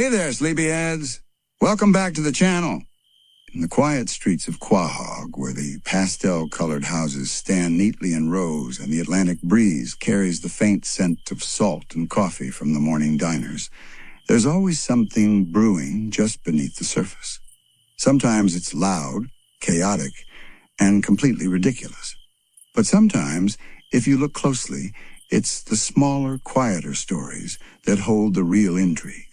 Hey there, sleepyheads. Welcome back to the channel. In the quiet streets of Quahog, where the pastel-colored houses stand neatly in rows and the Atlantic breeze carries the faint scent of salt and coffee from the morning diners, there's always something brewing just beneath the surface. Sometimes it's loud, chaotic, and completely ridiculous. But sometimes, if you look closely, it's the smaller, quieter stories that hold the real intrigue.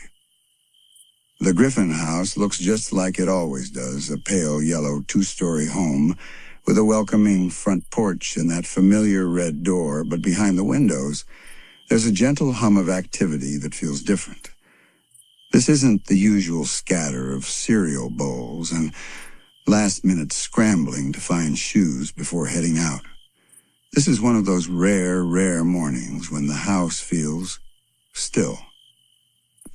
The Griffin house looks just like it always does, a pale yellow two-story home with a welcoming front porch and that familiar red door, but behind the windows, there's a gentle hum of activity that feels different. This isn't the usual scatter of cereal bowls and last-minute scrambling to find shoes before heading out. This is one of those rare mornings when the house feels still.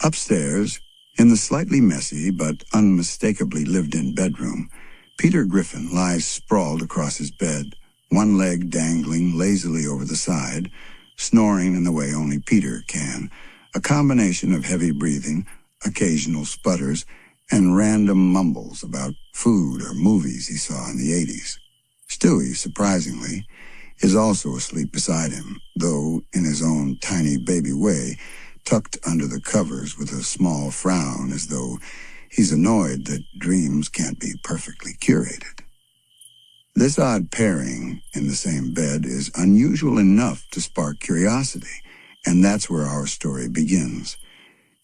Upstairs, in the slightly messy but unmistakably lived-in bedroom, Peter Griffin lies sprawled across his bed, one leg dangling lazily over the side, snoring in the way only Peter can, a combination of heavy breathing, occasional sputters, and random mumbles about food or movies he saw in the 80s. Stewie, surprisingly, is also asleep beside him, though in his own tiny baby way, tucked under the covers with a small frown as though he's annoyed that dreams can't be perfectly curated. This odd pairing in the same bed is unusual enough to spark curiosity, and that's where our story begins.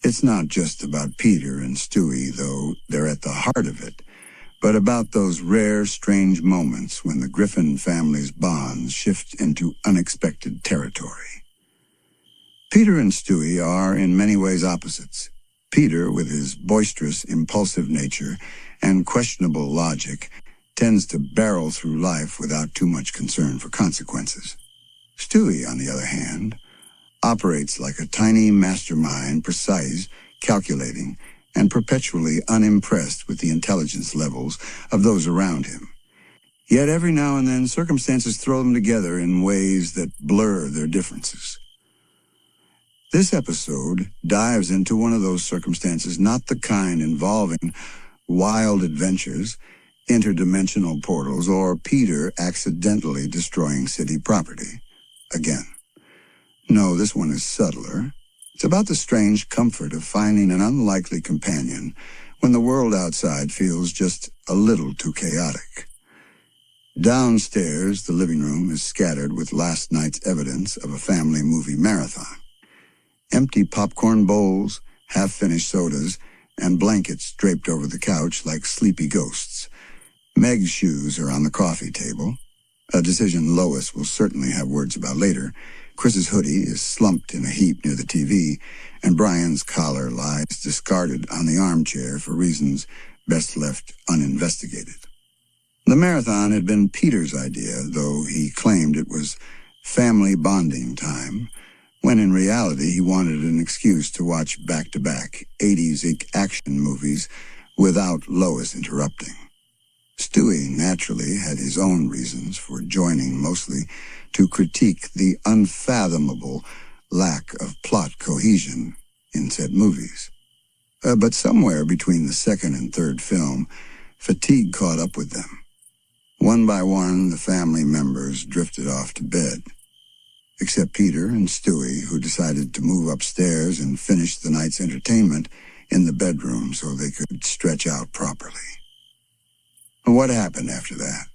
It's not just about Peter and Stewie, though they're at the heart of it, but about those rare, strange moments when the Griffin family's bonds shift into unexpected territory. Peter and Stewie are in many ways opposites. Peter, with his boisterous, impulsive nature and questionable logic, tends to barrel through life without too much concern for consequences. Stewie, on the other hand, operates like a tiny mastermind, precise, calculating, and perpetually unimpressed with the intelligence levels of those around him. Yet every now and then circumstances throw them together in ways that blur their differences. This episode dives into one of those circumstances, not the kind involving wild adventures, interdimensional portals, or Peter accidentally destroying city property. Again. No, this one is subtler. It's about the strange comfort of finding an unlikely companion when the world outside feels just a little too chaotic. Downstairs, the living room is scattered with last night's evidence of a family movie marathon. Empty popcorn bowls, half-finished sodas, and blankets draped over the couch like sleepy ghosts. Meg's shoes are on the coffee table, a decision Lois will certainly have words about later. Chris's hoodie is slumped in a heap near the TV, and Brian's collar lies discarded on the armchair for reasons best left uninvestigated. The marathon had been Peter's idea, though he claimed it was family bonding time, when in reality he wanted an excuse to watch back-to-back 80s action movies without Lois interrupting. Stewie naturally had his own reasons for joining, mostly to critique the unfathomable lack of plot cohesion in said movies. But somewhere between the second and third film, fatigue caught up with them. One by one, the family members drifted off to bed, except Peter and Stewie, who decided to move upstairs and finish the night's entertainment in the bedroom so they could stretch out properly. What happened after that?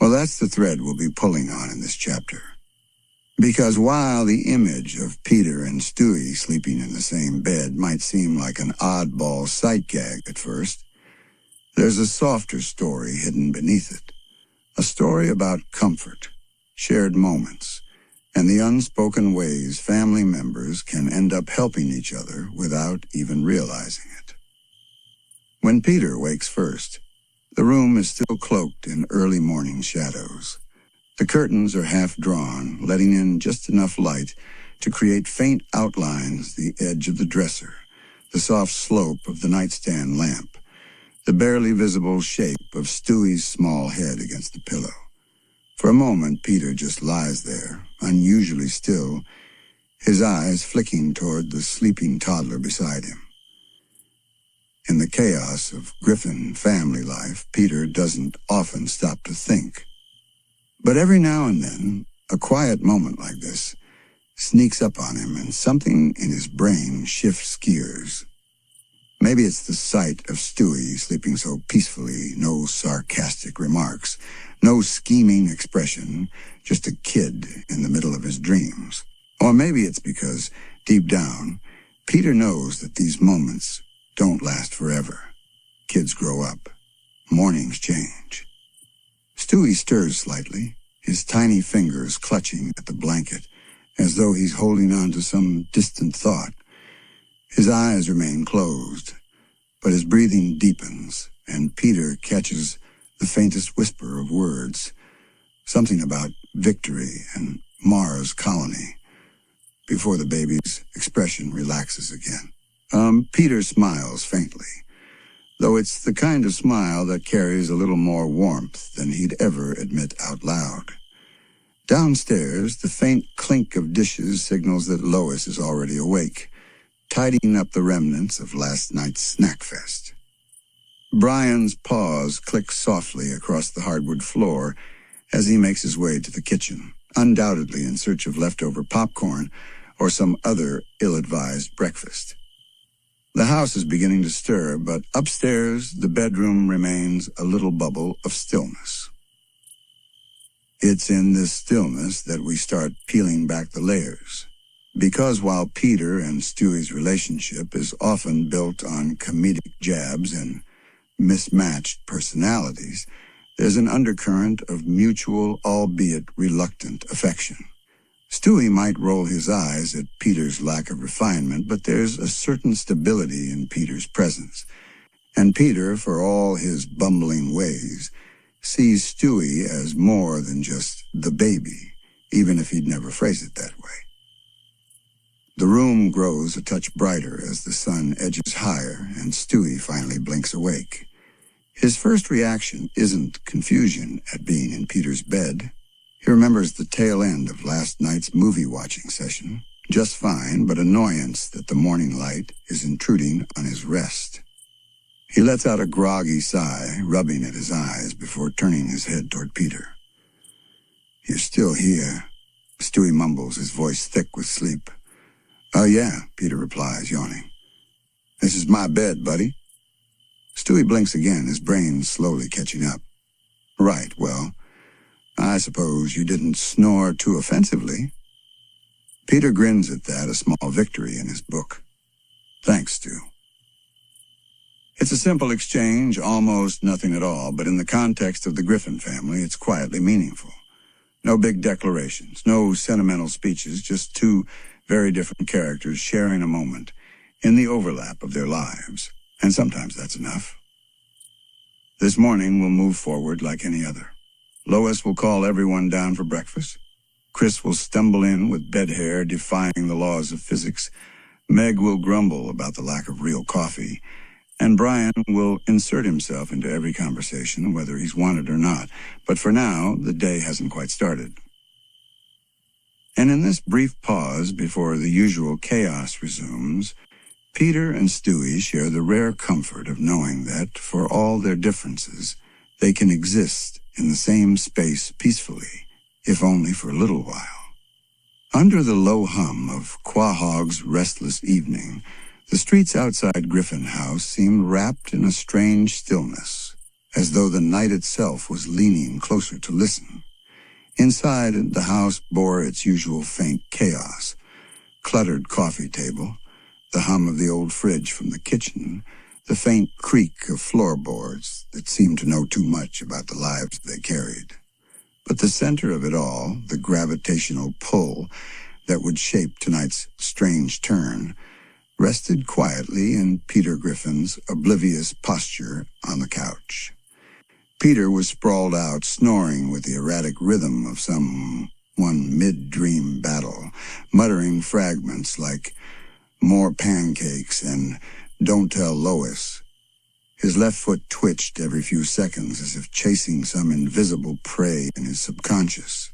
Well, that's the thread we'll be pulling on in this chapter. Because while the image of Peter and Stewie sleeping in the same bed might seem like an oddball sight gag at first, there's a softer story hidden beneath it. A story about comfort, shared moments, and the unspoken ways family members can end up helping each other without even realizing it. When Peter wakes first, the room is still cloaked in early morning shadows. The curtains are half drawn, letting in just enough light to create faint outlines the edge of the dresser, the soft slope of the nightstand lamp, the barely visible shape of Stewie's small head against the pillow. For a moment, Peter just lies there, unusually still, his eyes flicking toward the sleeping toddler beside him. chaos of Griffin family life, Peter doesn't often stop to think. But every now and then, a quiet moment like this sneaks up on him and something in his brain shifts gears. Maybe it's the sight of Stewie sleeping so peacefully, no sarcastic remarks, no scheming expression, just a kid in the middle of his dreams. Or maybe it's because, deep down, Peter knows that these moments don't last forever. Kids grow up. Mornings change. Stewie stirs slightly, his tiny fingers clutching at the blanket, as though he's holding on to some distant thought. His eyes remain closed, but his breathing deepens, and Peter catches the faintest whisper of words, something about victory and Mars colony, before the baby's expression relaxes again. Peter smiles faintly, though it's the kind of smile that carries a little more warmth than he'd ever admit out loud. Downstairs, the faint clink of dishes signals that Lois is already awake, tidying up the remnants of last night's snack fest. Brian's paws click softly across the hardwood floor as he makes his way to the kitchen, undoubtedly in search of leftover popcorn or some other ill-advised breakfast. The house is beginning to stir, but upstairs the bedroom remains a little bubble of stillness. It's in this stillness that we start peeling back the layers. Because while Peter and Stewie's relationship is often built on comedic jabs and mismatched personalities, there's an undercurrent of mutual, albeit reluctant, affection. Stewie might roll his eyes at Peter's lack of refinement, but there's a certain stability in Peter's presence. And Peter, for all his bumbling ways, sees Stewie as more than just the baby, even if he'd never phrase it that way. The room grows a touch brighter as the sun edges higher and Stewie finally blinks awake. His first reaction isn't confusion at being in Peter's bed. He remembers the tail end of last night's movie-watching session, just fine, but annoyance that the morning light is intruding on his rest. He lets out a groggy sigh, rubbing at his eyes before turning his head toward Peter. "You're still here," Stewie mumbles, his voice thick with sleep. "Oh, yeah," Peter replies, yawning. "This is my bed, buddy." Stewie blinks again, his brain slowly catching up. "Right, well, I suppose you didn't snore too offensively." Peter grins at that, a small victory in his book. "Thanks, Stu." It's a simple exchange, almost nothing at all, but in the context of the Griffin family, it's quietly meaningful. No big declarations, no sentimental speeches, just two very different characters sharing a moment in the overlap of their lives, and sometimes that's enough. This morning we'll move forward like any other. Lois will call everyone down for breakfast. Chris will stumble in with bed hair defying the laws of physics. Meg will grumble about the lack of real coffee. And Brian will insert himself into every conversation, whether he's wanted or not. But for now, the day hasn't quite started. And in this brief pause before the usual chaos resumes, Peter and Stewie share the rare comfort of knowing that, for all their differences, they can exist in the same space peacefully, if only for a little while. Under the low hum of Quahog's restless evening, the streets outside Griffin House seemed wrapped in a strange stillness, as though the night itself was leaning closer to listen. Inside, the house bore its usual faint chaos: cluttered coffee table, the hum of the old fridge from the kitchen, the faint creak of floorboards that seemed to know too much about the lives they carried. But the center of it all, the gravitational pull that would shape tonight's strange turn, rested quietly in Peter Griffin's oblivious posture on the couch. Peter was sprawled out, snoring with the erratic rhythm of one mid-dream battle, muttering fragments like "more pancakes" and "don't tell Lois." His left foot twitched every few seconds as if chasing some invisible prey in his subconscious.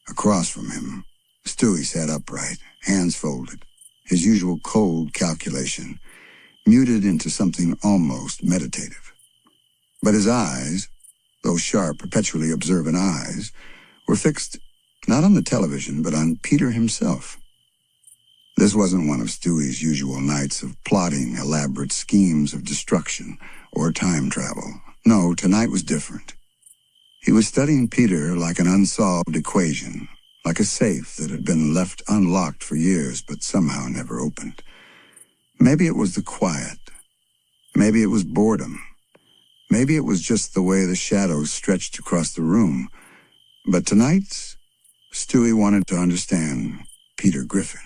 Across from him, Stewie sat upright, hands folded, his usual cold calculation. muted into something almost meditative. But his eyes, those sharp, perpetually observant eyes, were fixed not on the television, but on Peter himself. This wasn't one of Stewie's usual nights of plotting elaborate schemes of destruction or time travel. No, tonight was different. He was studying Peter like an unsolved equation, like a safe that had been left unlocked for years but somehow never opened. Maybe it was the quiet. Maybe it was boredom. Maybe it was just the way the shadows stretched across the room. But tonight, Stewie wanted to understand Peter Griffin.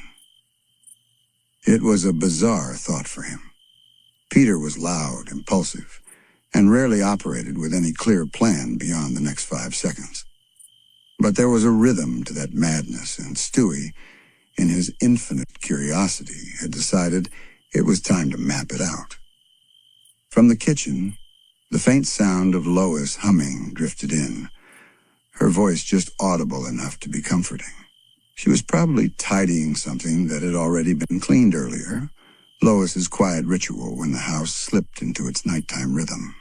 It was a bizarre thought for him. Peter was loud, impulsive, and rarely operated with any clear plan beyond the next 5 seconds. But there was a rhythm to that madness, and Stewie, in his infinite curiosity, had decided it was time to map it out. From the kitchen, the faint sound of Lois humming drifted in, her voice just audible enough to be comforting. She was probably tidying something that had already been cleaned earlier, Lois's quiet ritual when the house slipped into its nighttime rhythm.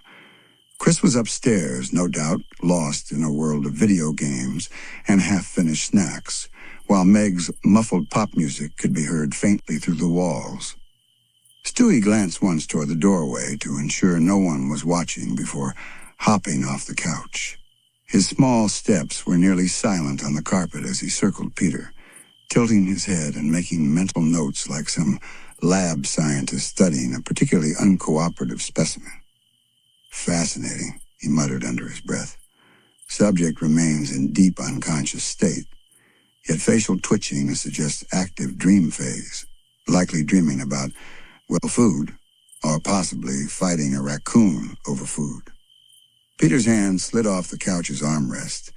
Chris was upstairs, no doubt, lost in a world of video games and half-finished snacks, while Meg's muffled pop music could be heard faintly through the walls. Stewie glanced once toward the doorway to ensure no one was watching before hopping off the couch. His small steps were nearly silent on the carpet as he circled Peter, tilting his head and making mental notes like some lab scientist studying a particularly uncooperative specimen. Fascinating, he muttered under his breath. Subject remains in deep unconscious state, yet facial twitching suggests active dream phase, likely dreaming about, well, food, or possibly fighting a raccoon over food. Peter's hand slid off the couch's armrest,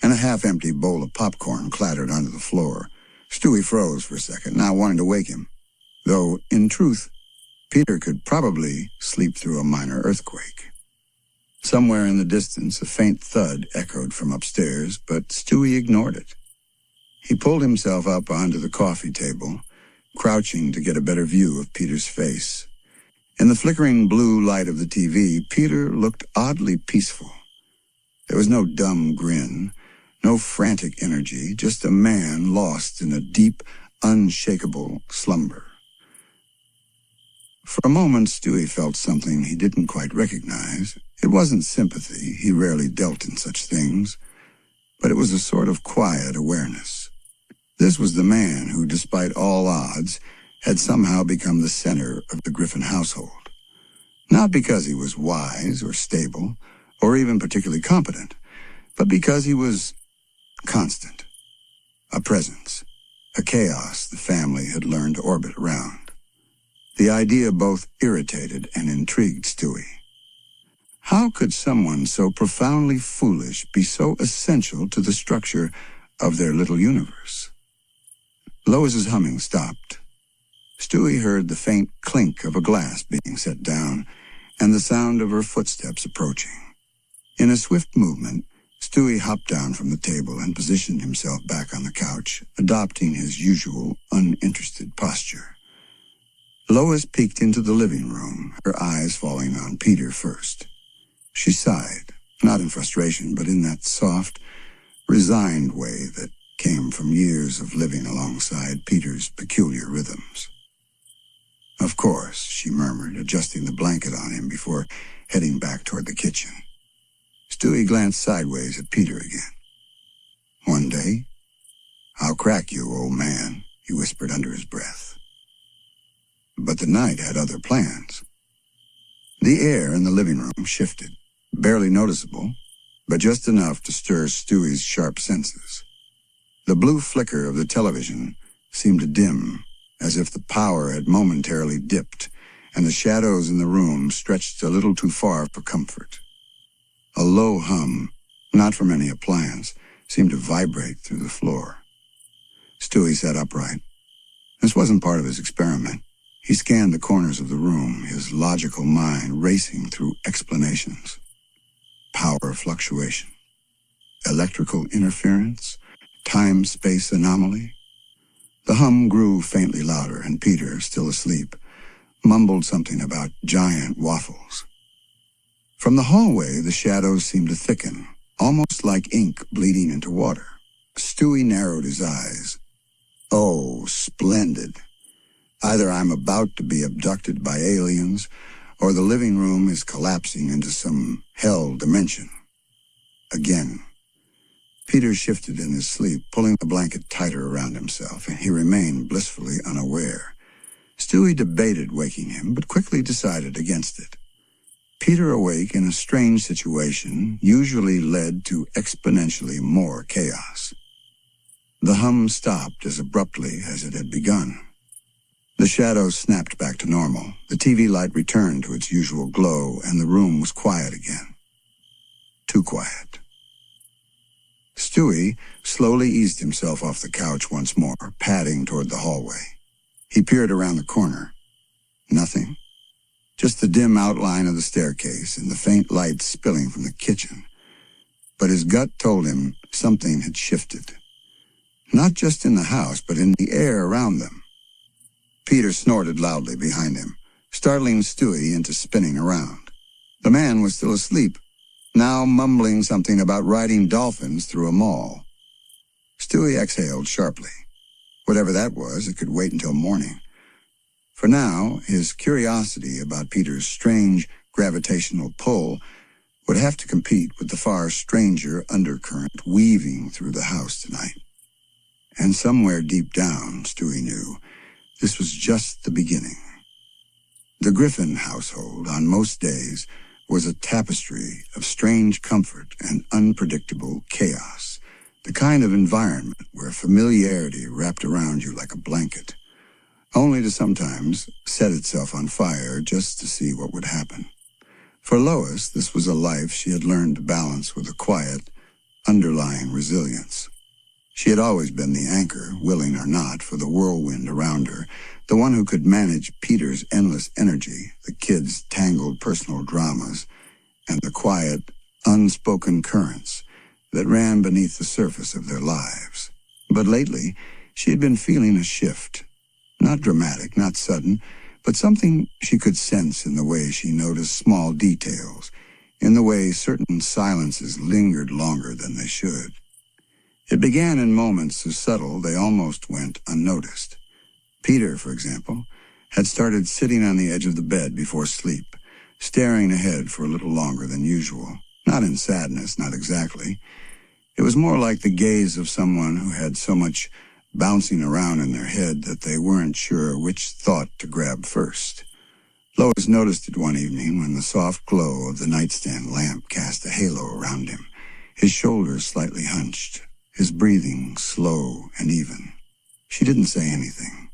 and a half-empty bowl of popcorn clattered onto the floor. Stewie froze for a second, not wanting to wake him, though, in truth, Peter could probably sleep through a minor earthquake. Somewhere in the distance, a faint thud echoed from upstairs, but Stewie ignored it. He pulled himself up onto the coffee table, crouching to get a better view of Peter's face. In the flickering blue light of the TV, Peter looked oddly peaceful. There was no dumb grin, no frantic energy, just a man lost in a deep, unshakable slumber. For a moment, Stewie felt something he didn't quite recognize. It wasn't sympathy, he rarely dealt in such things, but it was a sort of quiet awareness. This was the man who, despite all odds, had somehow become the center of the Griffin household. Not because he was wise or stable, or even particularly competent, but because he was constant. A presence, a chaos the family had learned to orbit around. The idea both irritated and intrigued Stewie. How could someone so profoundly foolish be so essential to the structure of their little universe? Lois's humming stopped. Stewie heard the faint clink of a glass being set down and the sound of her footsteps approaching. In a swift movement, Stewie hopped down from the table and positioned himself back on the couch, adopting his usual uninterested posture. Lois peeked into the living room, her eyes falling on Peter first. She sighed, not in frustration, but in that soft, resigned way that came from years of living alongside Peter's peculiar rhythms. "Of course," she murmured, adjusting the blanket on him before heading back toward the kitchen. Stewie glanced sideways at Peter again. "One day, I'll crack you, old man," he whispered under his breath. But the night had other plans. The air in the living room shifted, barely noticeable, but just enough to stir Stewie's sharp senses. The blue flicker of the television seemed to dim, as if the power had momentarily dipped, and the shadows in the room stretched a little too far for comfort. A low hum, not from any appliance, seemed to vibrate through the floor. Stewie sat upright. This wasn't part of his experiment. He scanned the corners of the room, his logical mind racing through explanations. Power fluctuation, electrical interference, time-space anomaly. The hum grew faintly louder, and Peter, still asleep, mumbled something about giant waffles. From the hallway, the shadows seemed to thicken, almost like ink bleeding into water. Stewie narrowed his eyes. Oh, splendid. Either I'm about to be abducted by aliens, or the living room is collapsing into some hell dimension. Again. Peter shifted in his sleep, pulling the blanket tighter around himself, and he remained blissfully unaware. Stewie debated waking him, but quickly decided against it. Peter awake in a strange situation usually led to exponentially more chaos. The hum stopped as abruptly as it had begun. The shadows snapped back to normal, the TV light returned to its usual glow, and the room was quiet again. Too quiet. Stewie slowly eased himself off the couch once more, padding toward the hallway. He peered around the corner. Nothing. Just the dim outline of the staircase and the faint light spilling from the kitchen. But his gut told him something had shifted. Not just in the house, but in the air around them. Peter snorted loudly behind him, startling Stewie into spinning around. The man was still asleep, now mumbling something about riding dolphins through a mall. Stewie exhaled sharply. Whatever that was, it could wait until morning. For now, his curiosity about Peter's strange gravitational pull would have to compete with the far stranger undercurrent weaving through the house tonight. And somewhere deep down, Stewie knew, this was just the beginning. The Griffin household, on most days, was a tapestry of strange comfort and unpredictable chaos, the kind of environment where familiarity wrapped around you like a blanket, only to sometimes set itself on fire just to see what would happen. For Lois, this was a life she had learned to balance with a quiet, underlying resilience. She had always been the anchor, willing or not, for the whirlwind around her, the one who could manage Peter's endless energy, the kids' tangled personal dramas, and the quiet, unspoken currents that ran beneath the surface of their lives. But lately, she had been feeling a shift. Not dramatic, not sudden, but something she could sense in the way she noticed small details, in the way certain silences lingered longer than they should. It began in moments so subtle they almost went unnoticed. Peter, for example, had started sitting on the edge of the bed before sleep, staring ahead for a little longer than usual. Not in sadness, not exactly. It was more like the gaze of someone who had so much bouncing around in their head that they weren't sure which thought to grab first. Lois noticed it one evening when the soft glow of the nightstand lamp cast a halo around him, his shoulders slightly hunched, his breathing slow and even. She didn't say anything.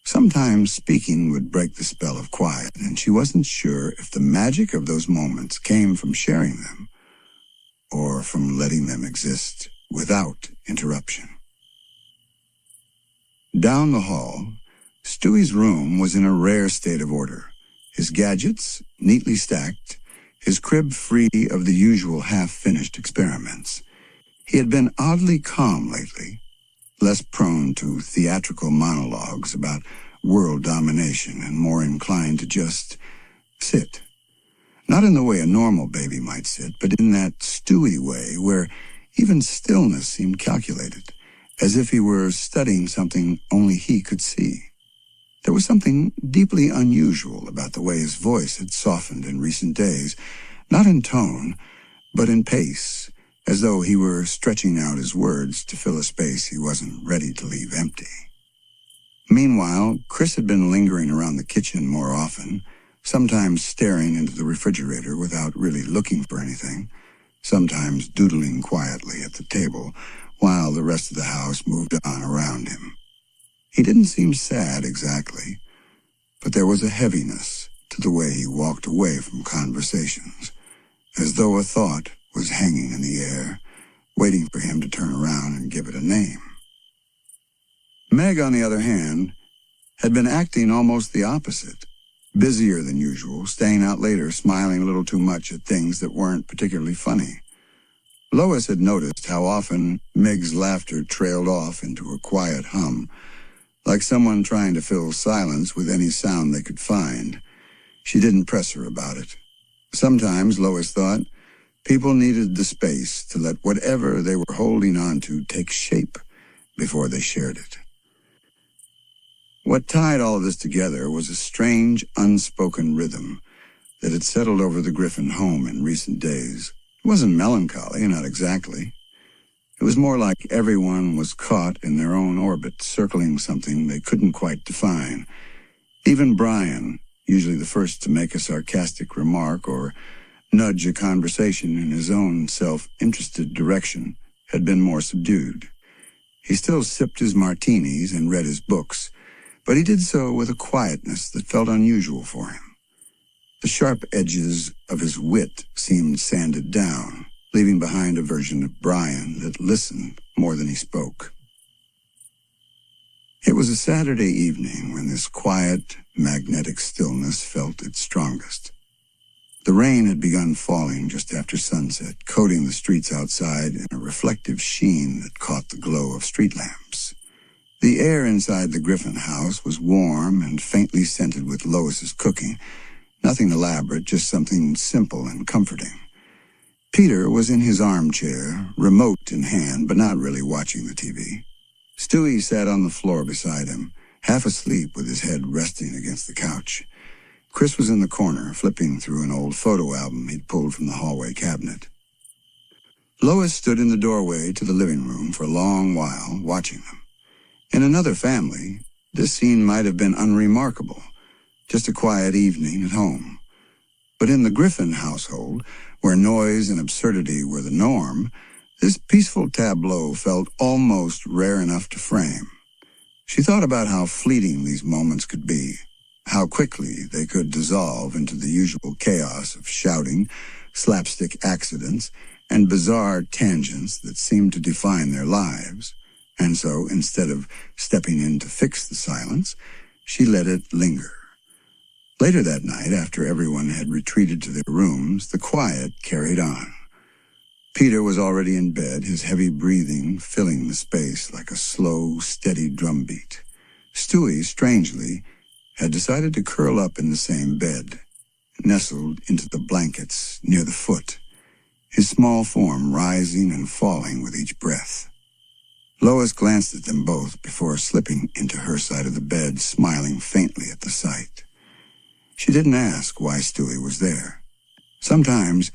Sometimes speaking would break the spell of quiet, and she wasn't sure if the magic of those moments came from sharing them or from letting them exist without interruption. Down the hall, Stewie's room was in a rare state of order, his gadgets neatly stacked, his crib free of the usual half-finished experiments. He had been oddly calm lately, less prone to theatrical monologues about world domination and more inclined to just sit. Not in the way a normal baby might sit, but in that Stewie way where even stillness seemed calculated, as if he were studying something only he could see. There was something deeply unusual about the way his voice had softened in recent days, not in tone, but in pace, as though he were stretching out his words to fill a space he wasn't ready to leave empty. Meanwhile, Chris had been lingering around the kitchen more often, sometimes staring into the refrigerator without really looking for anything, sometimes doodling quietly at the table, while the rest of the house moved on around him. He didn't seem sad exactly, but there was a heaviness to the way he walked away from conversations, as though a thought was hanging in the air, waiting for him to turn around and give it a name. Meg, on the other hand, had been acting almost the opposite, busier than usual, staying out later, smiling a little too much at things that weren't particularly funny. Lois had noticed how often Meg's laughter trailed off into a quiet hum, like someone trying to fill silence with any sound they could find. She didn't press her about it. Sometimes, Lois thought, people needed the space to let whatever they were holding on to take shape before they shared it. What tied all of this together was a strange, unspoken rhythm that had settled over the Griffin home in recent days. It wasn't melancholy, not exactly. It was more like everyone was caught in their own orbit, circling something they couldn't quite define. Even Brian, usually the first to make a sarcastic remark or nudge a conversation in his own self-interested direction, had been more subdued. He still sipped his martinis and read his books, but he did so with a quietness that felt unusual for him. The sharp edges of his wit seemed sanded down, leaving behind a version of Brian that listened more than he spoke. It was a Saturday evening when this quiet, magnetic stillness felt its strongest. The rain had begun falling just after sunset, coating the streets outside in a reflective sheen that caught the glow of street lamps. The air inside the Griffin house was warm and faintly scented with Lois's cooking. Nothing elaborate, just something simple and comforting. Peter was in his armchair, remote in hand, but not really watching the TV. Stewie sat on the floor beside him, half asleep with his head resting against the couch. Chris was in the corner, flipping through an old photo album he'd pulled from the hallway cabinet. Lois stood in the doorway to the living room for a long while, watching them. In another family, this scene might have been unremarkable, just a quiet evening at home. But in the Griffin household, where noise and absurdity were the norm, this peaceful tableau felt almost rare enough to frame. She thought about how fleeting these moments could be, how quickly they could dissolve into the usual chaos of shouting, slapstick accidents, and bizarre tangents that seemed to define their lives. And so, instead of stepping in to fix the silence, she let it linger. Later that night, after everyone had retreated to their rooms, the quiet carried on. Peter was already in bed, his heavy breathing filling the space like a slow, steady drumbeat. Stewie, strangely, had decided to curl up in the same bed, nestled into the blankets near the foot, his small form rising and falling with each breath. Lois glanced at them both before slipping into her side of the bed, smiling faintly at the sight. She didn't ask why Stewie was there. Sometimes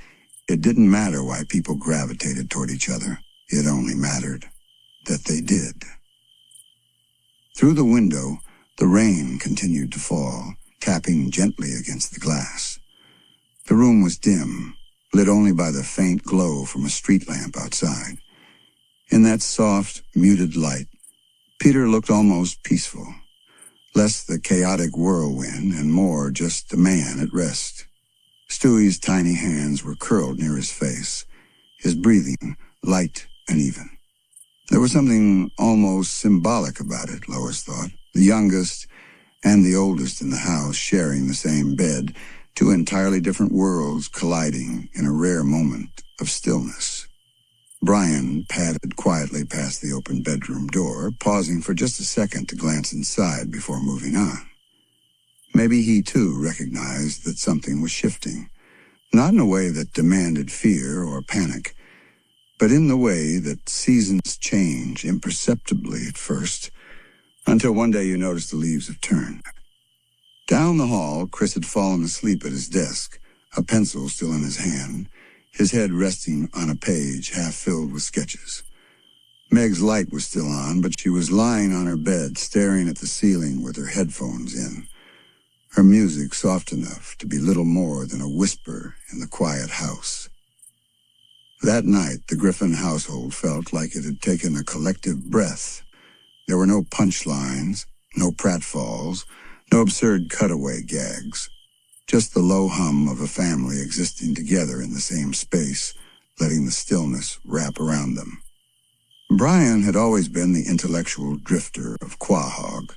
it didn't matter why people gravitated toward each other. It only mattered that they did. Through the window, the rain continued to fall, tapping gently against the glass. The room was dim, lit only by the faint glow from a street lamp outside. In that soft, muted light, Peter looked almost peaceful. Less the chaotic whirlwind and more just a man at rest. Stewie's tiny hands were curled near his face, his breathing light and even. There was something almost symbolic about it, Lois thought. The youngest and the oldest in the house sharing the same bed, two entirely different worlds colliding in a rare moment of stillness. Brian padded quietly past the open bedroom door, pausing for just a second to glance inside before moving on. Maybe he, too, recognized that something was shifting, not in a way that demanded fear or panic, but in the way that seasons change imperceptibly at first, until one day you notice the leaves have turned. Down the hall, Chris had fallen asleep at his desk, a pencil still in his hand, his head resting on a page half filled with sketches. Meg's light was still on, but she was lying on her bed, staring at the ceiling with her headphones in, her music soft enough to be little more than a whisper in the quiet house. That night, the Griffin household felt like it had taken a collective breath. There were no punchlines, no pratfalls, no absurd cutaway gags. Just the low hum of a family existing together in the same space, letting the stillness wrap around them. Brian had always been the intellectual drifter of Quahog,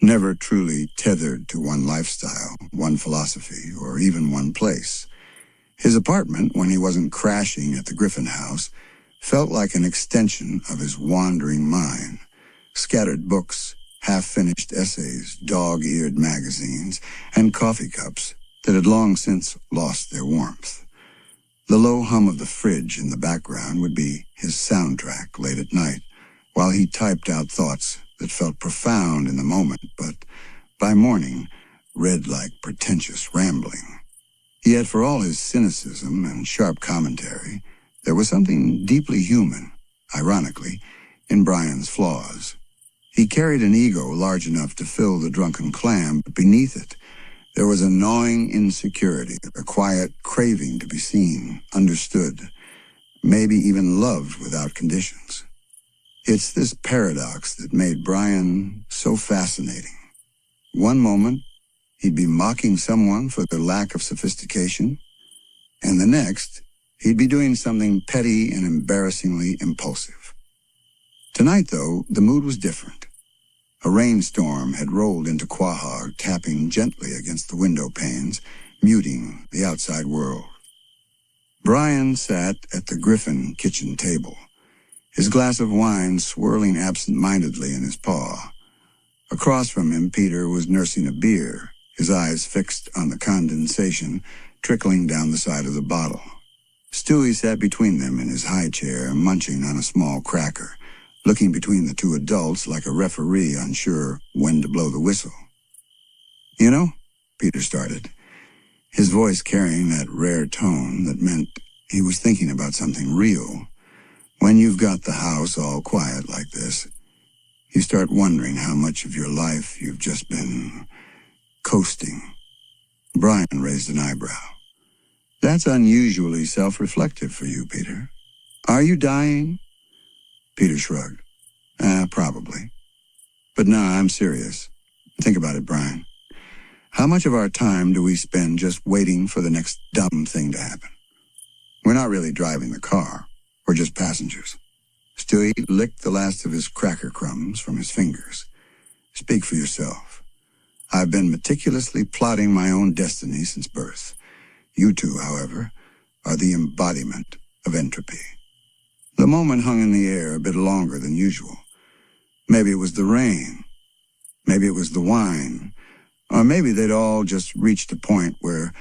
never truly tethered to one lifestyle, one philosophy, or even one place. His apartment, when he wasn't crashing at the Griffin house, felt like an extension of his wandering mind. Scattered books, half-finished essays, dog-eared magazines, and coffee cups that had long since lost their warmth. The low hum of the fridge in the background would be his soundtrack late at night, while he typed out thoughts that felt profound in the moment, but by morning read like pretentious rambling. Yet for all his cynicism and sharp commentary, there was something deeply human, ironically, in Brian's flaws. He carried an ego large enough to fill the drunken clam, but beneath it, there was a gnawing insecurity, a quiet craving to be seen, understood, maybe even loved without conditions. It's this paradox that made Brian so fascinating. One moment, he'd be mocking someone for their lack of sophistication, and the next, he'd be doing something petty and embarrassingly impulsive. Tonight, though, the mood was different. A rainstorm had rolled into Quahog, tapping gently against the window panes, muting the outside world. Brian sat at the Griffin kitchen table, his glass of wine swirling absent-mindedly in his paw. Across from him, Peter was nursing a beer, his eyes fixed on the condensation trickling down the side of the bottle. Stewie sat between them in his high chair, munching on a small cracker, looking between the two adults like a referee unsure when to blow the whistle. "You know," Peter started, his voice carrying that rare tone that meant he was thinking about something real. "When you've got the house all quiet like this, you start wondering how much of your life you've just been coasting." Brian raised an eyebrow. "That's unusually self-reflective for you, Peter. Are you dying?" Peter shrugged. Probably. But nah, I'm serious. Think about it, Brian. How much of our time do we spend just waiting for the next dumb thing to happen? We're not really driving the car. We're just passengers. Stewie licked the last of his cracker crumbs from his fingers. "Speak for yourself. I've been meticulously plotting my own destiny since birth. You two, however, are the embodiment of entropy." The moment hung in the air a bit longer than usual. Maybe it was the rain. Maybe it was the wine. Or maybe they'd all just reached a point where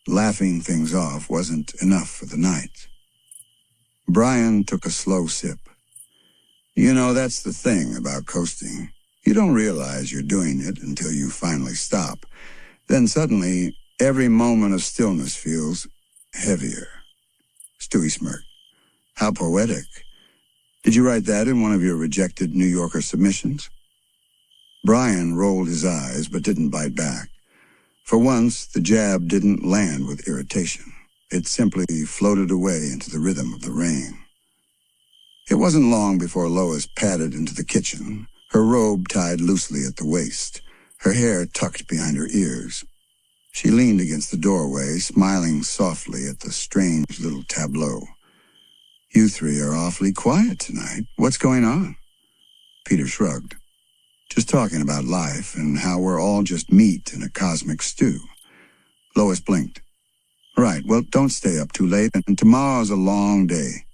laughing things off wasn't enough for the night. Brian took a slow sip. "You know, that's the thing about coasting. You don't realize you're doing it until you finally stop. Then suddenly, every moment of stillness feels heavier." Stewie smirked. "How poetic. Did you write that in one of your rejected New Yorker submissions?" Brian rolled his eyes but didn't bite back. For once, the jab didn't land with irritation. It simply floated away into the rhythm of the rain. It wasn't long before Lois padded into the kitchen, her robe tied loosely at the waist, her hair tucked behind her ears. She leaned against the doorway, smiling softly at the strange little tableau. "You three are awfully quiet tonight. What's going on?" Peter shrugged. "Just talking about life and how we're all just meat in a cosmic stew." Lois blinked. "Right, well, don't stay up too late, and tomorrow's a long day."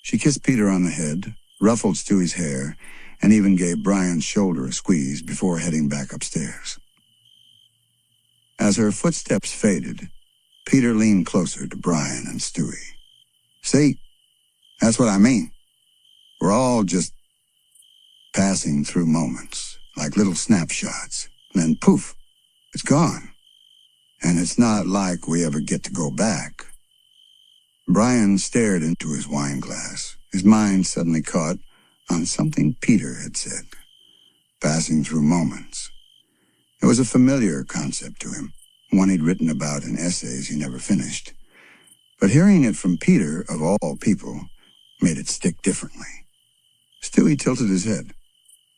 She kissed Peter on the head, ruffled Stewie's hair, and even gave Brian's shoulder a squeeze before heading back upstairs. As her footsteps faded, Peter leaned closer to Brian and Stewie. "See? That's what I mean. We're all just passing through moments, like little snapshots. And then poof, it's gone. And it's not like we ever get to go back." Brian stared into his wine glass, his mind suddenly caught on something Peter had said. Passing through moments. It was a familiar concept to him, one he'd written about in essays he never finished. But hearing it from Peter, of all people, made it stick differently. Stewie tilted his head.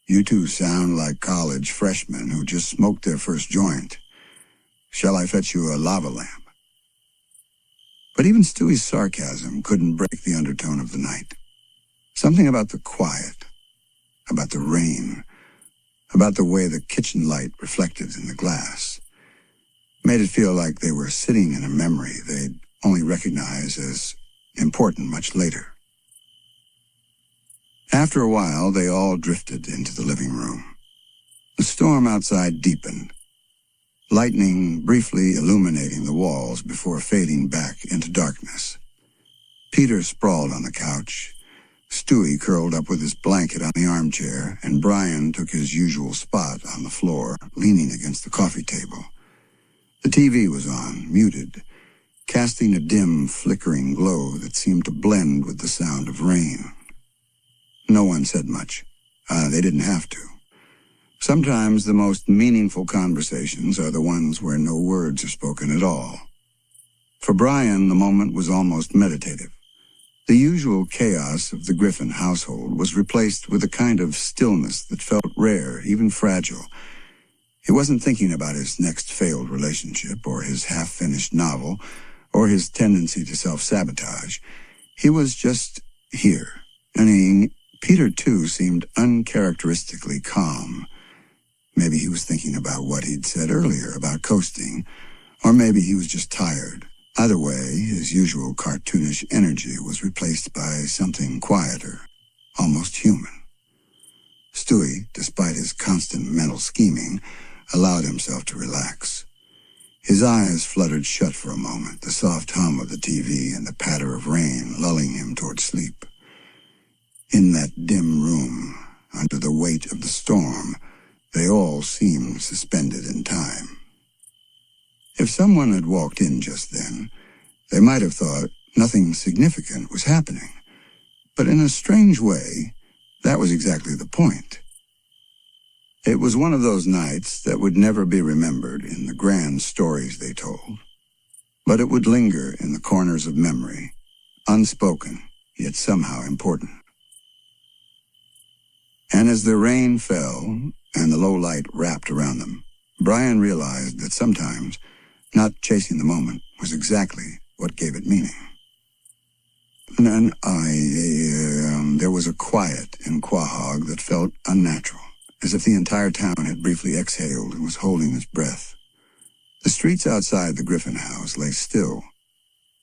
"You two sound like college freshmen who just smoked their first joint. Shall I fetch you a lava lamp?" But even Stewie's sarcasm couldn't break the undertone of the night. Something about the quiet, about the rain, about the way the kitchen light reflected in the glass, made it feel like they were sitting in a memory they'd only recognize as important much later. After a while, they all drifted into the living room. The storm outside deepened, lightning briefly illuminating the walls before fading back into darkness. Peter sprawled on the couch, Stewie curled up with his blanket on the armchair, and Brian took his usual spot on the floor, leaning against the coffee table. The TV was on, muted, casting a dim, flickering glow that seemed to blend with the sound of rain. No one said much. They didn't have to. Sometimes the most meaningful conversations are the ones where no words are spoken at all. For Brian, the moment was almost meditative. The usual chaos of the Griffin household was replaced with a kind of stillness that felt rare, even fragile. He wasn't thinking about his next failed relationship, or his half-finished novel, or his tendency to self-sabotage. He was just here. Peter, too, seemed uncharacteristically calm. Maybe he was thinking about what he'd said earlier about coasting, or maybe he was just tired. Either way, his usual cartoonish energy was replaced by something quieter, almost human. Stewie, despite his constant mental scheming, allowed himself to relax. His eyes fluttered shut for a moment, the soft hum of the TV and the patter of rain lulling him toward sleep. In that dim room, under the weight of the storm, they all seemed suspended in time. If someone had walked in just then, they might have thought nothing significant was happening. But in a strange way, that was exactly the point. It was one of those nights that would never be remembered in the grand stories they told. But it would linger in the corners of memory, unspoken, yet somehow important. And as the rain fell and the low light wrapped around them, Brian realized that sometimes not chasing the moment was exactly what gave it meaning. And then there was a quiet in Quahog that felt unnatural, as if the entire town had briefly exhaled and was holding its breath. The streets outside the Griffin house lay still,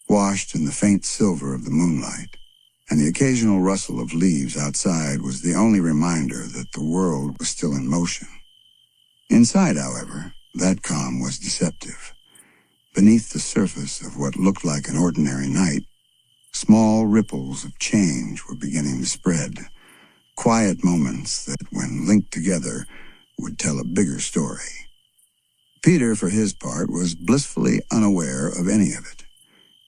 washed in the faint silver of the moonlight, and the occasional rustle of leaves outside was the only reminder that the world was still in motion. Inside, however, that calm was deceptive. Beneath the surface of what looked like an ordinary night, small ripples of change were beginning to spread, quiet moments that, when linked together, would tell a bigger story. Peter, for his part, was blissfully unaware of any of it.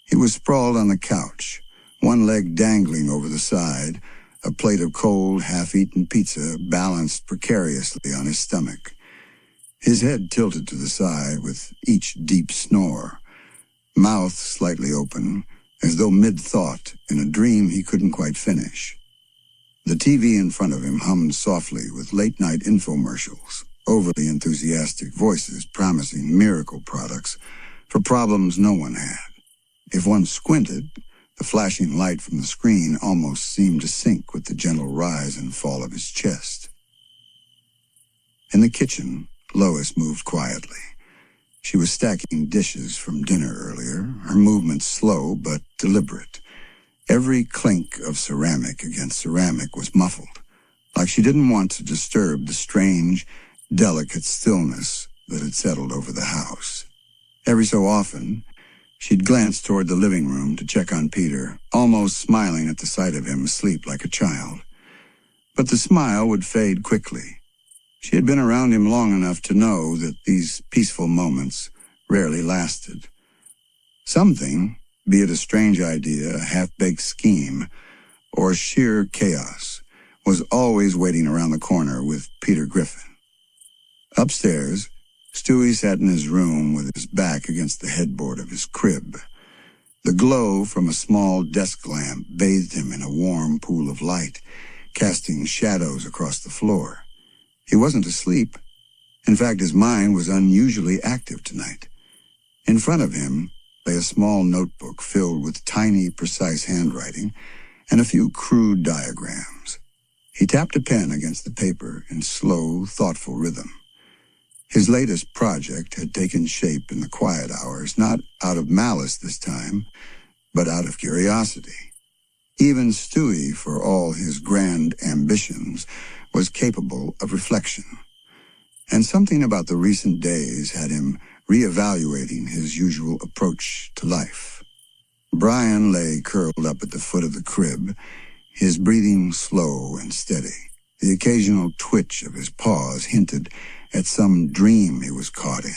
He was sprawled on the couch, one leg dangling over the side, a plate of cold, half-eaten pizza balanced precariously on his stomach. His head tilted to the side with each deep snore, mouth slightly open, as though mid-thought in a dream he couldn't quite finish. The TV in front of him hummed softly with late-night infomercials, overly enthusiastic voices promising miracle products for problems no one had. If one squinted, the flashing light from the screen almost seemed to sync with the gentle rise and fall of his chest. In the kitchen, Lois moved quietly. She was stacking dishes from dinner earlier, her movements slow but deliberate. Every clink of ceramic against ceramic was muffled, like she didn't want to disturb the strange, delicate stillness that had settled over the house. Every so often, she'd glance toward the living room to check on Peter, almost smiling at the sight of him asleep like a child. But the smile would fade quickly. She had been around him long enough to know that these peaceful moments rarely lasted. Something, be it a strange idea, a half-baked scheme, or sheer chaos, was always waiting around the corner with Peter Griffin. Upstairs, Stewie sat in his room with his back against the headboard of his crib. The glow from a small desk lamp bathed him in a warm pool of light, casting shadows across the floor. He wasn't asleep. In fact, his mind was unusually active tonight. In front of him lay a small notebook filled with tiny, precise handwriting and a few crude diagrams. He tapped a pen against the paper in slow, thoughtful rhythm. His latest project had taken shape in the quiet hours, not out of malice this time, but out of curiosity. Even Stewie, for all his grand ambitions, was capable of reflection. and something about the recent days had him reevaluating his usual approach to life. Brian lay curled up at the foot of the crib, his breathing slow and steady. The occasional twitch of his paws hinted at some dream he was caught in,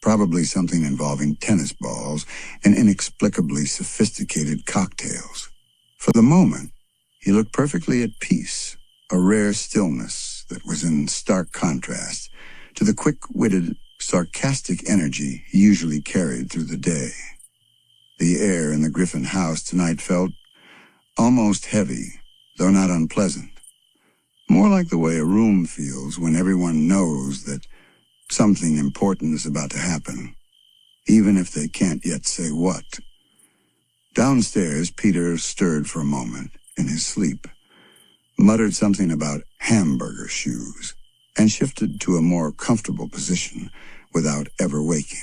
probably something involving tennis balls and inexplicably sophisticated cocktails. For the moment, he looked perfectly at peace, a rare stillness that was in stark contrast to the quick-witted, sarcastic energy he usually carried through the day. The air in the Griffin house tonight felt almost heavy, though not unpleasant. More like the way a room feels when everyone knows that something important is about to happen, even if they can't yet say what. Downstairs, Peter stirred for a moment in his sleep, muttered something about hamburger shoes, and shifted to a more comfortable position without ever waking.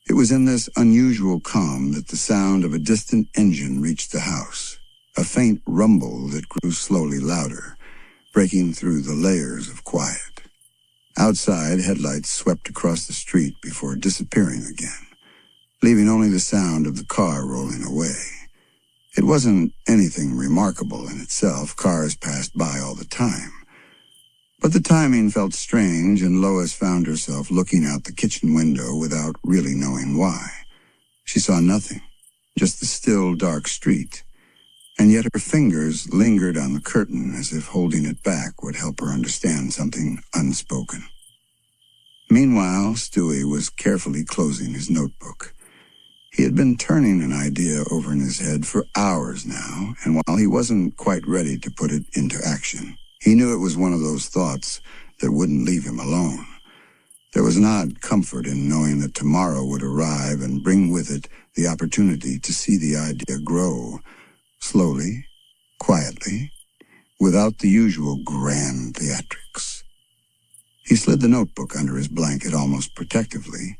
It was in this unusual calm that the sound of a distant engine reached the house, a faint rumble that grew slowly louder, breaking through the layers of quiet. Outside, headlights swept across the street before disappearing again, leaving only the sound of the car rolling away. It wasn't anything remarkable in itself. Cars passed by all the time. But the timing felt strange, and Lois found herself looking out the kitchen window without really knowing why. She saw nothing, just the still, dark street, and yet her fingers lingered on the curtain as if holding it back would help her understand something unspoken. Meanwhile, Stewie was carefully closing his notebook. He had been turning an idea over in his head for hours now, and while he wasn't quite ready to put it into action, he knew it was one of those thoughts that wouldn't leave him alone. There was an odd comfort in knowing that tomorrow would arrive and bring with it the opportunity to see the idea grow, slowly, quietly, without the usual grand theatrics. He slid the notebook under his blanket almost protectively,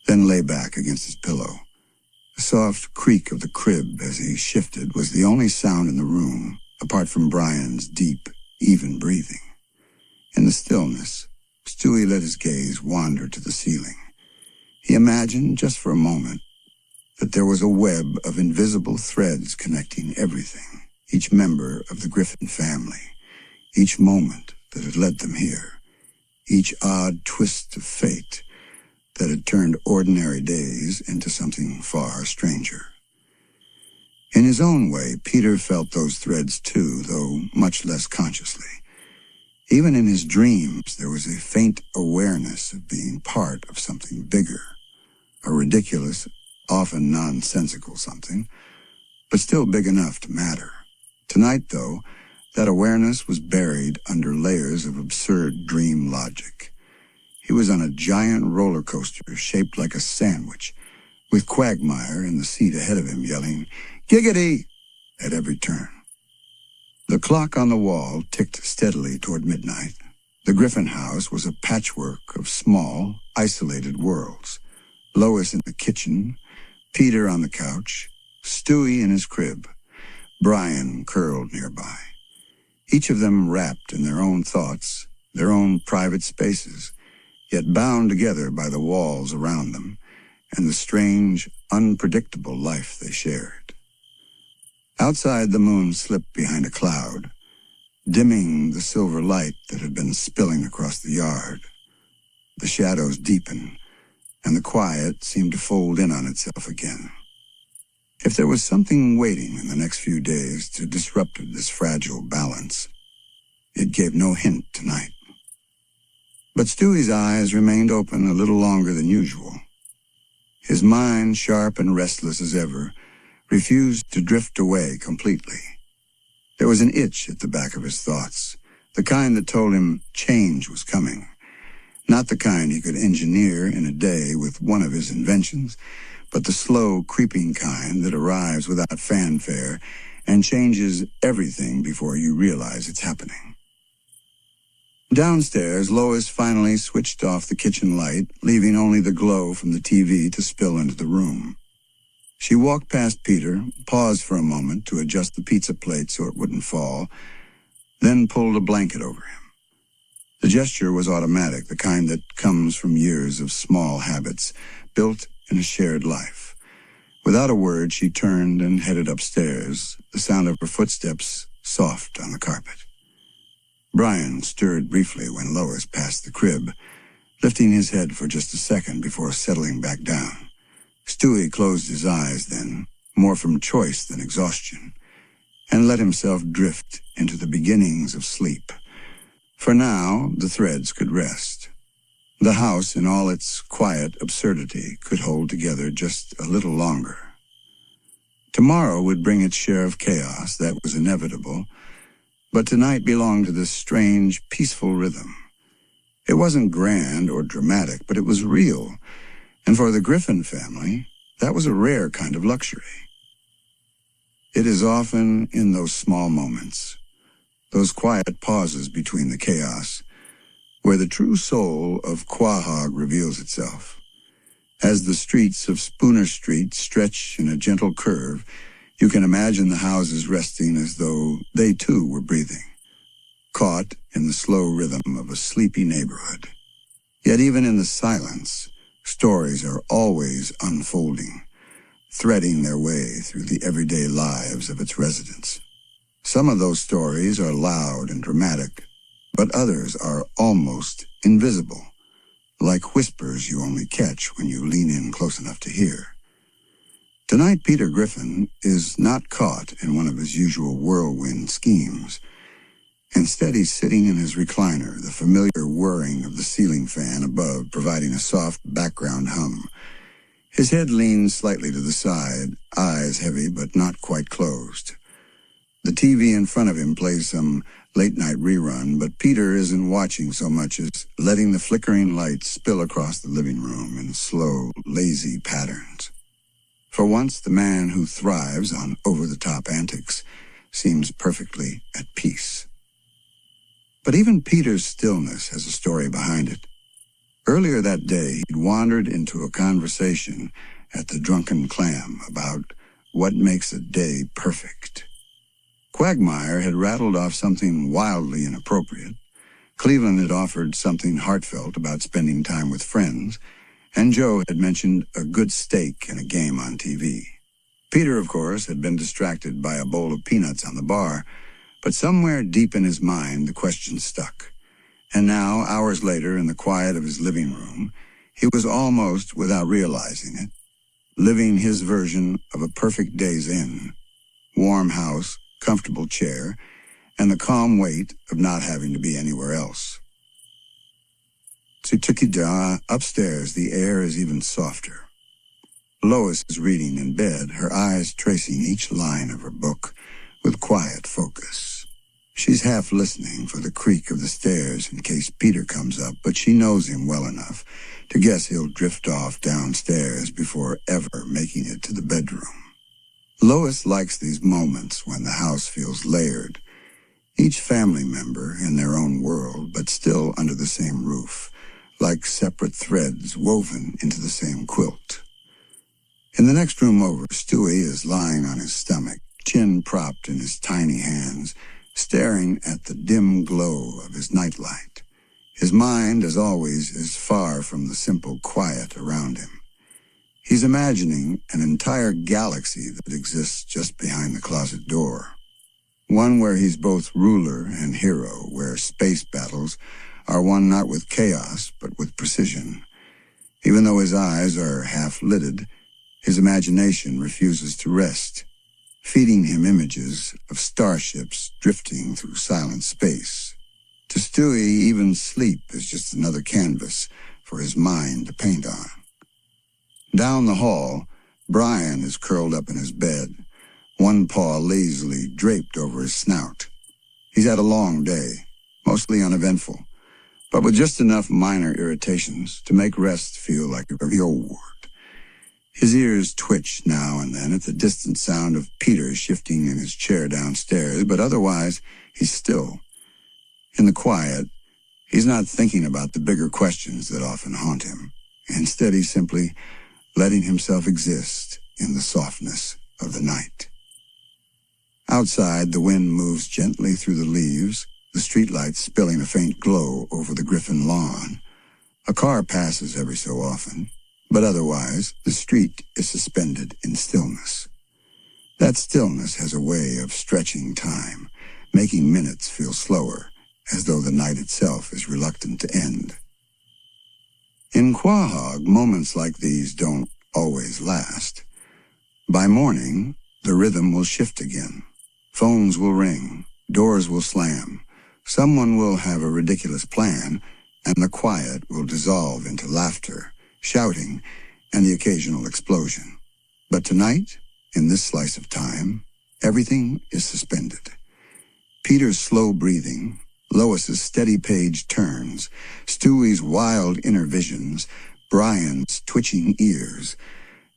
then lay back against his pillow. The soft creak of the crib as he shifted was the only sound in the room, apart from Brian's deep, even breathing. In the stillness, Stewie let his gaze wander to the ceiling. He imagined, just for a moment, that there was a web of invisible threads connecting everything, each member of the Griffin family, each moment that had led them here, each odd twist of fate that had turned ordinary days into something far stranger. In his own way, Peter felt those threads too, though much less consciously. Even in his dreams, there was a faint awareness of being part of something bigger, a ridiculous, often nonsensical something, but still big enough to matter. Tonight, though, that awareness was buried under layers of absurd dream logic. He was on a giant roller coaster shaped like a sandwich, with Quagmire in the seat ahead of him yelling, "Giggity!" at every turn. The clock on the wall ticked steadily toward midnight. The Griffin house was a patchwork of small, isolated worlds. Lois in the kitchen, Peter on the couch, Stewie in his crib, Brian curled nearby. Each of them wrapped in their own thoughts, their own private spaces, yet bound together by the walls around them and the strange, unpredictable life they shared. Outside, the moon slipped behind a cloud, dimming the silver light that had been spilling across the yard. The shadows deepened, and the quiet seemed to fold in on itself again. If there was something waiting in the next few days to disrupt this fragile balance, it gave no hint tonight. But Stewie's eyes remained open a little longer than usual. His mind, sharp and restless as ever, refused to drift away completely. There was an itch at the back of his thoughts, the kind that told him change was coming. Not the kind he could engineer in a day with one of his inventions, but the slow, creeping kind that arrives without fanfare and changes everything before you realize it's happening. Downstairs, Lois finally switched off the kitchen light, leaving only the glow from the TV to spill into the room. She walked past Peter, paused for a moment to adjust the pizza plate so it wouldn't fall, then pulled a blanket over him. The gesture was automatic, the kind that comes from years of small habits, built in a shared life. Without a word, she turned and headed upstairs, the sound of her footsteps soft on the carpet. Brian stirred briefly when Lois passed the crib, lifting his head for just a second before settling back down. Stewie closed his eyes then, more from choice than exhaustion, and let himself drift into the beginnings of sleep. For now, the threads could rest. The house, in all its quiet absurdity, could hold together just a little longer. Tomorrow would bring its share of chaos, that was inevitable, but tonight belonged to this strange, peaceful rhythm. It wasn't grand or dramatic, but it was real, and for the Griffin family, that was a rare kind of luxury. It is often in those small moments, those quiet pauses between the chaos, where the true soul of Quahog reveals itself. As the streets of Spooner Street stretch in a gentle curve, you can imagine the houses resting as though they too were breathing, caught in the slow rhythm of a sleepy neighborhood. Yet even in the silence, stories are always unfolding, threading their way through the everyday lives of its residents. Some of those stories are loud and dramatic, but others are almost invisible, like whispers you only catch when you lean in close enough to hear. Tonight, Peter Griffin is not caught in one of his usual whirlwind schemes. Instead, he's sitting in his recliner, the familiar whirring of the ceiling fan above providing a soft background hum. His head leans slightly to the side, eyes heavy but not quite closed. The TV in front of him plays some late-night rerun, but Peter isn't watching so much as letting the flickering lights spill across the living room in slow, lazy patterns. For once, the man who thrives on over-the-top antics seems perfectly at peace. But even Peter's stillness has a story behind it. Earlier that day, he'd wandered into a conversation at the Drunken Clam about what makes a day perfect. Quagmire had rattled off something wildly inappropriate. Cleveland had offered something heartfelt about spending time with friends, and Joe had mentioned a good steak and a game on TV. Peter, of course, had been distracted by a bowl of peanuts on the bar, but somewhere deep in his mind the question stuck. And now, hours later, in the quiet of his living room, he was almost, without realizing it, living his version of a perfect day's inn. Warm house, comfortable chair, and the calm weight of not having to be anywhere else. Tsutukida, upstairs, the air is even softer. Lois is reading in bed, her eyes tracing each line of her book with quiet focus. She's half listening for the creak of the stairs in case Peter comes up, but she knows him well enough to guess he'll drift off downstairs before ever making it to the bedroom. Lois likes these moments when the house feels layered, each family member in their own world, but still under the same roof, like separate threads woven into the same quilt. In the next room over, Stewie is lying on his stomach, chin propped in his tiny hands, staring at the dim glow of his nightlight. His mind, as always, is far from the simple quiet around him. He's imagining an entire galaxy that exists just behind the closet door. One where he's both ruler and hero, where space battles are won not with chaos, but with precision. Even though his eyes are half-lidded, his imagination refuses to rest, feeding him images of starships drifting through silent space. To Stewie, even sleep is just another canvas for his mind to paint on. Down the hall, Brian is curled up in his bed, one paw lazily draped over his snout. He's had a long day, mostly uneventful, but with just enough minor irritations to make rest feel like a reward. His ears twitch now and then at the distant sound of Peter shifting in his chair downstairs, but otherwise he's still. In the quiet, he's not thinking about the bigger questions that often haunt him. Instead, he's simply letting himself exist in the softness of the night. Outside, the wind moves gently through the leaves, the streetlights spilling a faint glow over the Griffin lawn. A car passes every so often, but otherwise the street is suspended in stillness. That stillness has a way of stretching time, making minutes feel slower, as though the night itself is reluctant to end. In Quahog, moments like these don't always last. By morning, the rhythm will shift again. Phones will ring, doors will slam, someone will have a ridiculous plan, and the quiet will dissolve into laughter, shouting, and the occasional explosion. But tonight, in this slice of time, everything is suspended. Peter's slow breathing, Lois's steady page turns, Stewie's wild inner visions, Brian's twitching ears.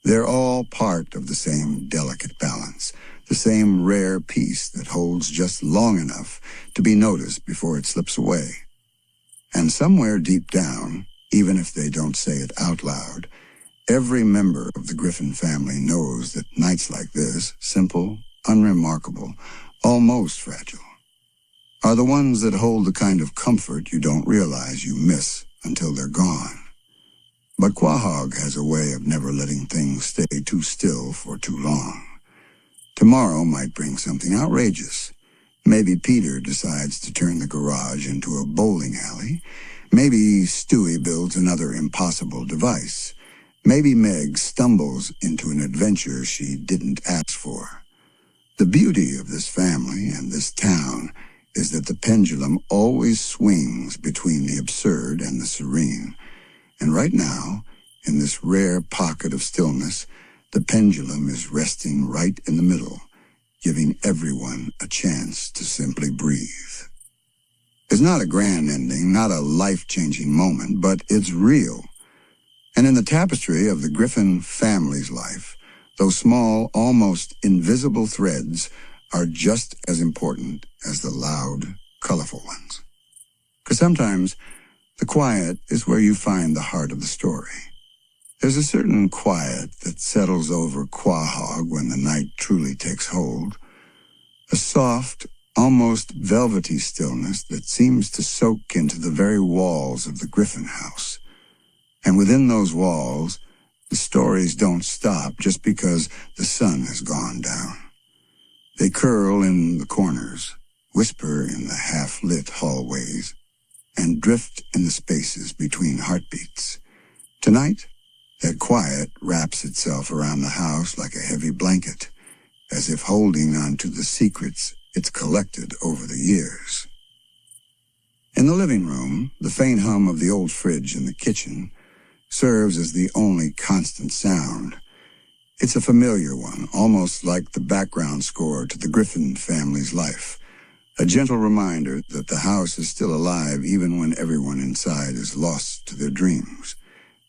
They're all part of the same delicate balance, the same rare piece that holds just long enough to be noticed before it slips away. And somewhere deep down, even if they don't say it out loud, every member of the Griffin family knows that nights like this, simple, unremarkable, almost fragile, are the ones that hold the kind of comfort you don't realize you miss until they're gone. But Quahog has a way of never letting things stay too still for too long. Tomorrow might bring something outrageous. Maybe Peter decides to turn the garage into a bowling alley. Maybe Stewie builds another impossible device. Maybe Meg stumbles into an adventure she didn't ask for. The beauty of this family and this town is that the pendulum always swings between the absurd and the serene. And right now, in this rare pocket of stillness, the pendulum is resting right in the middle, giving everyone a chance to simply breathe. It's not a grand ending, not a life-changing moment, but it's real. And in the tapestry of the Griffin family's life, those small, almost invisible threads are just as important as the loud, colorful ones. Because sometimes the quiet is where you find the heart of the story. There's a certain quiet that settles over Quahog when the night truly takes hold. A soft, almost velvety stillness that seems to soak into the very walls of the Griffin house. And within those walls, the stories don't stop just because the sun has gone down. They curl in the corners, whisper in the half-lit hallways, and drift in the spaces between heartbeats. Tonight, that quiet wraps itself around the house like a heavy blanket, as if holding on to the secrets it's collected over the years. In the living room, the faint hum of the old fridge in the kitchen serves as the only constant sound. It's a familiar one, almost like the background score to the Griffin family's life, a gentle reminder that the house is still alive even when everyone inside is lost to their dreams.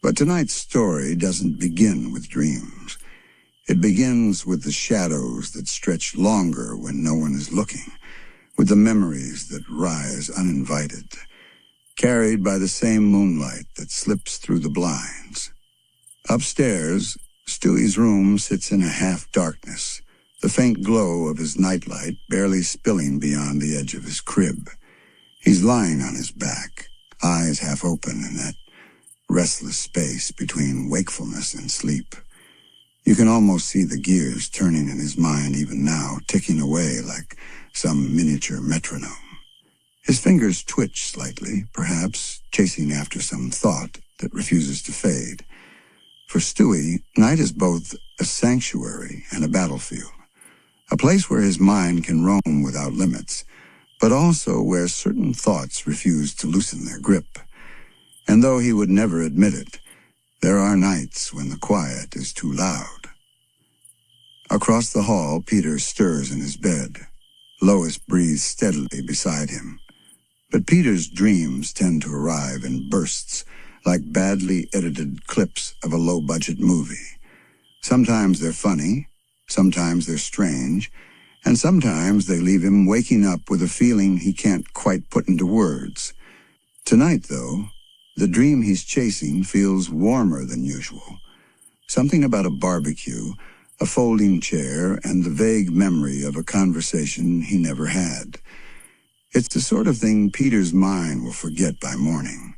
But tonight's story doesn't begin with dreams. It begins with the shadows that stretch longer when no one is looking, with the memories that rise uninvited, carried by the same moonlight that slips through the blinds. Upstairs, Stewie's room sits in a half-darkness, the faint glow of his nightlight barely spilling beyond the edge of his crib. He's lying on his back, eyes half open in that restless space between wakefulness and sleep. You can almost see the gears turning in his mind even now, ticking away like some miniature metronome. His fingers twitch slightly, perhaps chasing after some thought that refuses to fade. For Stewie, night is both a sanctuary and a battlefield, a place where his mind can roam without limits, but also where certain thoughts refuse to loosen their grip. And though he would never admit it, there are nights when the quiet is too loud. Across the hall, Peter stirs in his bed. Lois breathes steadily beside him. But Peter's dreams tend to arrive in bursts, like badly edited clips of a low-budget movie. Sometimes they're funny, sometimes they're strange, and sometimes they leave him waking up with a feeling he can't quite put into words. Tonight, though, the dream he's chasing feels warmer than usual. Something about a barbecue, a folding chair, and the vague memory of a conversation he never had. It's the sort of thing Peter's mind will forget by morning.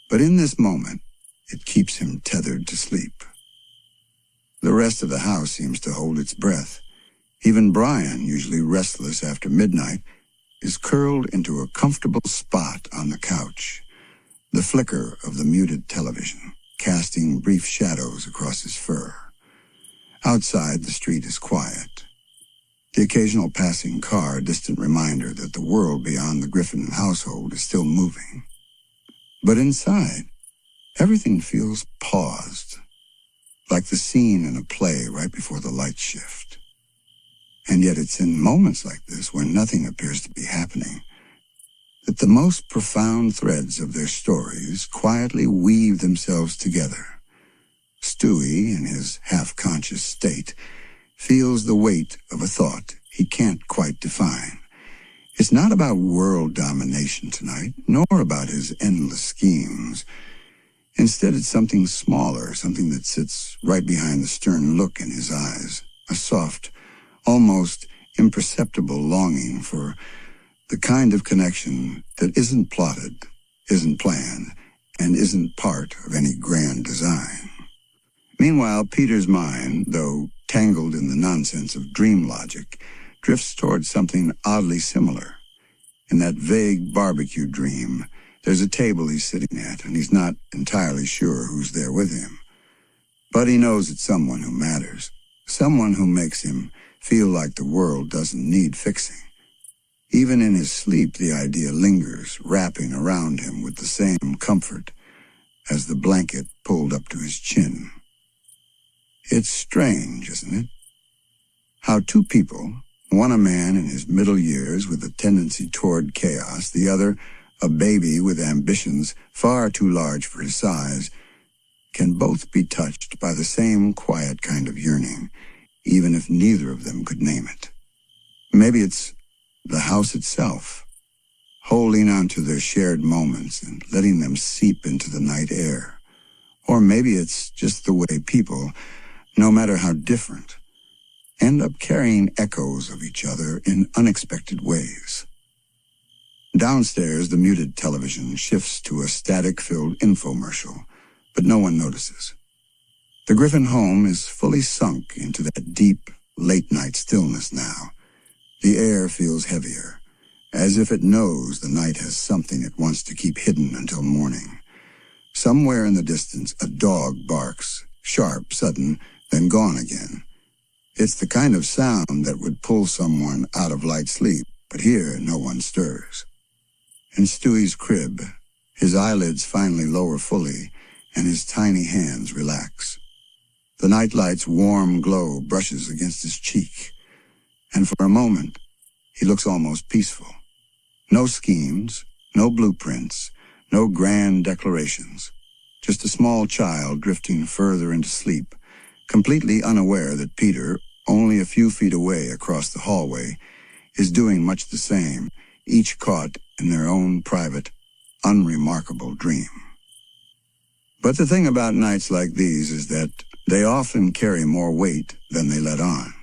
But in this moment, it keeps him tethered to sleep. The rest of the house seems to hold its breath. Even Brian, usually restless after midnight, is curled into a comfortable spot on the couch, the flicker of the muted television casting brief shadows across his fur. Outside, the street is quiet. The occasional passing car, a distant reminder that the world beyond the Griffin household is still moving. But inside, everything feels paused, like the scene in a play right before the lights shift. And yet it's in moments like this, when nothing appears to be happening, that the most profound threads of their stories quietly weave themselves together. Stewie, in his half-conscious state, feels the weight of a thought he can't quite define. It's not about world domination tonight, nor about his endless schemes. Instead, it's something smaller, something that sits right behind the stern look in his eyes, a soft, almost imperceptible longing for the kind of connection that isn't plotted, isn't planned, and isn't part of any grand design. Meanwhile, Peter's mind, though tangled in the nonsense of dream logic, drifts towards something oddly similar. In that vague barbecue dream, there's a table he's sitting at, and he's not entirely sure who's there with him. But he knows it's someone who matters, someone who makes him feel like the world doesn't need fixing. Even in his sleep, the idea lingers, wrapping around him with the same comfort as the blanket pulled up to his chin. It's strange, isn't it? How two people, one a man in his middle years with a tendency toward chaos, the other a baby with ambitions far too large for his size, can both be touched by the same quiet kind of yearning, even if neither of them could name it. Maybe it's the house itself, holding on to their shared moments and letting them seep into the night air. Or maybe it's just the way people, no matter how different, end up carrying echoes of each other in unexpected ways. Downstairs, the muted television shifts to a static-filled infomercial, but no one notices. The Griffin home is fully sunk into that deep, late-night stillness now. The air feels heavier, as if it knows the night has something it wants to keep hidden until morning. Somewhere in the distance, a dog barks, sharp, sudden, then gone again. It's the kind of sound that would pull someone out of light sleep, but here no one stirs. In Stewie's crib, his eyelids finally lower fully, and his tiny hands relax. The nightlight's warm glow brushes against his cheek, and for a moment, he looks almost peaceful. No schemes, no blueprints, no grand declarations. Just a small child drifting further into sleep, completely unaware that Peter, only a few feet away across the hallway, is doing much the same, each caught in their own private, unremarkable dream. But the thing about nights like these is that they often carry more weight than they let on.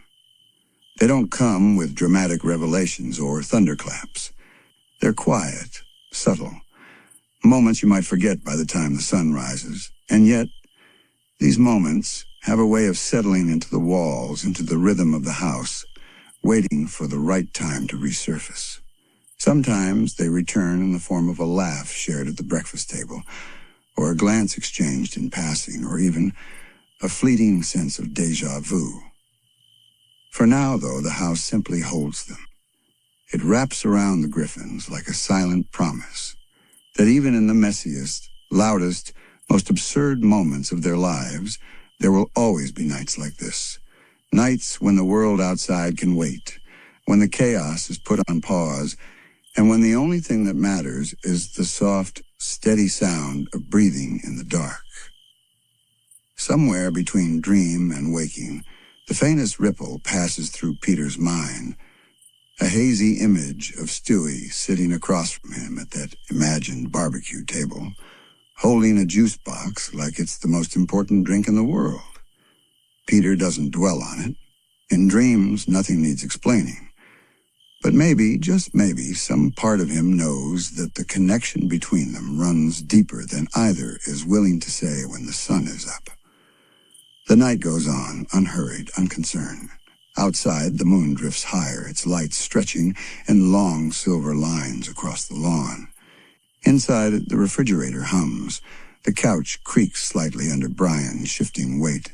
They don't come with dramatic revelations or thunderclaps. They're quiet, subtle, moments you might forget by the time the sun rises. And yet, these moments have a way of settling into the walls, into the rhythm of the house, waiting for the right time to resurface. Sometimes they return in the form of a laugh shared at the breakfast table, or a glance exchanged in passing, or even a fleeting sense of déjà vu. For now, though, the house simply holds them. It wraps around the Griffins like a silent promise that even in the messiest, loudest, most absurd moments of their lives, there will always be nights like this. Nights when the world outside can wait, when the chaos is put on pause, and when the only thing that matters is the soft, steady sound of breathing in the dark. Somewhere between dream and waking, the faintest ripple passes through Peter's mind, a hazy image of Stewie sitting across from him at that imagined barbecue table, holding a juice box like it's the most important drink in the world. Peter doesn't dwell on it. In dreams, nothing needs explaining. But maybe, just maybe, some part of him knows that the connection between them runs deeper than either is willing to say when the sun is up. The night goes on, unhurried, unconcerned. Outside, the moon drifts higher, its light stretching in long silver lines across the lawn. Inside, the refrigerator hums. The couch creaks slightly under Brian's shifting weight,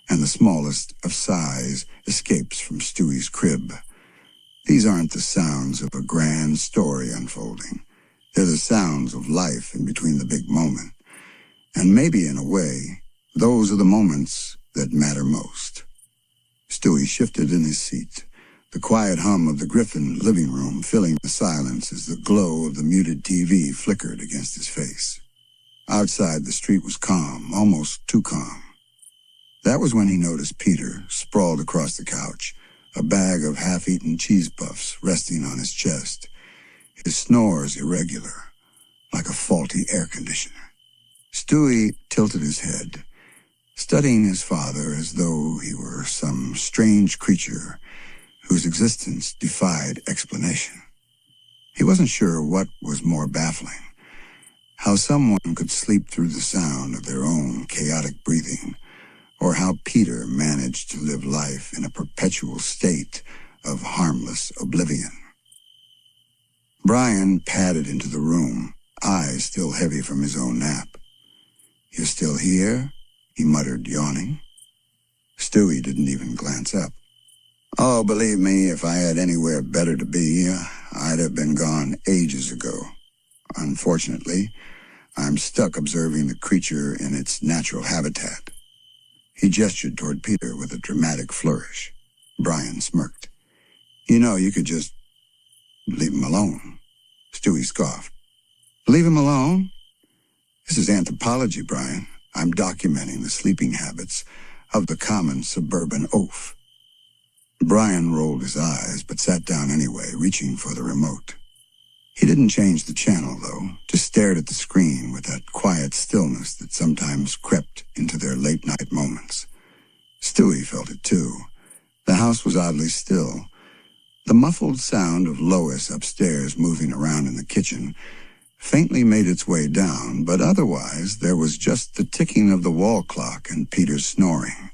and the smallest of sighs escapes from Stewie's crib. These aren't the sounds of a grand story unfolding. They're the sounds of life in between the big moment. And maybe, in a way, those are the moments that matter most. Stewie shifted in his seat, the quiet hum of the Griffin living room filling the silence as the glow of the muted TV flickered against his face. Outside, the street was calm, almost too calm. That was when he noticed Peter, sprawled across the couch, a bag of half-eaten cheese puffs resting on his chest, his snores irregular, like a faulty air conditioner. Stewie tilted his head, studying his father as though he were some strange creature whose existence defied explanation. He wasn't sure what was more baffling, how someone could sleep through the sound of their own chaotic breathing, or how Peter managed to live life in a perpetual state of harmless oblivion. Brian padded into the room, eyes still heavy from his own nap. "You're still here?" he muttered, yawning. Stewie didn't even glance up. "Oh, believe me, if I had anywhere better to be, I'd have been gone ages ago. Unfortunately, I'm stuck observing the creature in its natural habitat." He gestured toward Peter with a dramatic flourish. Brian smirked. "You know, you could just leave him alone." Stewie scoffed. "Leave him alone? This is anthropology, Brian. I'm documenting the sleeping habits of the common suburban oaf." Brian rolled his eyes, but sat down anyway, reaching for the remote. He didn't change the channel, though, just stared at the screen with that quiet stillness that sometimes crept into their late-night moments. Stewie felt it, too. The house was oddly still. The muffled sound of Lois upstairs moving around in the kitchen faintly made its way down, but otherwise there was just the ticking of the wall clock and Peter's snoring.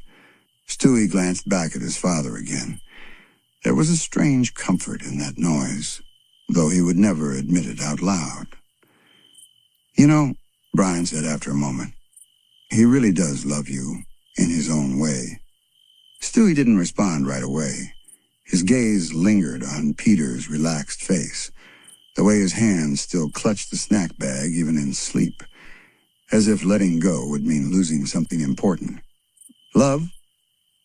Stewie glanced back at his father again. There was a strange comfort in that noise, though he would never admit it out loud. "You know," Brian said after a moment, "he really does love you in his own way." Stewie didn't respond right away. His gaze lingered on Peter's relaxed face, the way his hands still clutched the snack bag even in sleep, as if letting go would mean losing something important. "Love?"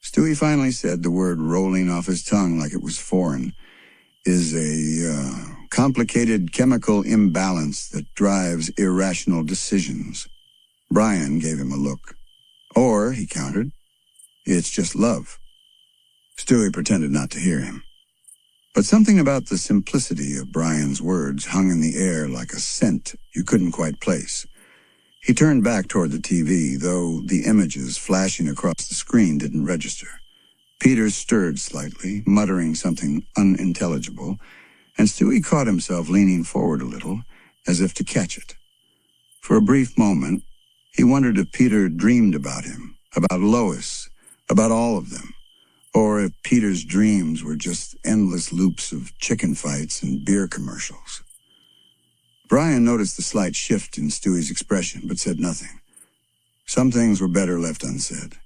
Stewie finally said, the word rolling off his tongue like it was foreign, "is a complicated chemical imbalance that drives irrational decisions." Brian gave him a look. "Or," he countered, "it's just love." Stewie pretended not to hear him. But something about the simplicity of Brian's words hung in the air like a scent you couldn't quite place. He turned back toward the TV, though the images flashing across the screen didn't register. Peter stirred slightly, muttering something unintelligible, and Stewie caught himself leaning forward a little, as if to catch it. For a brief moment, he wondered if Peter dreamed about him, about Lois, about all of them, or if Peter's dreams were just endless loops of chicken fights and beer commercials. Brian noticed the slight shift in Stewie's expression, but said nothing. Some things were better left unsaid.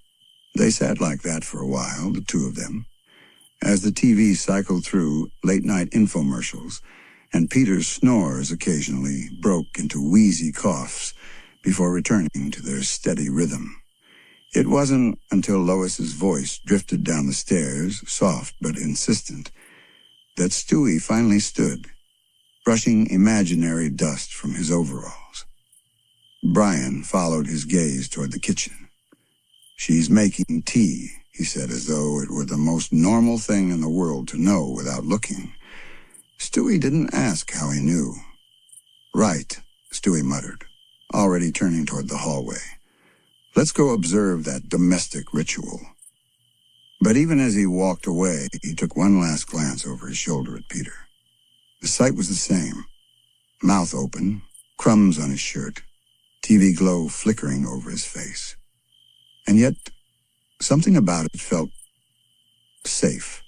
They sat like that for a while, the two of them, as the TV cycled through late-night infomercials, and Peter's snores occasionally broke into wheezy coughs before returning to their steady rhythm. It wasn't until Lois's voice drifted down the stairs, soft but insistent, that Stewie finally stood, brushing imaginary dust from his overalls. Brian followed his gaze toward the kitchen. "She's making tea," he said, as though it were the most normal thing in the world to know without looking. Stewie didn't ask how he knew. "Right," Stewie muttered, already turning toward the hallway. "Let's go observe that domestic ritual." But even as he walked away, he took one last glance over his shoulder at Peter. The sight was the same. Mouth open, crumbs on his shirt, TV glow flickering over his face. And yet, something about it felt safe.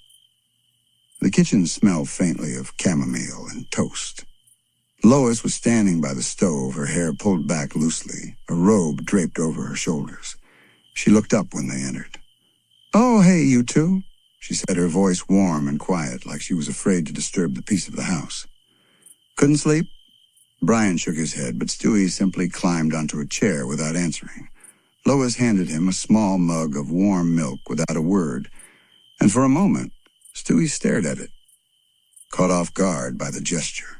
The kitchen smelled faintly of chamomile and toast. Lois was standing by the stove, her hair pulled back loosely, a robe draped over her shoulders. She looked up when they entered. "Oh, hey, you two," she said, her voice warm and quiet, like she was afraid to disturb the peace of the house. "Couldn't sleep?" Brian shook his head, but Stewie simply climbed onto a chair without answering. Lois handed him a small mug of warm milk without a word, and for a moment, Stewie stared at it, caught off guard by the gesture.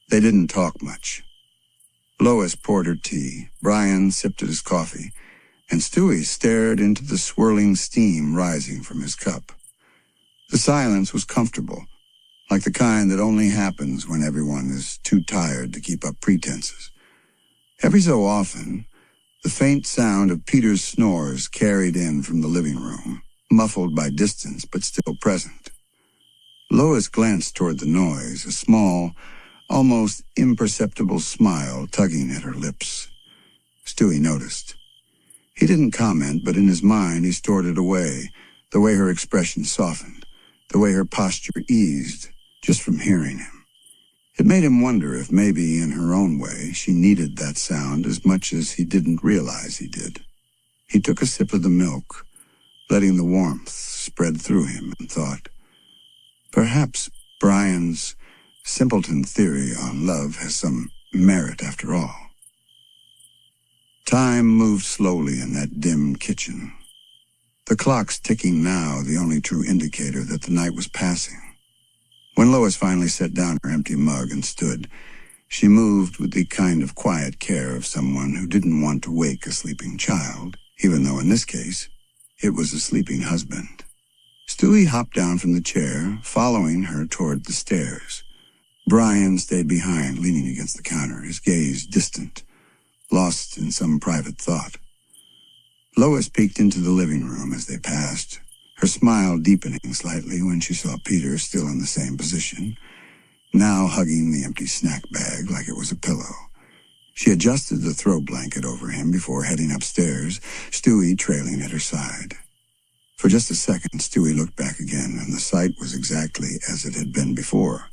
They didn't talk much. Lois poured her tea, Brian sipped at his coffee, and Stewie stared into the swirling steam rising from his cup. The silence was comfortable, like the kind that only happens when everyone is too tired to keep up pretenses. Every so often, the faint sound of Peter's snores carried in from the living room, muffled by distance but still present. Lois glanced toward the noise, a small, almost imperceptible smile tugging at her lips. Stewie noticed. He didn't comment, but in his mind he stored it away, the way her expression softened, the way her posture eased, just from hearing him. It made him wonder if maybe, in her own way, she needed that sound as much as he didn't realize he did. He took a sip of the milk, letting the warmth spread through him, and thought, perhaps Brian's simpleton theory on love has some merit after all. Time moved slowly in that dim kitchen. The clock's ticking now, the only true indicator that the night was passing. When Lois finally set down her empty mug and stood, she moved with the kind of quiet care of someone who didn't want to wake a sleeping child, even though in this case, it was a sleeping husband. Stewie hopped down from the chair, following her toward the stairs. Brian stayed behind, leaning against the counter, his gaze distant, lost in some private thought. Lois peeked into the living room as they passed, her smile deepening slightly when she saw Peter still in the same position, now hugging the empty snack bag like it was a pillow. She adjusted the throw blanket over him before heading upstairs, Stewie trailing at her side. For just a second, Stewie looked back again, and the sight was exactly as it had been before.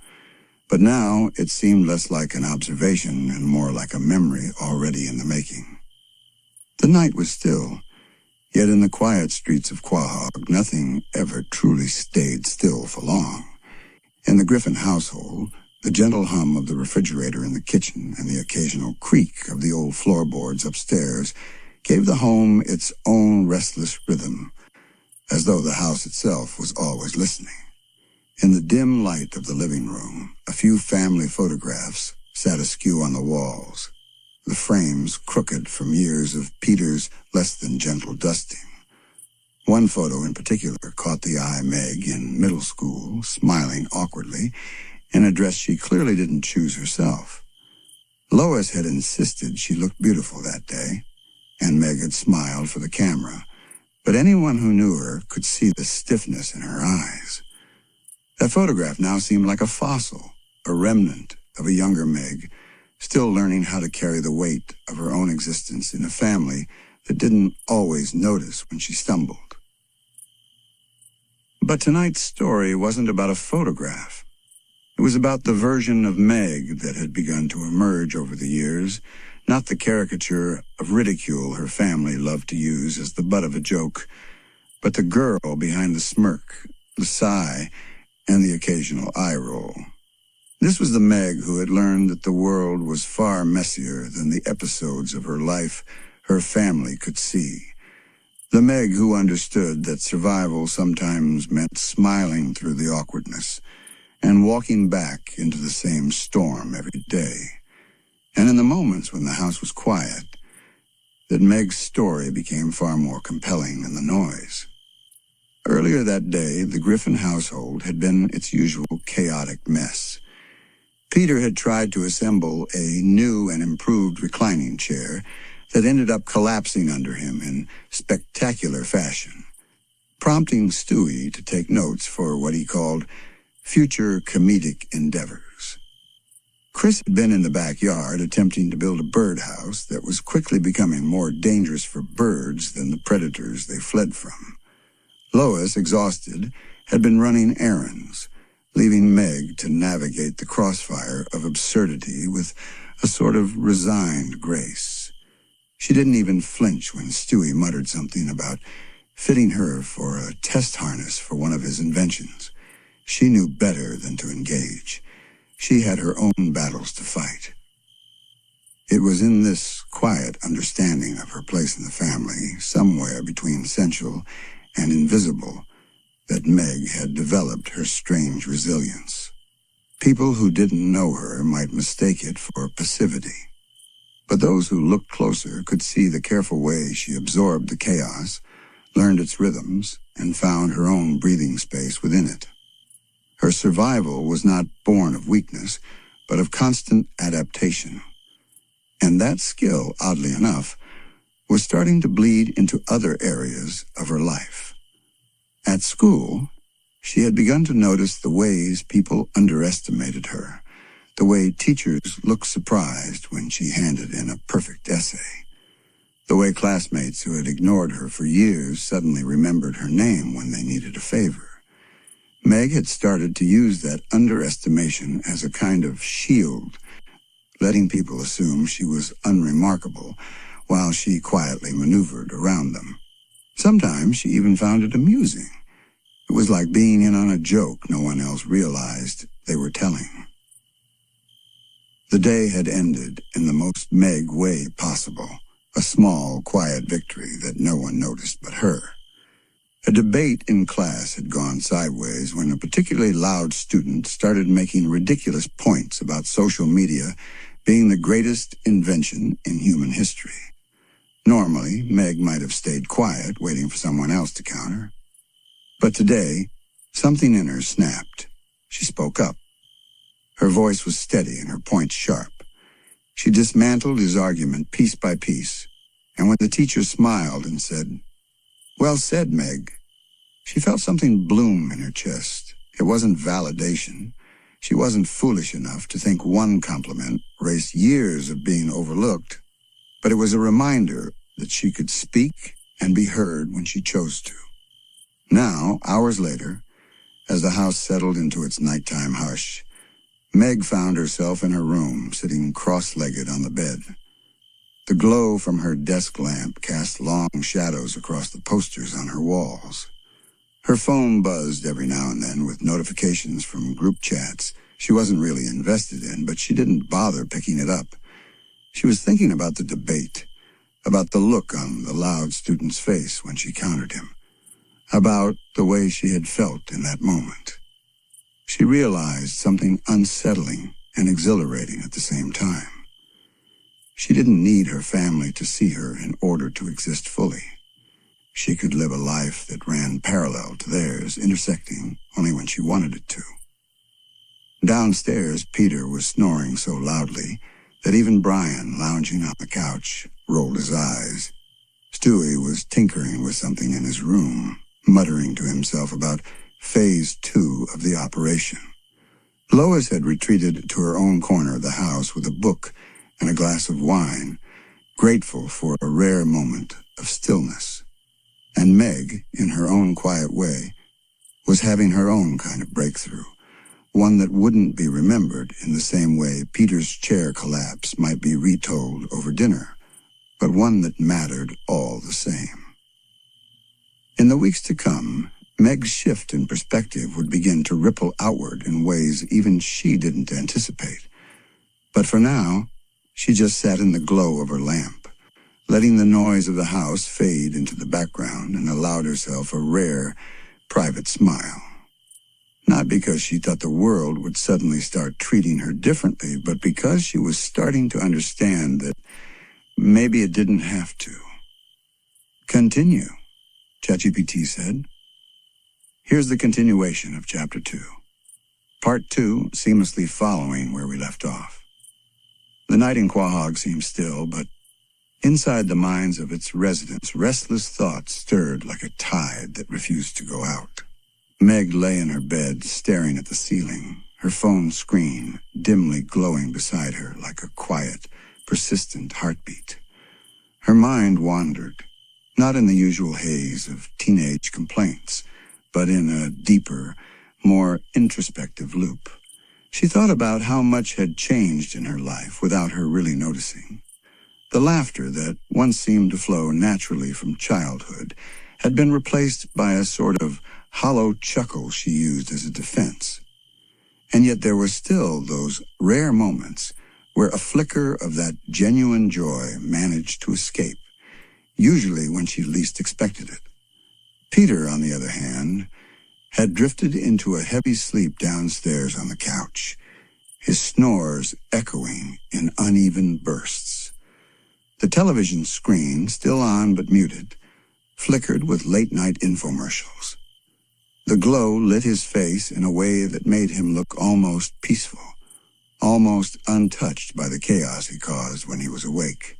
But now it seemed less like an observation and more like a memory already in the making. The night was still, yet in the quiet streets of Quahog, nothing ever truly stayed still for long. In the Griffin household, the gentle hum of the refrigerator in the kitchen and the occasional creak of the old floorboards upstairs gave the home its own restless rhythm, as though the house itself was always listening. In the dim light of the living room, a few family photographs sat askew on the walls, the frames crooked from years of Peter's less-than-gentle dusting. One photo in particular caught the eye. Meg, in middle school, smiling awkwardly, in a dress she clearly didn't choose herself. Lois had insisted she looked beautiful that day, and Meg had smiled for the camera, but anyone who knew her could see the stiffness in her eyes. That photograph now seemed like a fossil, a remnant of a younger Meg, still learning how to carry the weight of her own existence in a family that didn't always notice when she stumbled. But tonight's story wasn't about a photograph. It was about the version of Meg that had begun to emerge over the years, not the caricature of ridicule her family loved to use as the butt of a joke, but the girl behind the smirk, the sigh, and the occasional eye roll. This was the Meg who had learned that the world was far messier than the episodes of her life her family could see. The Meg who understood that survival sometimes meant smiling through the awkwardness and walking back into the same storm every day. And in the moments when the house was quiet, that Meg's story became far more compelling than the noise. Earlier that day, the Griffin household had been its usual chaotic mess. Peter had tried to assemble a new and improved reclining chair that ended up collapsing under him in spectacular fashion, prompting Stewie to take notes for what he called future comedic endeavors. Chris had been in the backyard attempting to build a birdhouse that was quickly becoming more dangerous for birds than the predators they fled from. Lois, exhausted, had been running errands, leaving Meg to navigate the crossfire of absurdity with a sort of resigned grace. She didn't even flinch when Stewie muttered something about fitting her for a test harness for one of his inventions. She knew better than to engage. She had her own battles to fight. It was in this quiet understanding of her place in the family, somewhere between essential and invisible, that Meg had developed her strange resilience. People who didn't know her might mistake it for passivity, but those who looked closer could see the careful way she absorbed the chaos, learned its rhythms, and found her own breathing space within it. Her survival was not born of weakness, but of constant adaptation. And that skill, oddly enough, was starting to bleed into other areas of her life. At school, she had begun to notice the ways people underestimated her, the way teachers looked surprised when she handed in a perfect essay, the way classmates who had ignored her for years suddenly remembered her name when they needed a favor. Meg had started to use that underestimation as a kind of shield, letting people assume she was unremarkable while she quietly maneuvered around them. Sometimes she even found it amusing. It was like being in on a joke no one else realized they were telling. The day had ended in the most Meg way possible, a small, quiet victory that no one noticed but her. A debate in class had gone sideways when a particularly loud student started making ridiculous points about social media being the greatest invention in human history. Normally, Meg might have stayed quiet, waiting for someone else to counter. But today, something in her snapped. She spoke up. Her voice was steady and her points sharp. She dismantled his argument piece by piece, and when the teacher smiled and said, "Well said, Meg," she felt something bloom in her chest. It wasn't validation. She wasn't foolish enough to think one compliment erased years of being overlooked, but it was a reminder that she could speak and be heard when she chose to. Now, hours later, as the house settled into its nighttime hush, Meg found herself in her room, sitting cross-legged on the bed. The glow from her desk lamp cast long shadows across the posters on her walls. Her phone buzzed every now and then with notifications from group chats she wasn't really invested in, but she didn't bother picking it up. She was thinking about the debate, about the look on the loud student's face when she countered him, about the way she had felt in that moment. She realized something unsettling and exhilarating at the same time. She didn't need her family to see her in order to exist fully. She could live a life that ran parallel to theirs, intersecting only when she wanted it to. Downstairs, Peter was snoring so loudly that even Brian, lounging on the couch, rolled his eyes. Stewie was tinkering with something in his room, muttering to himself about Phase 2 of the operation. Lois had retreated to her own corner of the house with a book and a glass of wine, grateful for a rare moment of stillness. And Meg, in her own quiet way, was having her own kind of breakthrough, one that wouldn't be remembered in the same way Peter's chair collapse might be retold over dinner, but one that mattered all the same. In the weeks to come, Meg's shift in perspective would begin to ripple outward in ways even she didn't anticipate. But for now, she just sat in the glow of her lamp, letting the noise of the house fade into the background, and allowed herself a rare, private smile. Not because she thought the world would suddenly start treating her differently, but because she was starting to understand that maybe it didn't have to. Continue, ChatGPT said. Here's the continuation of Chapter 2. Part 2, seamlessly following where we left off. The night in Quahog seemed still, but inside the minds of its residents, restless thoughts stirred like a tide that refused to go out. Meg lay in her bed, staring at the ceiling, her phone screen dimly glowing beside her like a quiet, persistent heartbeat. Her mind wandered, not in the usual haze of teenage complaints, but in a deeper, more introspective loop. She thought about how much had changed in her life without her really noticing. The laughter that once seemed to flow naturally from childhood had been replaced by a sort of hollow chuckle she used as a defense. And yet there were still those rare moments where a flicker of that genuine joy managed to escape, usually when she least expected it. Peter, on the other hand, had drifted into a heavy sleep downstairs on the couch, his snores echoing in uneven bursts. The television screen, still on but muted, flickered with late-night infomercials. The glow lit his face in a way that made him look almost peaceful, almost untouched by the chaos he caused when he was awake.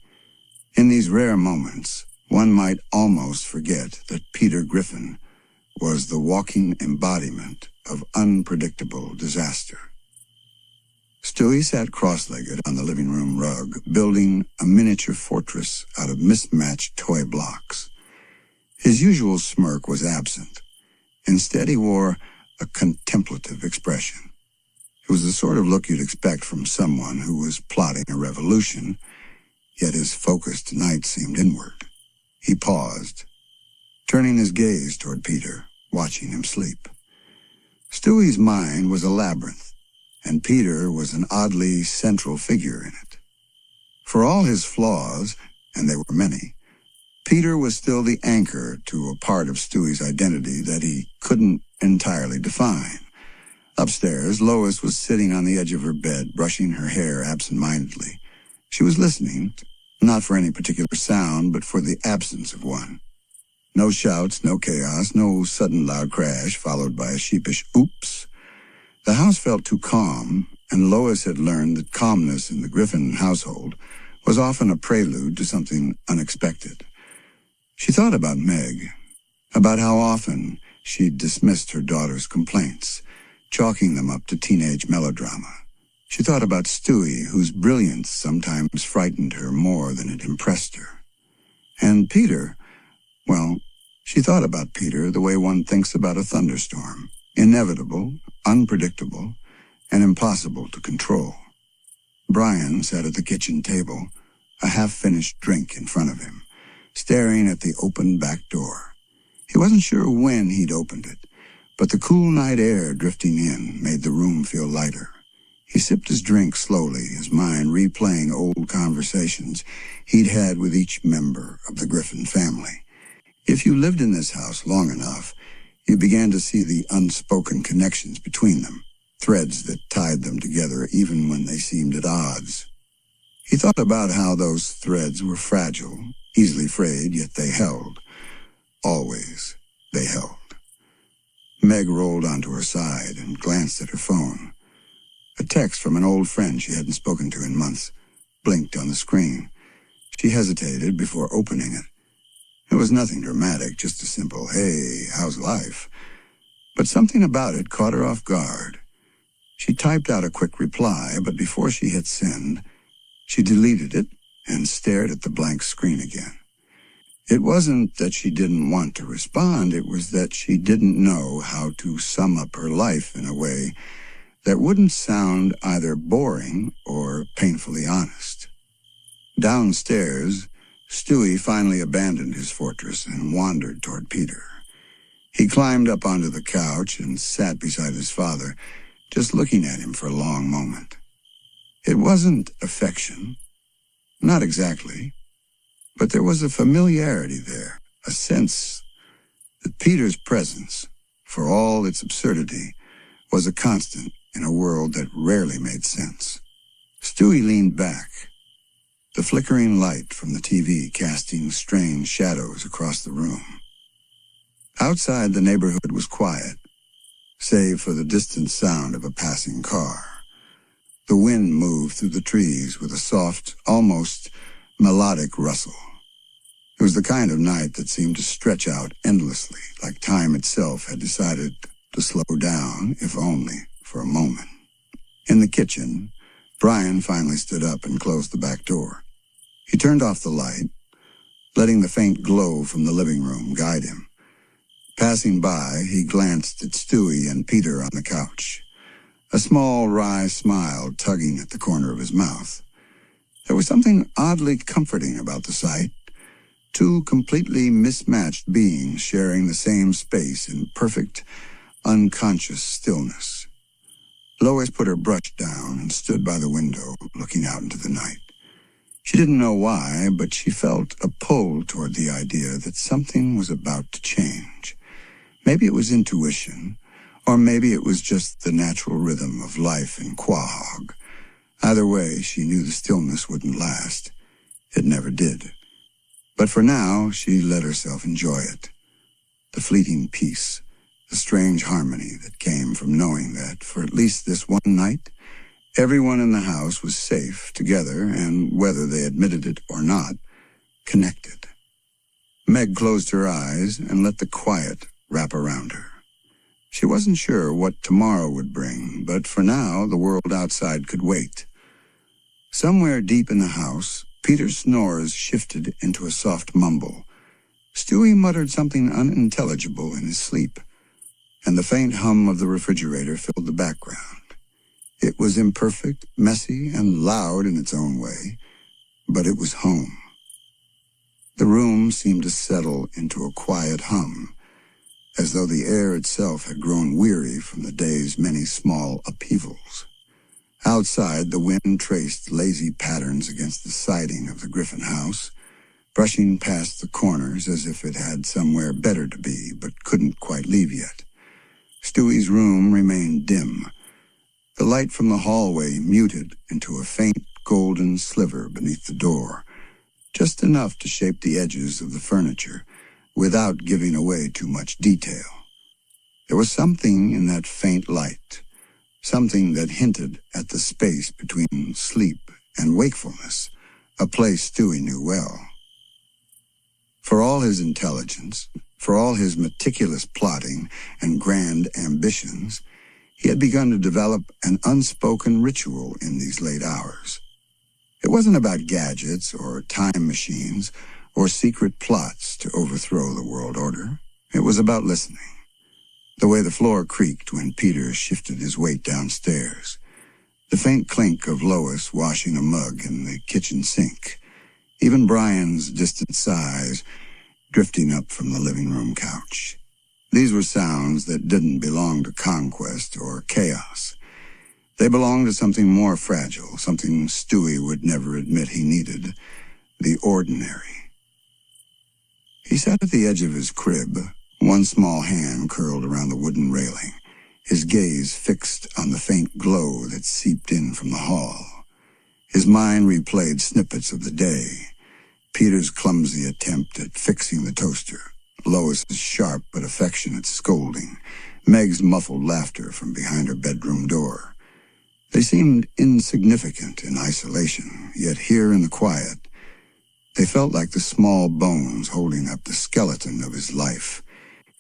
In these rare moments, one might almost forget that Peter Griffin was the walking embodiment of unpredictable disaster. Stewie sat cross-legged on the living room rug, building a miniature fortress out of mismatched toy blocks. His usual smirk was absent. Instead, he wore a contemplative expression. It was the sort of look you'd expect from someone who was plotting a revolution, yet his focus tonight seemed inward. He paused, turning his gaze toward Peter, watching him sleep. Stewie's mind was a labyrinth, and Peter was an oddly central figure in it. For all his flaws, and they were many, Peter was still the anchor to a part of Stewie's identity that he couldn't entirely define. Upstairs, Lois was sitting on the edge of her bed, brushing her hair absent-mindedly. She was listening, not for any particular sound, but for the absence of one. No shouts, no chaos, no sudden loud crash, followed by a sheepish oops. The house felt too calm, and Lois had learned that calmness in the Griffin household was often a prelude to something unexpected. She thought about Meg, about how often she'd dismissed her daughter's complaints, chalking them up to teenage melodrama. She thought about Stewie, whose brilliance sometimes frightened her more than it impressed her. And Peter, well, she thought about Peter the way one thinks about a thunderstorm, inevitable, unpredictable, and impossible to control. Brian sat at the kitchen table, a half-finished drink in front of him, staring at the open back door. He wasn't sure when he'd opened it, but the cool night air drifting in made the room feel lighter. He sipped his drink slowly, his mind replaying old conversations he'd had with each member of the Griffin family. If you lived in this house long enough, you began to see the unspoken connections between them, threads that tied them together even when they seemed at odds. He thought about how those threads were fragile, easily frayed, yet they held. Always, they held. Meg rolled onto her side and glanced at her phone. A text from an old friend she hadn't spoken to in months blinked on the screen. She hesitated before opening it. It was nothing dramatic, just a simple, "Hey, how's life?" But something about it caught her off guard. She typed out a quick reply, but before she hit send, she deleted it and stared at the blank screen again. It wasn't that she didn't want to respond, it was that she didn't know how to sum up her life in a way that wouldn't sound either boring or painfully honest. Downstairs, Stewie finally abandoned his fortress and wandered toward Peter. He climbed up onto the couch and sat beside his father, just looking at him for a long moment. It wasn't affection, not exactly, but there was a familiarity there, a sense that Peter's presence, for all its absurdity, was a constant in a world that rarely made sense. Stewie leaned back, the flickering light from the TV casting strange shadows across the room. Outside, the neighborhood was quiet, save for the distant sound of a passing car. The wind moved through the trees with a soft, almost melodic rustle. It was the kind of night that seemed to stretch out endlessly, like time itself had decided to slow down, if only for a moment. In the kitchen, Brian finally stood up and closed the back door. He turned off the light, letting the faint glow from the living room guide him. Passing by, he glanced at Stewie and Peter on the couch, a small, wry smile tugging at the corner of his mouth. There was something oddly comforting about the sight. Two completely mismatched beings sharing the same space in perfect, unconscious stillness. Lois put her brush down and stood by the window, looking out into the night. She didn't know why, but she felt a pull toward the idea that something was about to change. Maybe it was intuition, or maybe it was just the natural rhythm of life in Quahog. Either way, she knew the stillness wouldn't last. It never did. But for now, she let herself enjoy it. The fleeting peace, the strange harmony that came from knowing that, for at least this one night, everyone in the house was safe together and, whether they admitted it or not, connected. Meg closed her eyes and let the quiet wrap around her. She wasn't sure what tomorrow would bring, but for now, the world outside could wait. Somewhere deep in the house, Peter's snores shifted into a soft mumble. Stewie muttered something unintelligible in his sleep, and the faint hum of the refrigerator filled the background. It was imperfect, messy, and loud in its own way, but it was home. The room seemed to settle into a quiet hum, as though the air itself had grown weary from the day's many small upheavals. Outside, the wind traced lazy patterns against the siding of the Griffin house, brushing past the corners as if it had somewhere better to be, but couldn't quite leave yet. Stewie's room remained dim, the light from the hallway muted into a faint golden sliver beneath the door, just enough to shape the edges of the furniture, without giving away too much detail. There was something in that faint light, something that hinted at the space between sleep and wakefulness, a place Stewie knew well. For all his intelligence, for all his meticulous plotting and grand ambitions, he had begun to develop an unspoken ritual in these late hours. It wasn't about gadgets or time machines or secret plots to overthrow the world order. It was about listening. The way the floor creaked when Peter shifted his weight downstairs. The faint clink of Lois washing a mug in the kitchen sink. Even Brian's distant sighs drifting up from the living room couch. These were sounds that didn't belong to conquest or chaos. They belonged to something more fragile, something Stewie would never admit he needed, the ordinary. He sat at the edge of his crib, one small hand curled around the wooden railing, his gaze fixed on the faint glow that seeped in from the hall. His mind replayed snippets of the day, Peter's clumsy attempt at fixing the toaster, Lois's sharp but affectionate scolding, Meg's muffled laughter from behind her bedroom door. They seemed insignificant in isolation, yet here in the quiet, they felt like the small bones holding up the skeleton of his life.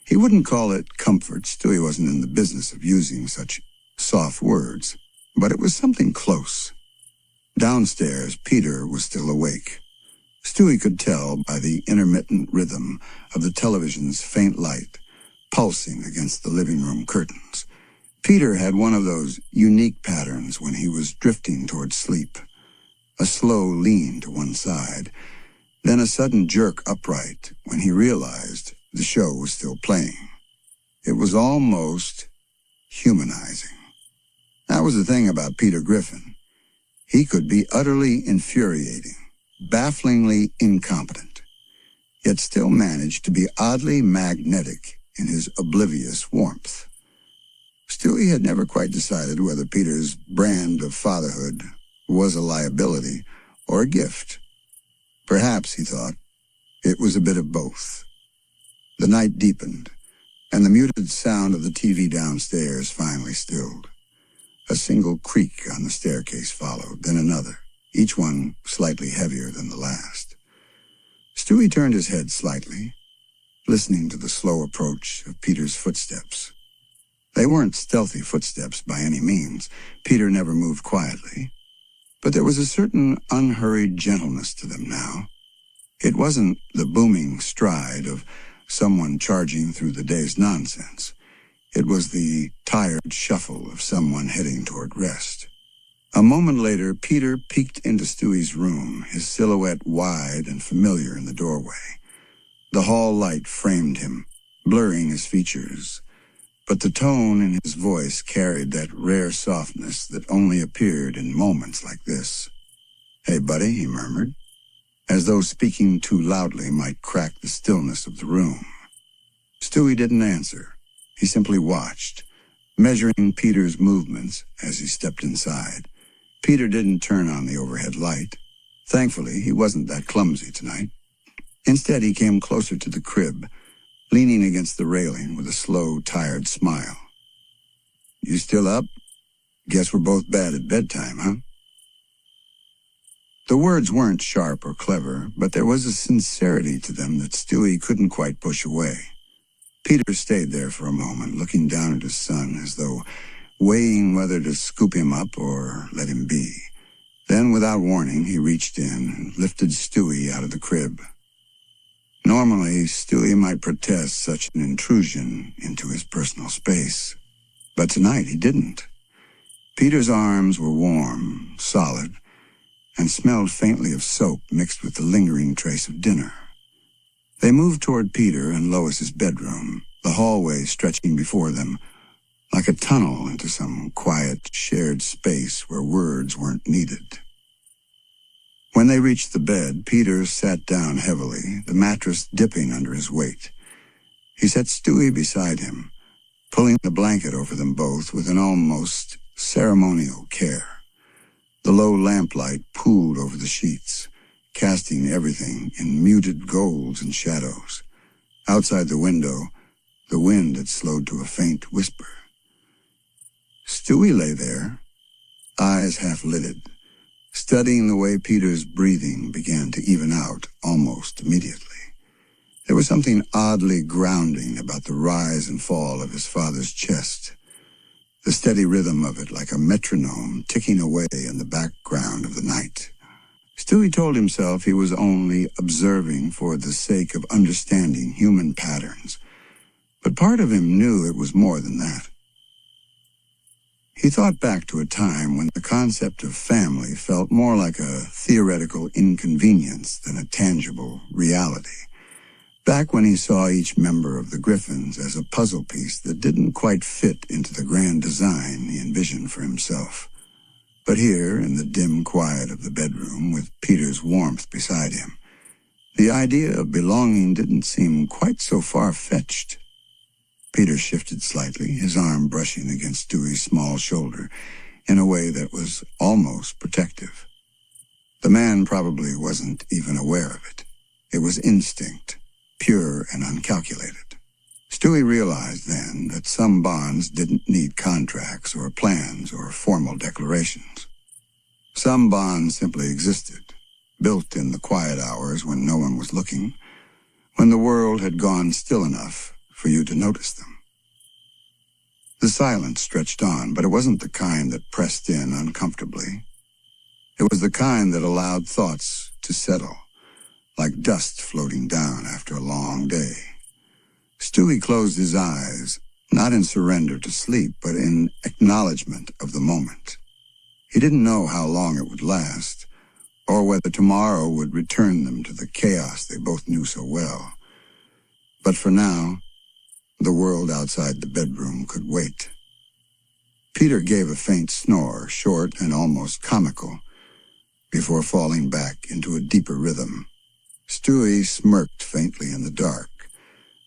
He wouldn't call it comfort. Stewie wasn't in the business of using such soft words, but it was something close. Downstairs, Peter was still awake. Stewie could tell by the intermittent rhythm of the television's faint light pulsing against the living room curtains. Peter had one of those unique patterns when he was drifting towards sleep. A slow lean to one side, then a sudden jerk upright when he realized the show was still playing. It was almost humanizing. That was the thing about Peter Griffin. He could be utterly infuriating, bafflingly incompetent, yet still managed to be oddly magnetic in his oblivious warmth. Stewie had never quite decided whether Peter's brand of fatherhood was a liability or a gift. Perhaps, he thought, it was a bit of both. The night deepened, and the muted sound of the TV downstairs finally stilled. A single creak on the staircase followed, then another, each one slightly heavier than the last. Stewie turned his head slightly, listening to the slow approach of Peter's footsteps. They weren't stealthy footsteps by any means. Peter never moved quietly. But there was a certain unhurried gentleness to them now. It wasn't the booming stride of someone charging through the day's nonsense. It was the tired shuffle of someone heading toward rest. A moment later, Peter peeked into Stewie's room, his silhouette wide and familiar in the doorway. The hall light framed him, blurring his features, but the tone in his voice carried that rare softness that only appeared in moments like this. "Hey, buddy," he murmured, as though speaking too loudly might crack the stillness of the room. Stewie didn't answer. He simply watched, measuring Peter's movements as he stepped inside. Peter didn't turn on the overhead light. Thankfully, he wasn't that clumsy tonight. Instead, he came closer to the crib, leaning against the railing with a slow, tired smile. "You still up? Guess we're both bad at bedtime, huh?" The words weren't sharp or clever, but there was a sincerity to them that Stewie couldn't quite push away. Peter stayed there for a moment, looking down at his son as though weighing whether to scoop him up or let him be. Then, without warning, he reached in and lifted Stewie out of the crib. Normally, Stewie might protest such an intrusion into his personal space, but tonight he didn't. Peter's arms were warm, solid, and smelled faintly of soap mixed with the lingering trace of dinner. They moved toward Peter and Lois's bedroom, the hallway stretching before them like a tunnel into some quiet, shared space where words weren't needed. When they reached the bed, Peter sat down heavily, the mattress dipping under his weight. He set Stewie beside him, pulling the blanket over them both with an almost ceremonial care. The low lamplight pooled over the sheets, casting everything in muted golds and shadows. Outside the window, the wind had slowed to a faint whisper. Stewie lay there, eyes half-lidded, studying the way Peter's breathing began to even out almost immediately. There was something oddly grounding about the rise and fall of his father's chest, the steady rhythm of it like a metronome ticking away in the background of the night. Stewie told himself he was only observing for the sake of understanding human patterns, but part of him knew it was more than that. He thought back to a time when the concept of family felt more like a theoretical inconvenience than a tangible reality. Back when he saw each member of the Griffins as a puzzle piece that didn't quite fit into the grand design he envisioned for himself. But here, in the dim quiet of the bedroom, with Peter's warmth beside him, the idea of belonging didn't seem quite so far-fetched. Peter shifted slightly, his arm brushing against Stewie's small shoulder in a way that was almost protective. The man probably wasn't even aware of it. It was instinct, pure and uncalculated. Stewie realized then that some bonds didn't need contracts or plans or formal declarations. Some bonds simply existed, built in the quiet hours when no one was looking, when the world had gone still enough for you to notice them. The silence stretched on, but it wasn't the kind that pressed in uncomfortably. It was the kind that allowed thoughts to settle, like dust floating down after a long day. Stewie closed his eyes, not in surrender to sleep, but in acknowledgement of the moment. He didn't know how long it would last, or whether tomorrow would return them to the chaos they both knew so well. But for now, the world outside the bedroom could wait. Peter gave a faint snore, short and almost comical, before falling back into a deeper rhythm. Stewie smirked faintly in the dark,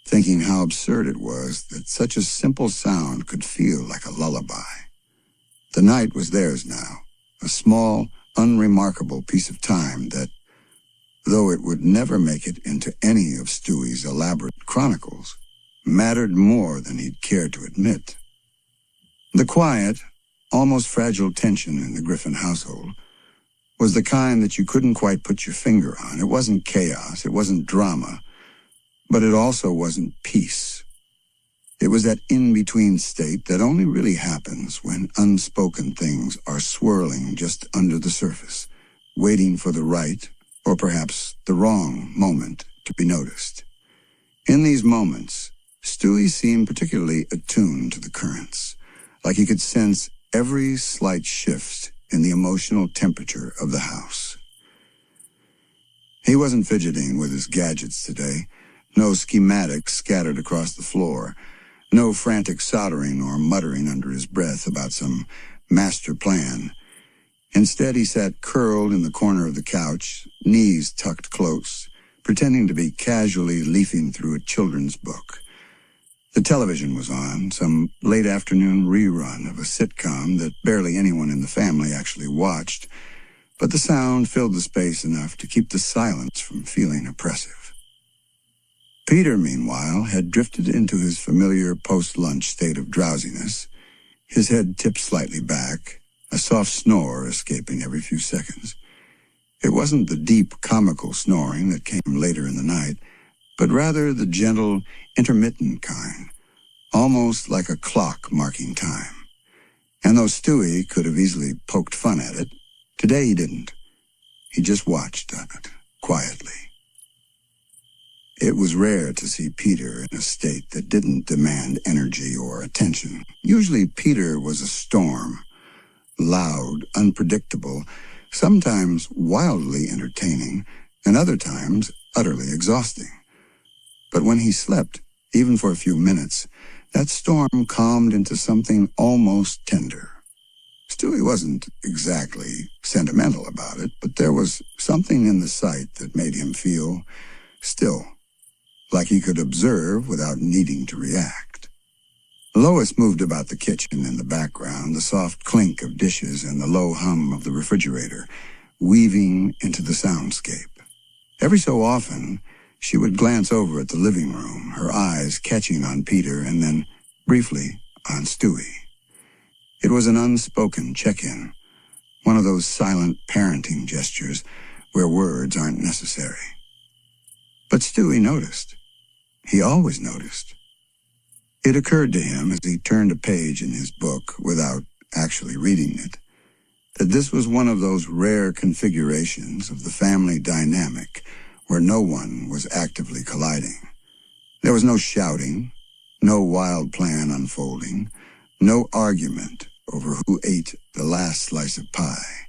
thinking how absurd it was that such a simple sound could feel like a lullaby. The night was theirs now, a small, unremarkable piece of time that, though it would never make it into any of Stewie's elaborate chronicles, mattered more than he'd care to admit. The quiet, almost fragile tension in the Griffin household was the kind that you couldn't quite put your finger on. It wasn't chaos, it wasn't drama, but it also wasn't peace. It was that in-between state that only really happens when unspoken things are swirling just under the surface, waiting for the right, or perhaps the wrong, moment to be noticed. In these moments, Stewie seemed particularly attuned to the currents, like he could sense every slight shift in the emotional temperature of the house. He wasn't fidgeting with his gadgets today, no schematics scattered across the floor, no frantic soldering or muttering under his breath about some master plan. Instead, he sat curled in the corner of the couch, knees tucked close, pretending to be casually leafing through a children's book. The television was on, some late afternoon rerun of a sitcom that barely anyone in the family actually watched, but the sound filled the space enough to keep the silence from feeling oppressive. Peter, meanwhile, had drifted into his familiar post-lunch state of drowsiness, his head tipped slightly back, a soft snore escaping every few seconds. It wasn't the deep, comical snoring that came later in the night, but rather the gentle, intermittent kind, almost like a clock marking time. And though Stewie could have easily poked fun at it, today he didn't. He just watched it, quietly. It was rare to see Peter in a state that didn't demand energy or attention. Usually Peter was a storm, loud, unpredictable, sometimes wildly entertaining, and other times utterly exhausting. But when he slept, even for a few minutes, that storm calmed into something almost tender. Stewie wasn't exactly sentimental about it, but there was something in the sight that made him feel still, like he could observe without needing to react. Lois moved about the kitchen in the background, the soft clink of dishes and the low hum of the refrigerator, weaving into the soundscape. Every so often, she would glance over at the living room, her eyes catching on Peter and then, briefly, on Stewie. It was an unspoken check-in, one of those silent parenting gestures where words aren't necessary. But Stewie noticed. He always noticed. It occurred to him as he turned a page in his book without actually reading it, that this was one of those rare configurations of the family dynamic where no one was actively colliding. There was no shouting, no wild plan unfolding, no argument over who ate the last slice of pie,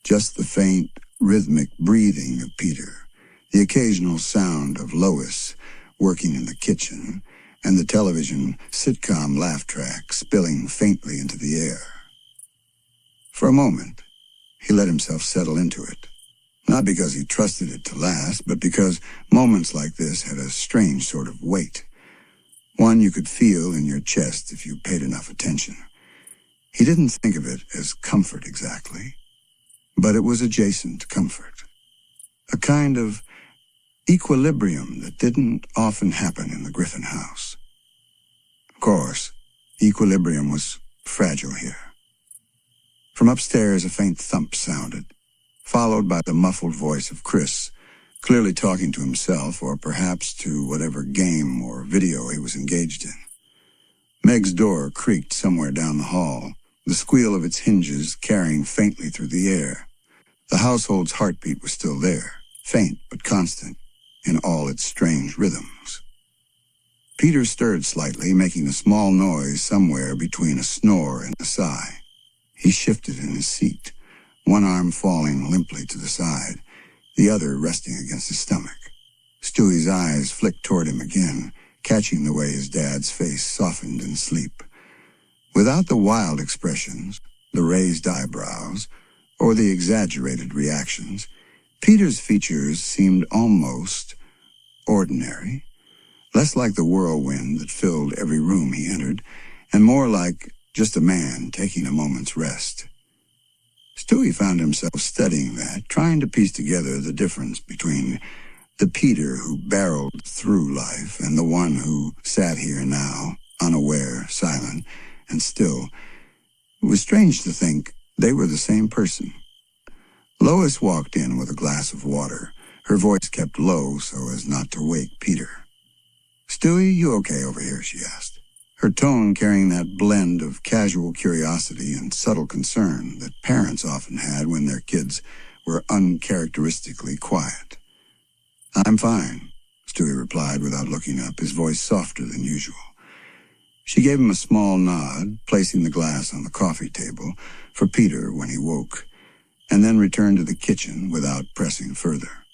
just the faint, rhythmic breathing of Peter, the occasional sound of Lois working in the kitchen, and the television sitcom laugh track spilling faintly into the air. For a moment, he let himself settle into it, not because he trusted it to last, but because moments like this had a strange sort of weight, one you could feel in your chest if you paid enough attention. He didn't think of it as comfort exactly, but it was adjacent comfort, a kind of equilibrium that didn't often happen in the Griffin house. Of course, equilibrium was fragile here. From upstairs, a faint thump sounded, followed by the muffled voice of Chris, clearly talking to himself or perhaps to whatever game or video he was engaged in. Meg's door creaked somewhere down the hall, the squeal of its hinges carrying faintly through the air. The household's heartbeat was still there, faint but constant, in all its strange rhythms. Peter stirred slightly, making a small noise somewhere between a snore and a sigh. He shifted in his seat, one arm falling limply to the side, the other resting against his stomach. Stewie's eyes flicked toward him again, catching the way his dad's face softened in sleep. Without the wild expressions, the raised eyebrows, or the exaggerated reactions, Peter's features seemed almost ordinary, less like the whirlwind that filled every room he entered, and more like just a man taking a moment's rest. Stewie found himself studying that, trying to piece together the difference between the Peter who barreled through life and the one who sat here now, unaware, silent, and still. It was strange to think they were the same person. Lois walked in with a glass of water, her voice kept low so as not to wake Peter. "Stewie, you okay over here?" she asked. her tone carrying that blend of casual curiosity and subtle concern that parents often had when their kids were uncharacteristically quiet. "I'm fine," Stewie replied without looking up, his voice softer than usual. She gave him a small nod, placing the glass on the coffee table for Peter when he woke, and then returned to the kitchen without pressing further.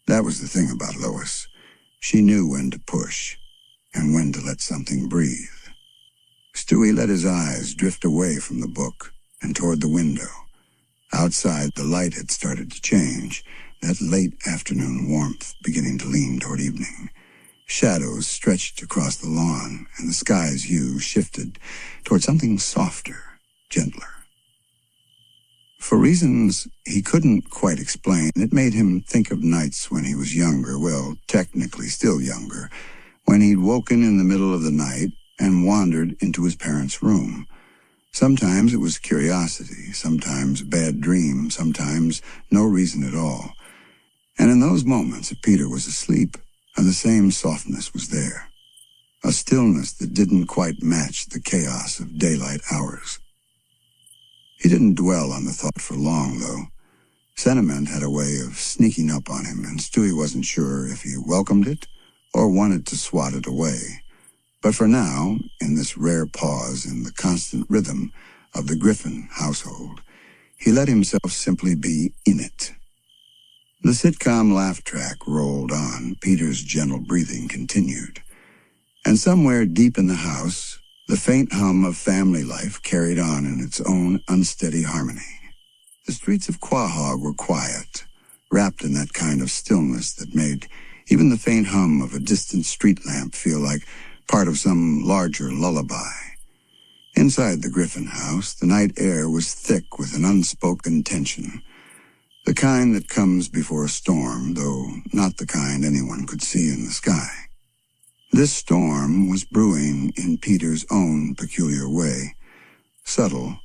That was the thing about Lois. She knew when to push and when to let something breathe. Stewie let his eyes drift away from the book and toward the window. Outside, the light had started to change, that late afternoon warmth beginning to lean toward evening. Shadows stretched across the lawn, and the sky's hue shifted toward something softer, gentler. For reasons he couldn't quite explain, it made him think of nights when he was younger, well, technically still younger, when he'd woken in the middle of the night and wandered into his parents' room. Sometimes it was curiosity, sometimes a bad dream, sometimes no reason at all. And in those moments, if Peter was asleep, and the same softness was there, a stillness that didn't quite match the chaos of daylight hours. He didn't dwell on the thought for long, though. Sentiment had a way of sneaking up on him, and Stewie wasn't sure if he welcomed it or wanted to swat it away. But for now, in this rare pause in the constant rhythm of the Griffin household, he let himself simply be in it. The sitcom laugh track rolled on, Peter's gentle breathing continued, and somewhere deep in the house, the faint hum of family life carried on in its own unsteady harmony. The streets of Quahog were quiet, wrapped in that kind of stillness that made even the faint hum of a distant street lamp feel like part of some larger lullaby. Inside the Griffin house, the night air was thick with an unspoken tension, the kind that comes before a storm, though not the kind anyone could see in the sky. This storm was brewing in Peter's own peculiar way, subtle,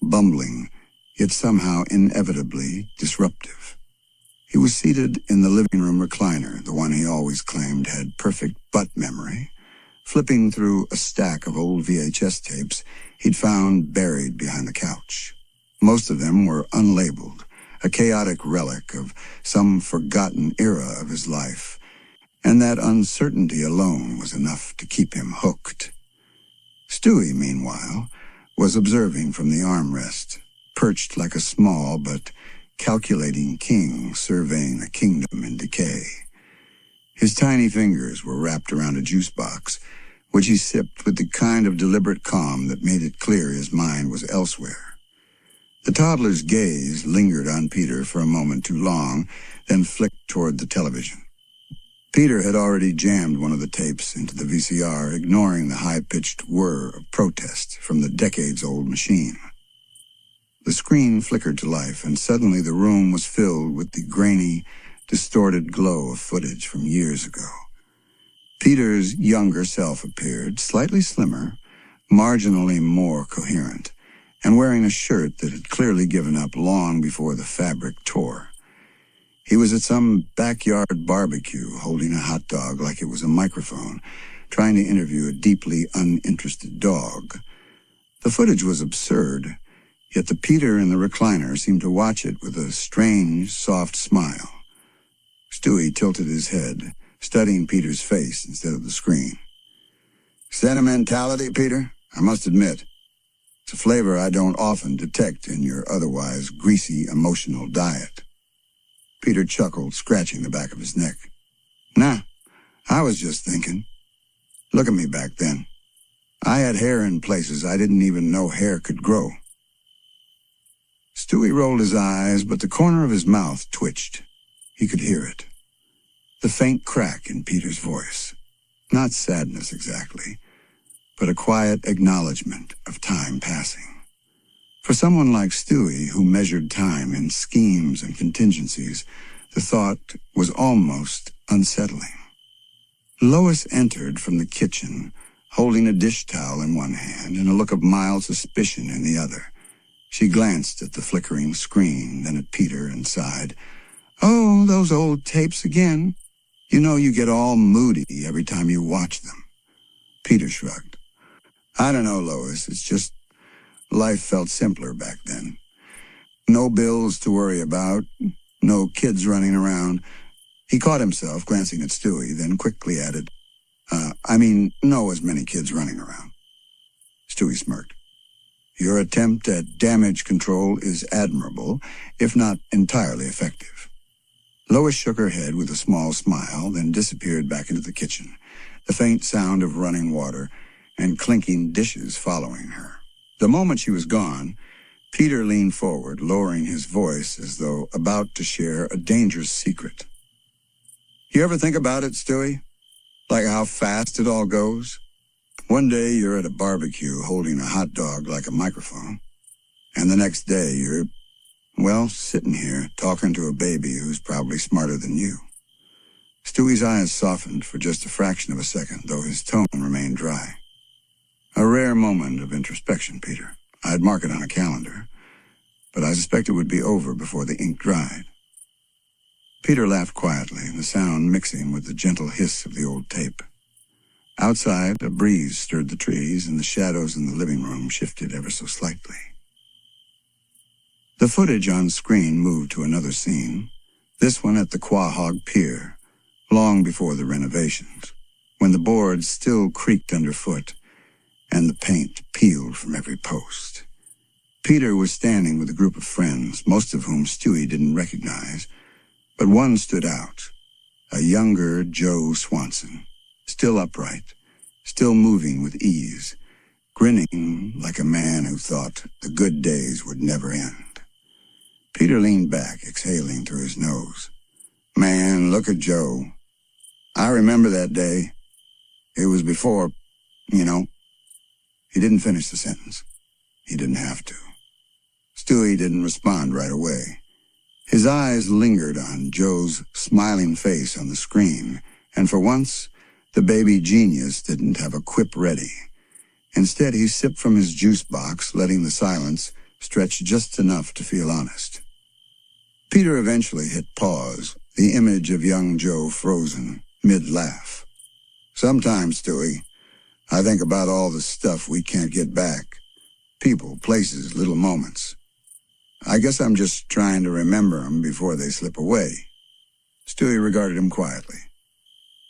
bumbling, yet somehow inevitably disruptive. He was seated in the living room recliner, the one he always claimed had perfect butt memory, flipping through a stack of old VHS tapes he'd found buried behind the couch. Most of them were unlabeled, a chaotic relic of some forgotten era of his life, and that uncertainty alone was enough to keep him hooked. Stewie, meanwhile, was observing from the armrest, perched like a small but calculating king surveying a kingdom in decay. His tiny fingers were wrapped around a juice box, which he sipped with the kind of deliberate calm that made it clear his mind was elsewhere. The toddler's gaze lingered on Peter for a moment too long, then flicked toward the television. Peter had already jammed one of the tapes into the VCR, ignoring the high-pitched whir of protest from the decades-old machine. The screen flickered to life, and suddenly the room was filled with the grainy, distorted glow of footage from years ago. Peter's younger self appeared, slightly slimmer, marginally more coherent, and wearing a shirt that had clearly given up long before the fabric tore. He was at some backyard barbecue, holding a hot dog like it was a microphone, trying to interview a deeply uninterested dog. The footage was absurd, yet the Peter in the recliner seemed to watch it with a strange, soft smile. Stewie tilted his head, studying Peter's face instead of the screen. "Sentimentality, Peter? I must admit, it's a flavor I don't often detect in your otherwise greasy, emotional diet." Peter chuckled, scratching the back of his neck. "Nah, I was just thinking. Look at me back then. I had hair in places I didn't even know hair could grow." Stewie rolled his eyes, but the corner of his mouth twitched. He could hear it. The faint crack in Peter's voice. Not sadness exactly, but a quiet acknowledgement of time passing. For someone like Stewie, who measured time in schemes and contingencies, the thought was almost unsettling. Lois entered from the kitchen, holding a dish towel in one hand and a look of mild suspicion in the other. She glanced at the flickering screen, then at Peter and sighed. "Oh, those old tapes again. You know you get all moody every time you watch them." Peter shrugged. I don't know, Lois. It's just life felt simpler back then. No bills to worry about, no kids running around. He caught himself glancing at Stewie, then quickly added, no as many kids running around. Stewie smirked. Your attempt at damage control is admirable, if not entirely effective. Lois shook her head with a small smile, then disappeared back into the kitchen, the faint sound of running water and clinking dishes following her. The moment she was gone, Peter leaned forward, lowering his voice as though about to share a dangerous secret. You ever think about it, Stewie? Like how fast it all goes? One day you're at a barbecue holding a hot dog like a microphone, and the next day you're, sitting here talking to a baby who's probably smarter than you. Stewie's eyes softened for just a fraction of a second, though his tone remained dry. A rare moment of introspection, Peter. I'd mark it on a calendar, but I suspect it would be over before the ink dried. Peter laughed quietly, the sound mixing with the gentle hiss of the old tape. Outside, a breeze stirred the trees, and the shadows in the living room shifted ever so slightly. The footage on screen moved to another scene, this one at the Quahog Pier, long before the renovations, when the boards still creaked underfoot and the paint peeled from every post. Peter was standing with a group of friends, most of whom Stewie didn't recognize, but one stood out, a younger Joe Swanson, still upright, still moving with ease, grinning like a man who thought the good days would never end. Peter leaned back, exhaling through his nose. Man, look at Joe. I remember that day. It was before, He didn't finish the sentence. He didn't have to. Stewie didn't respond right away. His eyes lingered on Joe's smiling face on the screen, and for once, the baby genius didn't have a quip ready. Instead, he sipped from his juice box, letting the silence stretch just enough to feel honest. Peter eventually hit pause, the image of young Joe frozen, mid-laugh. Sometimes, Stewie, I think about all the stuff we can't get back. People, places, little moments. I guess I'm just trying to remember them before they slip away. Stewie regarded him quietly.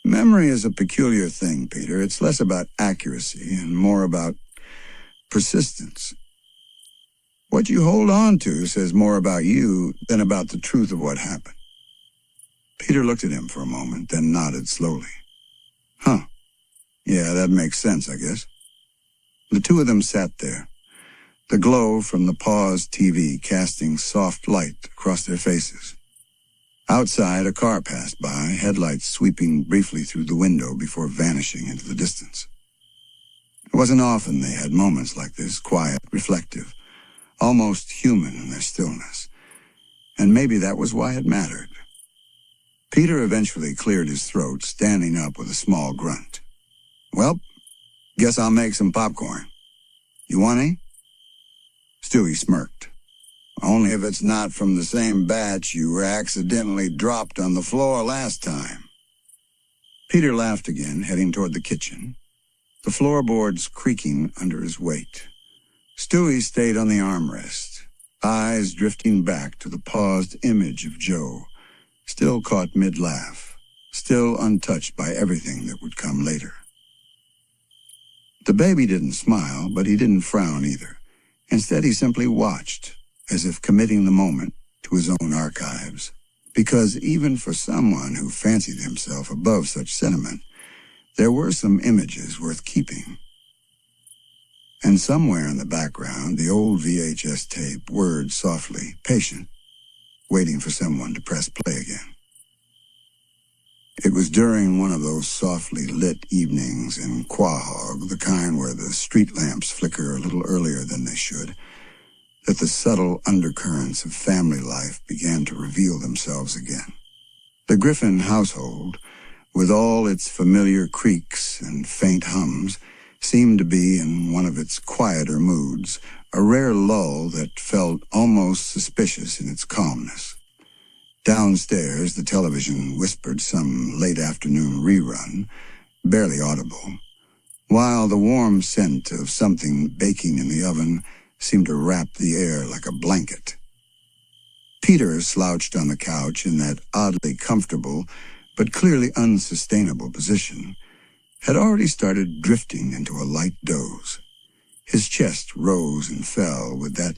Memory is a peculiar thing, Peter. It's less about accuracy and more about persistence. What you hold on to says more about you than about the truth of what happened. Peter looked at him for a moment, then nodded slowly. Huh. Yeah, that makes sense, I guess. The two of them sat there, the glow from the paused TV casting soft light across their faces. Outside, a car passed by, headlights sweeping briefly through the window before vanishing into the distance. It wasn't often they had moments like this, quiet, reflective, almost human in their stillness. And maybe that was why it mattered. Peter eventually cleared his throat, standing up with a small grunt. Well, guess I'll make some popcorn. You want any? Stewie smirked. Only if it's not from the same batch you accidentally dropped on the floor last time. Peter laughed again, heading toward the kitchen, the floorboards creaking under his weight. Stewie stayed on the armrest, eyes drifting back to the paused image of Joe, still caught mid-laugh, still untouched by everything that would come later. The baby didn't smile, but he didn't frown either. Instead, he simply watched, as if committing the moment to his own archives. Because even for someone who fancied himself above such sentiment, there were some images worth keeping. And somewhere in the background, the old VHS tape whirred softly, patient, waiting for someone to press play again. It was during one of those softly lit evenings in Quahog, the kind where the street lamps flicker a little earlier than they should, that the subtle undercurrents of family life began to reveal themselves again. The Griffin household, with all its familiar creaks and faint hums, seemed to be in one of its quieter moods, a rare lull that felt almost suspicious in its calmness. Downstairs, the television whispered some late-afternoon rerun, barely audible, while the warm scent of something baking in the oven seemed to wrap the air like a blanket. Peter slouched on the couch in that oddly comfortable but clearly unsustainable position, had already started drifting into a light doze. His chest rose and fell with that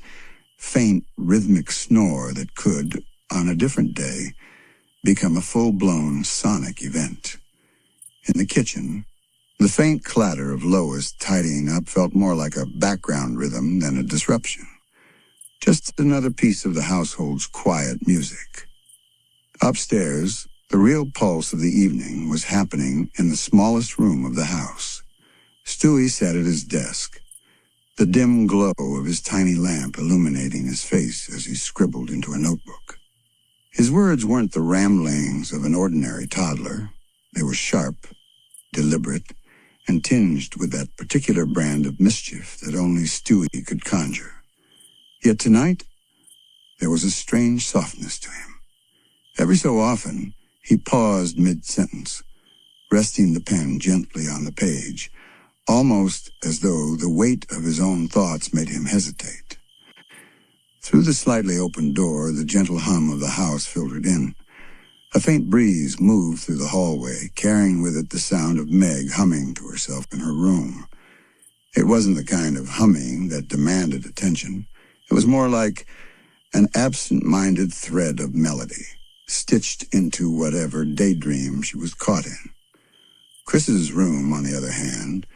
faint, rhythmic snore that could, on a different day, become a full-blown sonic event. In the kitchen, the faint clatter of Lois tidying up felt more like a background rhythm than a disruption. Just another piece of the household's quiet music. Upstairs, the real pulse of the evening was happening in the smallest room of the house. Stewie sat at his desk, the dim glow of his tiny lamp illuminating his face as he scribbled into a notebook. His words weren't the ramblings of an ordinary toddler. They were sharp, deliberate, and tinged with that particular brand of mischief that only Stewie could conjure. Yet tonight, there was a strange softness to him. Every so often, he paused mid-sentence, resting the pen gently on the page, almost as though the weight of his own thoughts made him hesitate. Through the slightly open door, the gentle hum of the house filtered in. A faint breeze moved through the hallway, carrying with it the sound of Meg humming to herself in her room. It wasn't the kind of humming that demanded attention. It was more like an absent-minded thread of melody, stitched into whatever daydream she was caught in. Chris's room, on the other hand,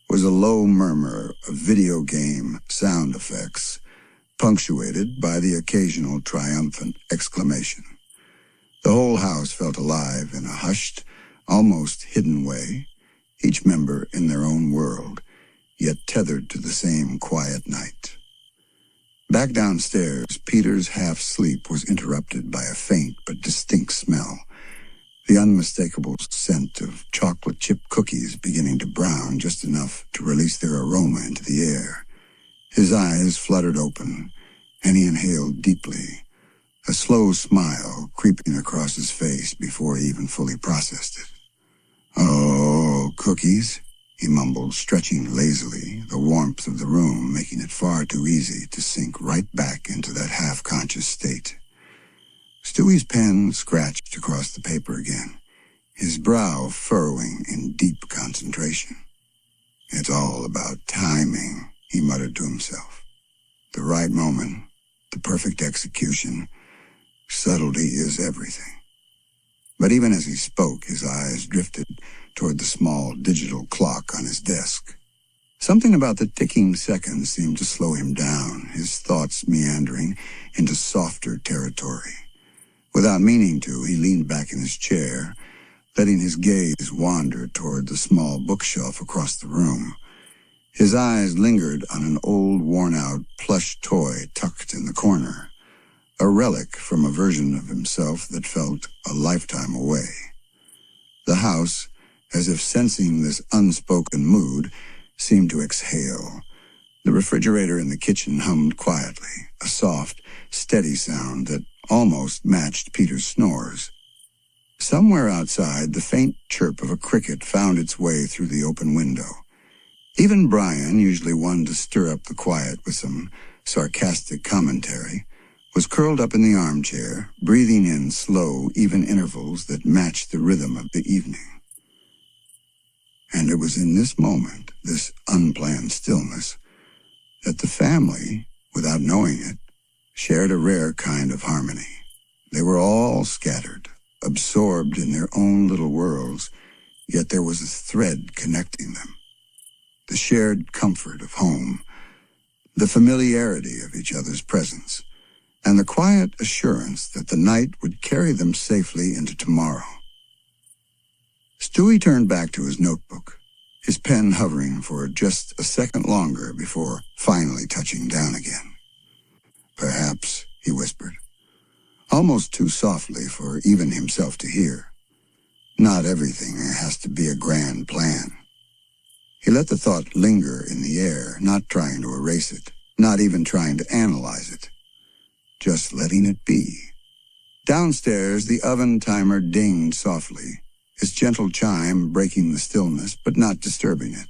was a low murmur of video game sound effects, punctuated by the occasional triumphant exclamation. The whole house felt alive in a hushed, almost hidden way, each member in their own world, yet tethered to the same quiet night. Back downstairs, Peter's half-sleep was interrupted by a faint but distinct smell, the unmistakable scent of chocolate chip cookies beginning to brown just enough to release their aroma into the air. His eyes fluttered open, and he inhaled deeply, a slow smile creeping across his face before he even fully processed it. "Oh, cookies," he mumbled, stretching lazily, the warmth of the room making it far too easy to sink right back into that half-conscious state. Stewie's pen scratched across the paper again, his brow furrowing in deep concentration. "It's all about timing," he muttered to himself. "The right moment, the perfect execution. Subtlety is everything." But even as he spoke, his eyes drifted toward the small digital clock on his desk. Something about the ticking seconds seemed to slow him down, his thoughts meandering into softer territory. Without meaning to, he leaned back in his chair, letting his gaze wander toward the small bookshelf across the room. His eyes lingered on an old, worn-out plush toy tucked in the corner, a relic from a version of himself that felt a lifetime away. The house, as if sensing this unspoken mood, seemed to exhale. The refrigerator in the kitchen hummed quietly, a soft, steady sound that almost matched Peter's snores. Somewhere outside, the faint chirp of a cricket found its way through the open window. Even Brian, usually one to stir up the quiet with some sarcastic commentary, was curled up in the armchair, breathing in slow, even intervals that matched the rhythm of the evening. And it was in this moment, this unplanned stillness, that the family, without knowing it, shared a rare kind of harmony. They were all scattered, absorbed in their own little worlds, yet there was a thread connecting them. The shared comfort of home, the familiarity of each other's presence, and the quiet assurance that the night would carry them safely into tomorrow. Stewie turned back to his notebook, his pen hovering for just a second longer before finally touching down again. "Perhaps," he whispered, almost too softly for even himself to hear. "Not everything has to be a grand plan." He let the thought linger in the air, not trying to erase it, not even trying to analyze it, just letting it be. Downstairs, the oven timer dinged softly, its gentle chime breaking the stillness but not disturbing it.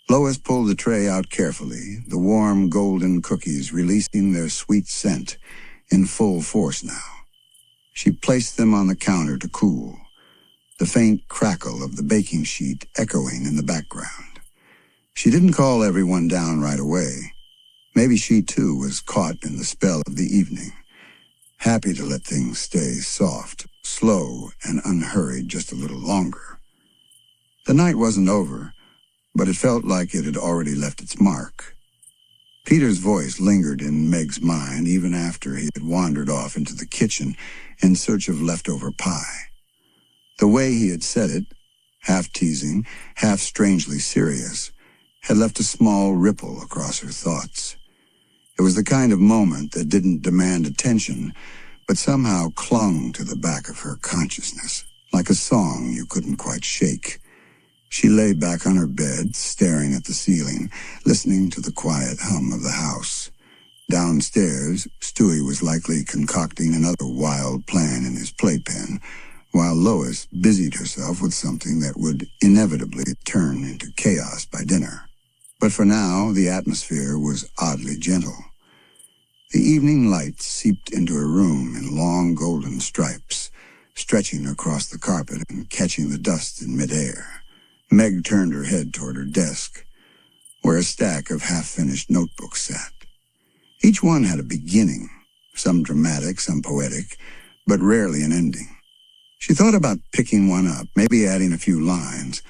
Lois pulled the tray out carefully, the warm golden cookies releasing their sweet scent in full force now. She placed them on the counter to cool, the faint crackle of the baking sheet echoing in the background. She didn't call everyone down right away. Maybe she too was caught in the spell of the evening, happy to let things stay soft, slow, and unhurried just a little longer. The night wasn't over, but it felt like it had already left its mark. Peter's voice lingered in Meg's mind even after he had wandered off into the kitchen in search of leftover pie. The way he had said it, half teasing, half strangely serious, had left a small ripple across her thoughts. It was the kind of moment that didn't demand attention, but somehow clung to the back of her consciousness, like a song you couldn't quite shake. She lay back on her bed, staring at the ceiling, listening to the quiet hum of the house. Downstairs, Stewie was likely concocting another wild plan in his playpen, while Lois busied herself with something that would inevitably turn into chaos by dinner. But for now, the atmosphere was oddly gentle. The evening light seeped into her room in long golden stripes, stretching across the carpet and catching the dust in midair. Meg turned her head toward her desk, where a stack of half-finished notebooks sat. Each one had a beginning, some dramatic, some poetic, but rarely an ending. She thought about picking one up, maybe adding a few lines,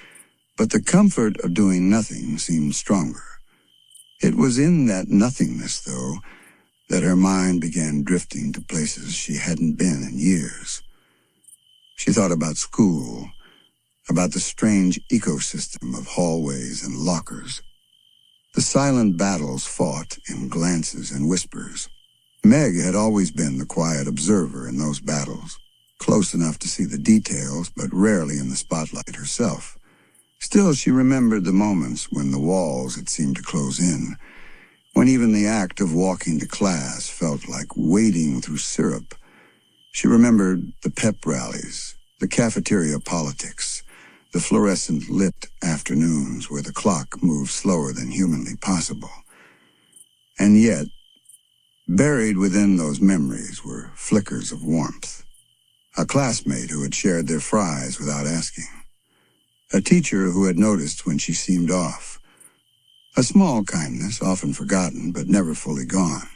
but the comfort of doing nothing seemed stronger. It was in that nothingness, though, that her mind began drifting to places she hadn't been in years. She thought about school, about the strange ecosystem of hallways and lockers, the silent battles fought in glances and whispers. Meg had always been the quiet observer in those battles, close enough to see the details, but rarely in the spotlight herself. Still, she remembered the moments when the walls had seemed to close in, when even the act of walking to class felt like wading through syrup. She remembered the pep rallies, the cafeteria politics, the fluorescent-lit afternoons where the clock moved slower than humanly possible. And yet, buried within those memories were flickers of warmth. A classmate who had shared their fries without asking. A teacher who had noticed when she seemed off. A small kindness, often forgotten, but never fully gone.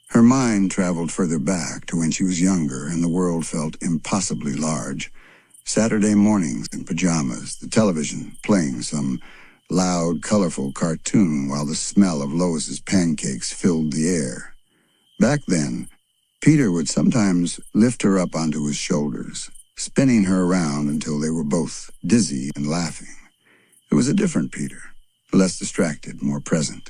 Her mind traveled further back to when she was younger and the world felt impossibly large. Saturday mornings in pajamas, the television playing some loud, colorful cartoon while the smell of Lois's pancakes filled the air. Back then, Peter would sometimes lift her up onto his shoulders, spinning her around until they were both dizzy and laughing. It was a different Peter, less distracted, more present.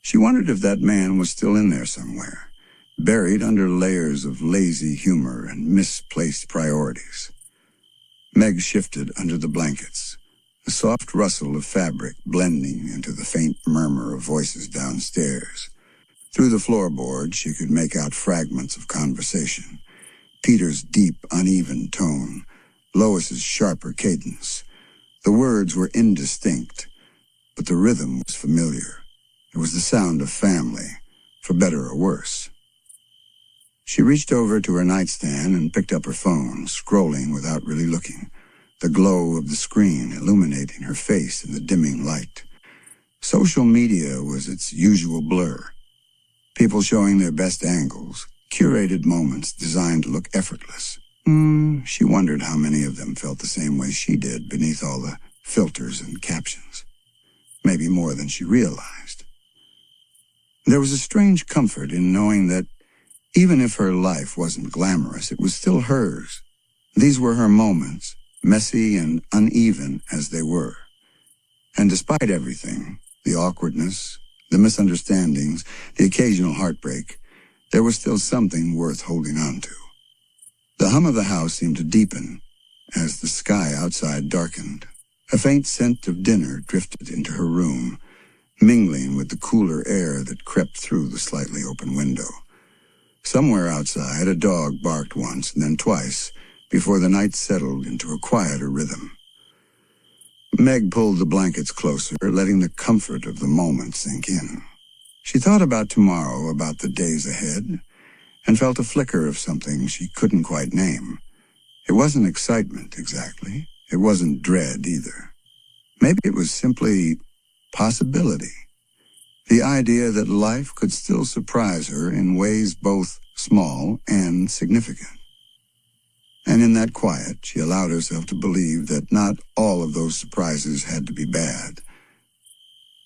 She wondered if that man was still in there somewhere, buried under layers of lazy humor and misplaced priorities. Meg shifted under the blankets, a soft rustle of fabric blending into the faint murmur of voices downstairs. Through the floorboard, she could make out fragments of conversation. Peter's deep, uneven tone, Lois's sharper cadence. The words were indistinct, but the rhythm was familiar. It was the sound of family, for better or worse. She reached over to her nightstand and picked up her phone, scrolling without really looking, the glow of the screen illuminating her face in the dimming light. Social media was its usual blur. People showing their best angles, curated moments designed to look effortless. She wondered how many of them felt the same way she did beneath all the filters and captions. Maybe more than she realized. There was a strange comfort in knowing that even if her life wasn't glamorous, it was still hers. These were her moments, messy and uneven as they were. And despite everything, the awkwardness, the misunderstandings, the occasional heartbreak, there was still something worth holding on to. The hum of the house seemed to deepen as the sky outside darkened. A faint scent of dinner drifted into her room, mingling with the cooler air that crept through the slightly open window. Somewhere outside, a dog barked once and then twice before the night settled into a quieter rhythm. Meg pulled the blankets closer, letting the comfort of the moment sink in. She thought about tomorrow, about the days ahead, and felt a flicker of something she couldn't quite name. It wasn't excitement, exactly. It wasn't dread, either. Maybe it was simply possibility. The idea that life could still surprise her in ways both small and significant. And in that quiet, she allowed herself to believe that not all of those surprises had to be bad.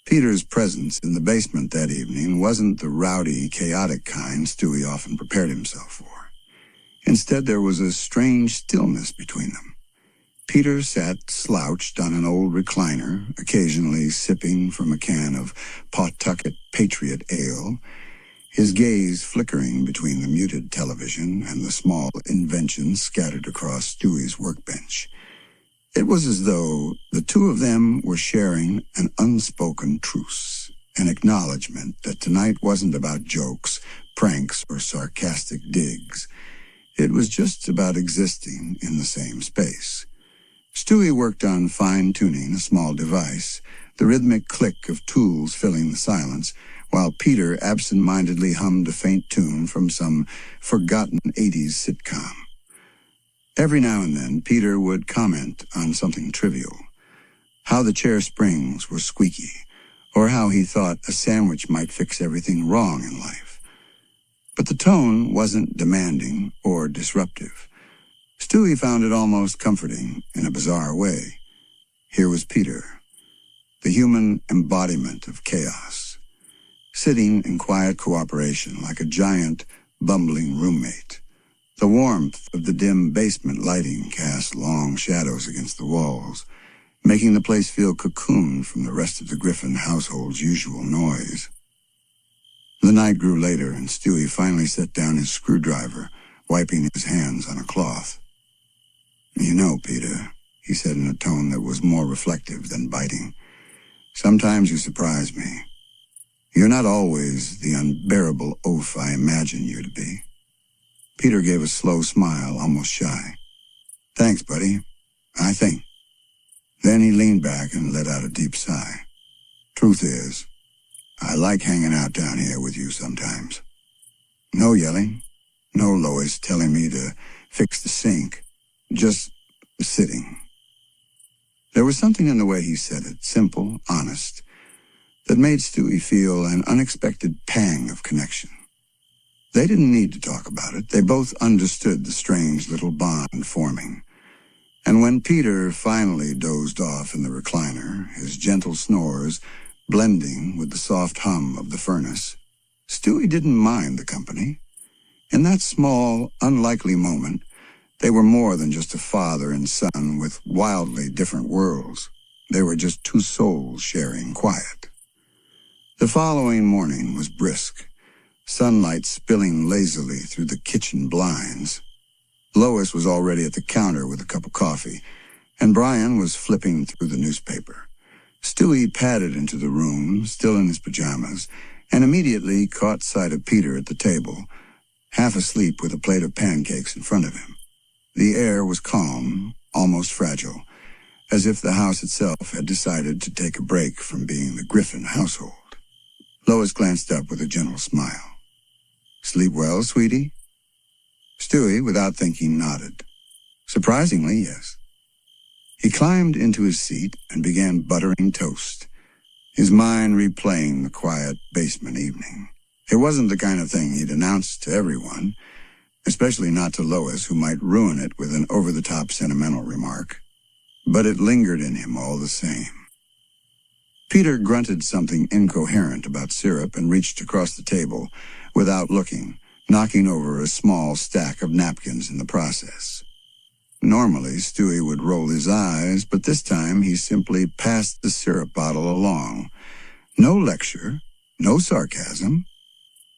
Peter's presence in the basement that evening wasn't the rowdy, chaotic kind Stewie often prepared himself for. Instead, there was a strange stillness between them. Peter sat slouched on an old recliner, occasionally sipping from a can of Pawtucket Patriot Ale, his gaze flickering between the muted television and the small inventions scattered across Stewie's workbench. It was as though the two of them were sharing an unspoken truce, an acknowledgement that tonight wasn't about jokes, pranks, or sarcastic digs. It was just about existing in the same space. Stewie worked on fine-tuning a small device, the rhythmic click of tools filling the silence, while Peter absent-mindedly hummed a faint tune from some forgotten 80s sitcom. Every now and then, Peter would comment on something trivial, how the chair springs were squeaky, or how he thought a sandwich might fix everything wrong in life. But the tone wasn't demanding or disruptive. Stewie found it almost comforting in a bizarre way. Here was Peter, the human embodiment of chaos, sitting in quiet cooperation like a giant, bumbling roommate. The warmth of the dim basement lighting cast long shadows against the walls, making the place feel cocooned from the rest of the Griffin household's usual noise. The night grew later, and Stewie finally set down his screwdriver, wiping his hands on a cloth. "You know, Peter," he said in a tone that was more reflective than biting, "sometimes you surprise me. You're not always the unbearable oaf I imagine you to be." Peter gave a slow smile, almost shy. "Thanks, buddy. I think." Then he leaned back and let out a deep sigh. "Truth is, I like hanging out down here with you sometimes. No yelling, no Lois telling me to fix the sink, just sitting." There was something in the way he said it, simple, honest, that made Stewie feel an unexpected pang of connection. They didn't need to talk about it. They both understood the strange little bond forming. And when Peter finally dozed off in the recliner, his gentle snores blending with the soft hum of the furnace, Stewie didn't mind the company. In that small, unlikely moment, they were more than just a father and son with wildly different worlds. They were just two souls sharing quiet. The following morning was brisk, sunlight spilling lazily through the kitchen blinds. Lois was already at the counter with a cup of coffee, and Brian was flipping through the newspaper. Stewie padded into the room, still in his pajamas, and immediately caught sight of Peter at the table, half asleep with a plate of pancakes in front of him. The air was calm, almost fragile, as if the house itself had decided to take a break from being the Griffin household. Lois glanced up with a gentle smile. "Sleep well, sweetie?" Stewie, without thinking, nodded. Surprisingly, yes. He climbed into his seat and began buttering toast, his mind replaying the quiet basement evening. It wasn't the kind of thing he'd announce to everyone, especially not to Lois, who might ruin it with an over-the-top sentimental remark. But it lingered in him all the same. Peter grunted something incoherent about syrup and reached across the table without looking, knocking over a small stack of napkins in the process. Normally, Stewie would roll his eyes, but this time he simply passed the syrup bottle along. No lecture, no sarcasm,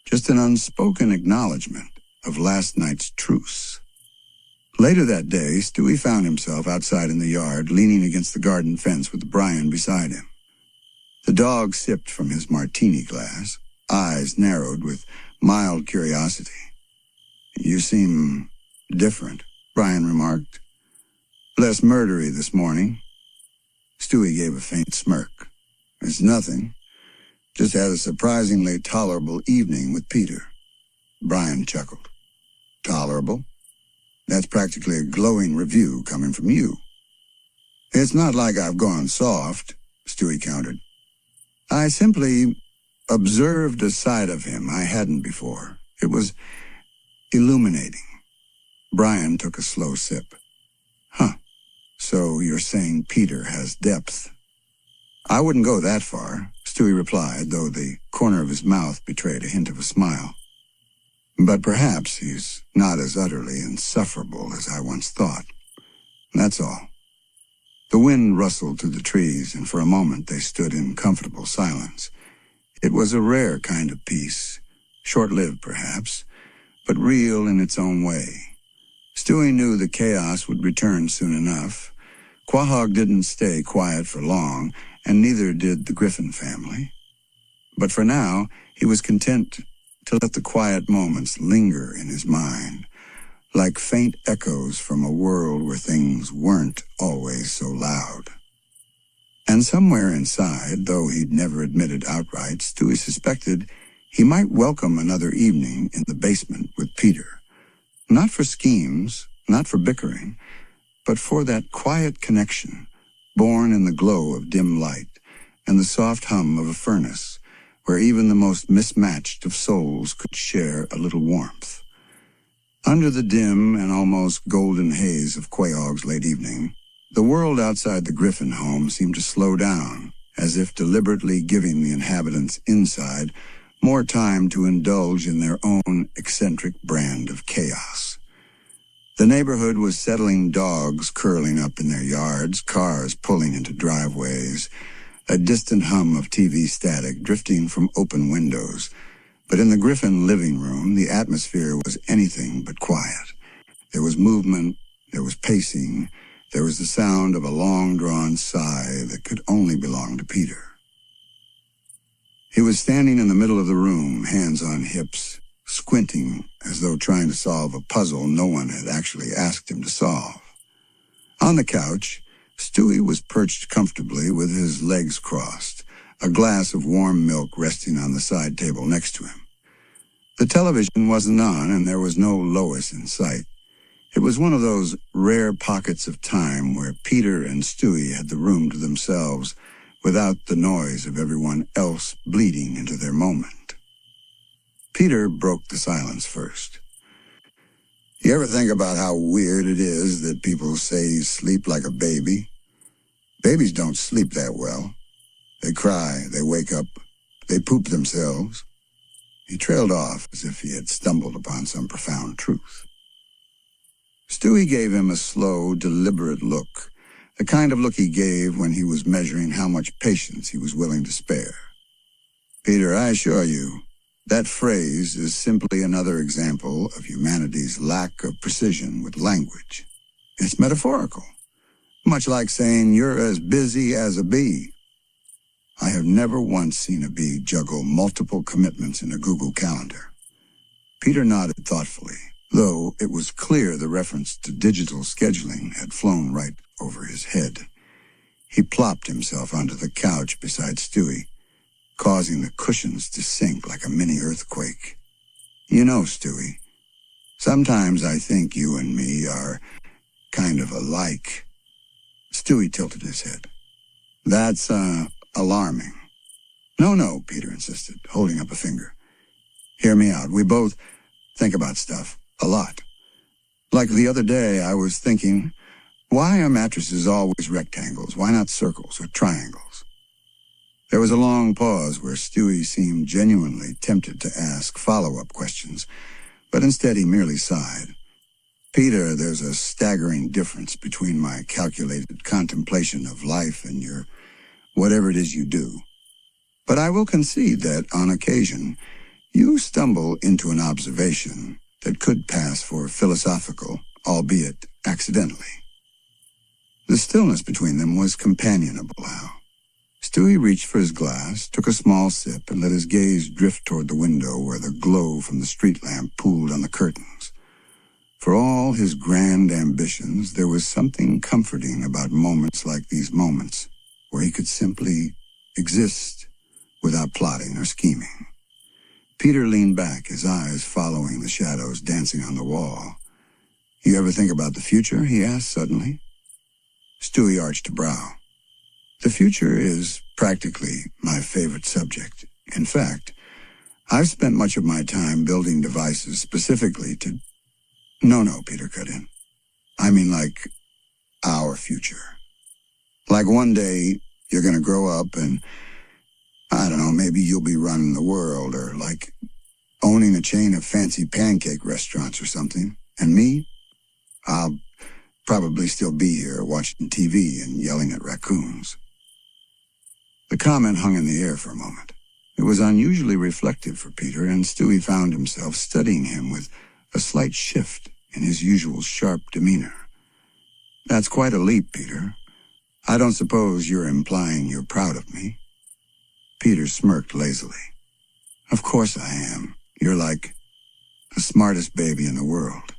just an unspoken acknowledgement of last night's truce. Later that day, Stewie found himself outside in the yard, leaning against the garden fence with Brian beside him. The dog sipped from his martini glass, eyes narrowed with mild curiosity. "You seem different," Brian remarked. "Less murdery this morning." Stewie gave a faint smirk. It's nothing. Just had a surprisingly tolerable evening with Peter. Brian chuckled. Tolerable? That's practically a glowing review coming from you. It's not like I've gone soft, Stewie countered. I simply observed a side of him I hadn't before. It was illuminating. Brian took a slow sip. Huh. So you're saying Peter has depth? I wouldn't go that far, Stewie replied, though the corner of his mouth betrayed a hint of a smile. But perhaps he's not as utterly insufferable as I once thought. That's all. The wind rustled through the trees, and for a moment they stood in comfortable silence. It was a rare kind of peace, short-lived perhaps, but real in its own way. Stewie knew the chaos would return soon enough. Quahog didn't stay quiet for long, and neither did the Griffin family. But for now, he was content to let the quiet moments linger in his mind, like faint echoes from a world where things weren't always so loud. And somewhere inside, though he'd never admitted outright, Stewie suspected he might welcome another evening in the basement with Peter. Not for schemes, not for bickering, but for that quiet connection, born in the glow of dim light and the soft hum of a furnace, where even the most mismatched of souls could share a little warmth. Under the dim and almost golden haze of Quahog's late evening, the world outside the Griffin home seemed to slow down, as if deliberately giving the inhabitants inside more time to indulge in their own eccentric brand of chaos. The neighborhood was settling, dogs curling up in their yards, cars pulling into driveways, a distant hum of TV static drifting from open windows. But in the Griffin living room, the atmosphere was anything but quiet. There was movement, there was pacing, there was the sound of a long-drawn sigh that could only belong to Peter. He was standing in the middle of the room, hands on hips, squinting as though trying to solve a puzzle no one had actually asked him to solve. On the couch, Stewie was perched comfortably with his legs crossed, a glass of warm milk resting on the side table next to him. The television wasn't on, and there was no Lois in sight. It was one of those rare pockets of time where Peter and Stewie had the room to themselves without the noise of everyone else bleeding into their moment. Peter broke the silence first. You ever think about how weird it is that people say you sleep like a baby? Babies don't sleep that well. They cry, they wake up, they poop themselves. He trailed off as if he had stumbled upon some profound truth. Stewie gave him a slow, deliberate look, the kind of look he gave when he was measuring how much patience he was willing to spare. Peter, I assure you, that phrase is simply another example of humanity's lack of precision with language. It's metaphorical, much like saying you're as busy as a bee. I have never once seen a bee juggle multiple commitments in a Google Calendar. Peter nodded thoughtfully, though it was clear the reference to digital scheduling had flown right over his head. He plopped himself onto the couch beside Stewie, causing the cushions to sink like a mini earthquake. You know, Stewie, sometimes I think you and me are kind of alike. Stewie tilted his head. That's, alarming. No, Peter insisted, holding up a finger. Hear me out. We both think about stuff a lot. Like the other day, I was thinking, why are mattresses always rectangles? Why not circles or triangles? There was a long pause where Stewie seemed genuinely tempted to ask follow-up questions, but instead he merely sighed. Peter, there's a staggering difference between my calculated contemplation of life and your whatever it is you do. But I will concede that, on occasion, you stumble into an observation that could pass for philosophical, albeit accidentally. The stillness between them was companionable now. Stewie reached for his glass, took a small sip, and let his gaze drift toward the window where the glow from the street lamp pooled on the curtains. For all his grand ambitions, there was something comforting about moments like these moments. where he could simply exist without plotting or scheming. Peter leaned back, his eyes following the shadows dancing on the wall. "You ever think about the future?" he asked suddenly. Stewie arched a brow. "The future is practically my favorite subject. In fact, I've spent much of my time building devices specifically to—" No, Peter cut in. "I mean like our future. Like one day you're going to grow up and, I don't know, maybe you'll be running the world, or like owning a chain of fancy pancake restaurants or something. And me? I'll probably still be here watching TV and yelling at raccoons." The comment hung in the air for a moment. It was unusually reflective for Peter, and Stewie found himself studying him with a slight shift in his usual sharp demeanor. "That's quite a leap, Peter. I don't suppose you're implying you're proud of me?" Peter smirked lazily. "Of course I am. You're like the smartest baby in the world.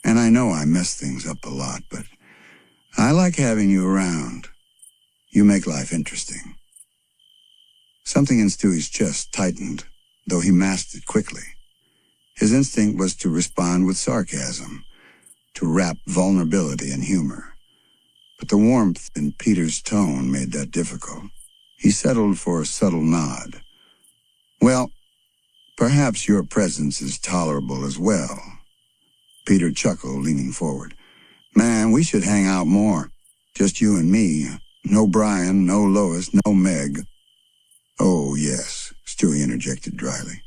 And I know I mess things up a lot, but I like having you around. You make life interesting." Something in Stewie's chest tightened, though he masked it quickly. His instinct was to respond with sarcasm, to wrap vulnerability in humor. But the warmth in Peter's tone made that difficult. He settled for a subtle nod. "Well, perhaps your presence is tolerable as well." Peter chuckled, leaning forward. "Man, we should hang out more. Just you and me. No Brian, no Lois, no Meg." "Oh, yes," Stewie interjected dryly.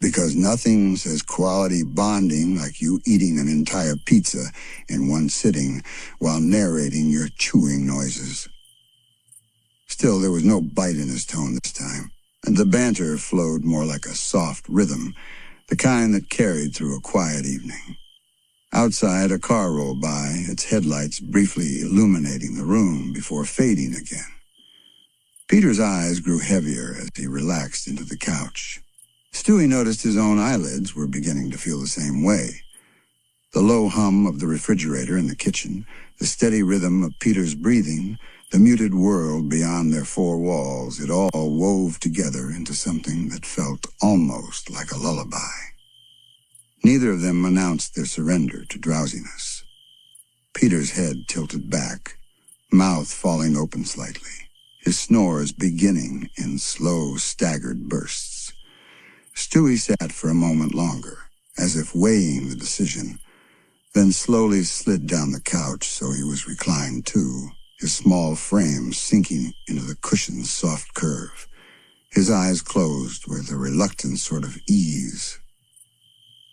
"Because nothing says quality bonding like you eating an entire pizza in one sitting while narrating your chewing noises." Still, there was no bite in his tone this time, and the banter flowed more like a soft rhythm, the kind that carried through a quiet evening. Outside, a car rolled by, its headlights briefly illuminating the room before fading again. Peter's eyes grew heavier as he relaxed into the couch. Stewie noticed his own eyelids were beginning to feel the same way. The low hum of the refrigerator in the kitchen, the steady rhythm of Peter's breathing, the muted world beyond their four walls, it all wove together into something that felt almost like a lullaby. Neither of them announced their surrender to drowsiness. Peter's head tilted back, mouth falling open slightly, his snores beginning in slow, staggered bursts. Stewie sat for a moment longer, as if weighing the decision, then slowly slid down the couch so he was reclined too, his small frame sinking into the cushion's soft curve, his eyes closed with a reluctant sort of ease.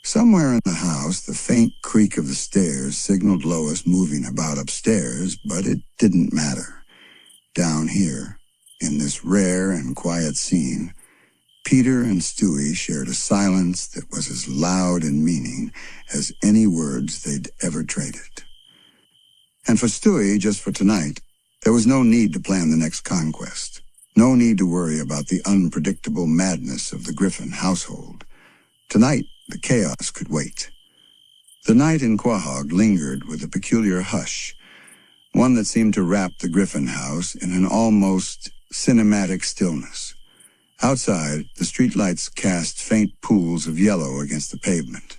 Somewhere in the house, the faint creak of the stairs signaled Lois moving about upstairs, but it didn't matter. Down here, in this rare and quiet scene, Peter and Stewie shared a silence that was as loud in meaning as any words they'd ever traded. And for Stewie, just for tonight, there was no need to plan the next conquest, no need to worry about the unpredictable madness of the Griffin household. Tonight, the chaos could wait. The night in Quahog lingered with a peculiar hush, one that seemed to wrap the Griffin house in an almost cinematic stillness. Outside, the streetlights cast faint pools of yellow against the pavement,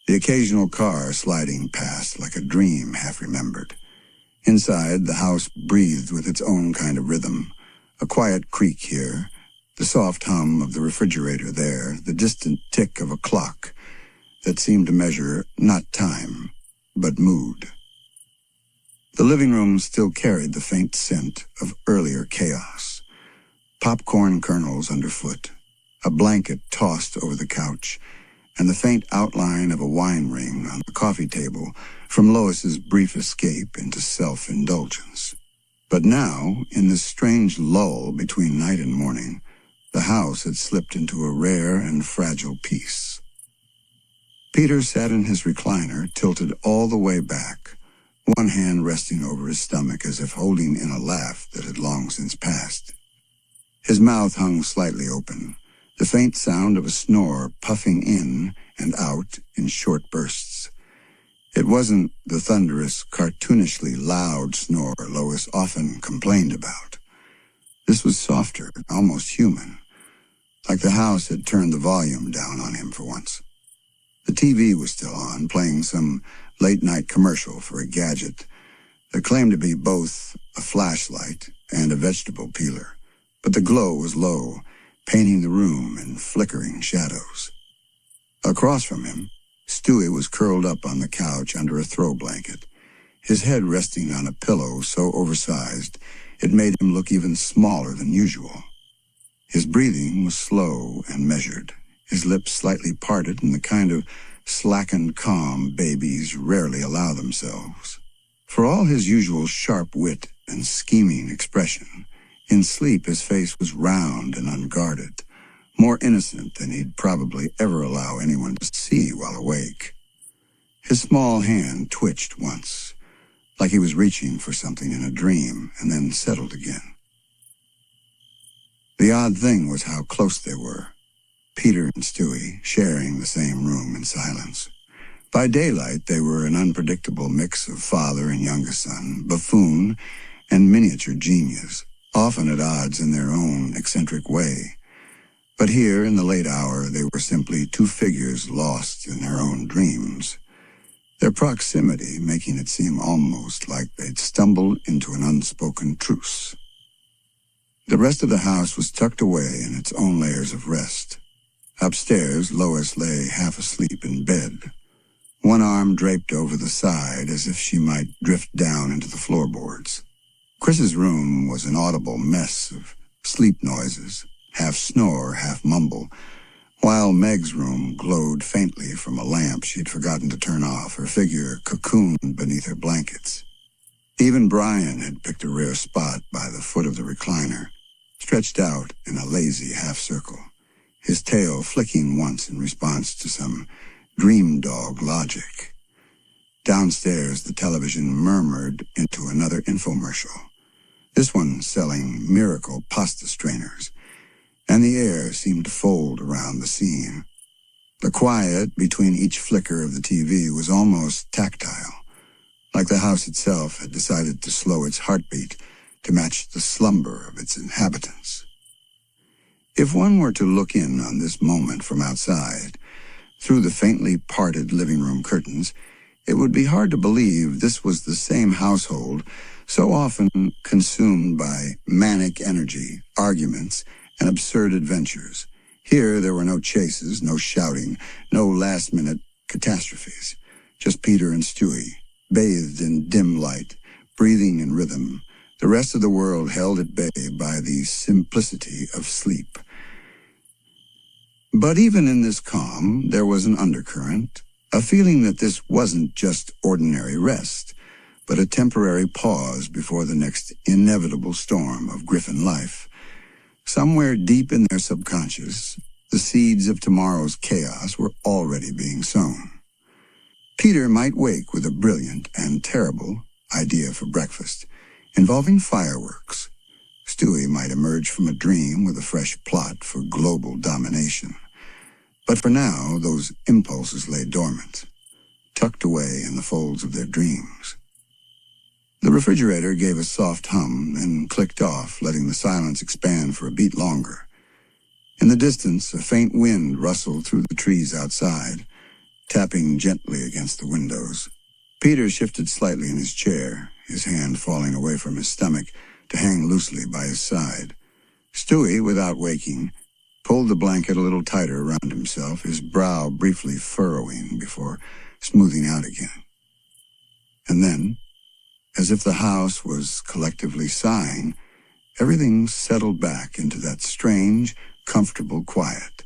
the occasional car sliding past like a dream half-remembered. Inside, the house breathed with its own kind of rhythm, a quiet creak here, the soft hum of the refrigerator there, the distant tick of a clock that seemed to measure not time, but mood. The living room still carried the faint scent of earlier chaos. Popcorn kernels underfoot, a blanket tossed over the couch, and the faint outline of a wine ring on the coffee table from Lois's brief escape into self-indulgence. But now, in this strange lull between night and morning, the house had slipped into a rare and fragile peace. Peter sat in his recliner, tilted all the way back, one hand resting over his stomach as if holding in a laugh that had long since passed. His mouth hung slightly open, the faint sound of a snore puffing in and out in short bursts. It wasn't the thunderous, cartoonishly loud snore Lois often complained about. This was softer, almost human, like the house had turned the volume down on him for once. The TV was still on, playing some late-night commercial for a gadget that claimed to be both a flashlight and a vegetable peeler, but the glow was low, painting the room in flickering shadows. Across from him, Stewie was curled up on the couch under a throw blanket, his head resting on a pillow so oversized it made him look even smaller than usual. His breathing was slow and measured, his lips slightly parted in the kind of slackened calm babies rarely allow themselves. For all his usual sharp wit and scheming expression, in sleep his face was round and unguarded, more innocent than he'd probably ever allow anyone to see while awake. His small hand twitched once, like he was reaching for something in a dream, and then settled again. The odd thing was how close they were, Peter and Stewie sharing the same room in silence. By daylight, they were an unpredictable mix of father and youngest son, buffoon and miniature genius, often at odds in their own eccentric way. But here, in the late hour, they were simply two figures lost in their own dreams, their proximity making it seem almost like they'd stumbled into an unspoken truce. The rest of the house was tucked away in its own layers of rest. Upstairs, Lois lay half asleep in bed, one arm draped over the side as if she might drift down into the floorboards. Chris's room was an audible mess of sleep noises, half snore, half mumble, while Meg's room glowed faintly from a lamp she'd forgotten to turn off, her figure cocooned beneath her blankets. Even Brian had picked a rare spot by the foot of the recliner, stretched out in a lazy half-circle, his tail flicking once in response to some dream dog logic. Downstairs, the television murmured into another infomercial, this one selling miracle pasta strainers, and the air seemed to fold around the scene. The quiet between each flicker of the TV was almost tactile, like the house itself had decided to slow its heartbeat to match the slumber of its inhabitants. If one were to look in on this moment from outside, through the faintly parted living room curtains, it would be hard to believe this was the same household so often consumed by manic energy, arguments, and absurd adventures. Here there were no chases, no shouting, no last-minute catastrophes. Just Peter and Stewie, bathed in dim light, breathing in rhythm, the rest of the world held at bay by the simplicity of sleep. But even in this calm, there was an undercurrent, a feeling that this wasn't just ordinary rest, but a temporary pause before the next inevitable storm of Griffin life. Somewhere deep in their subconscious, the seeds of tomorrow's chaos were already being sown. Peter might wake with a brilliant and terrible idea for breakfast, involving fireworks. Stewie might emerge from a dream with a fresh plot for global domination. But for now, those impulses lay dormant, tucked away in the folds of their dreams. The refrigerator gave a soft hum and clicked off, letting the silence expand for a beat longer. In the distance, a faint wind rustled through the trees outside, tapping gently against the windows. Peter shifted slightly in his chair, his hand falling away from his stomach to hang loosely by his side. Stewie, without waking, pulled the blanket a little tighter around himself, his brow briefly furrowing before smoothing out again. And then, as if the house was collectively sighing, everything settled back into that strange, comfortable quiet,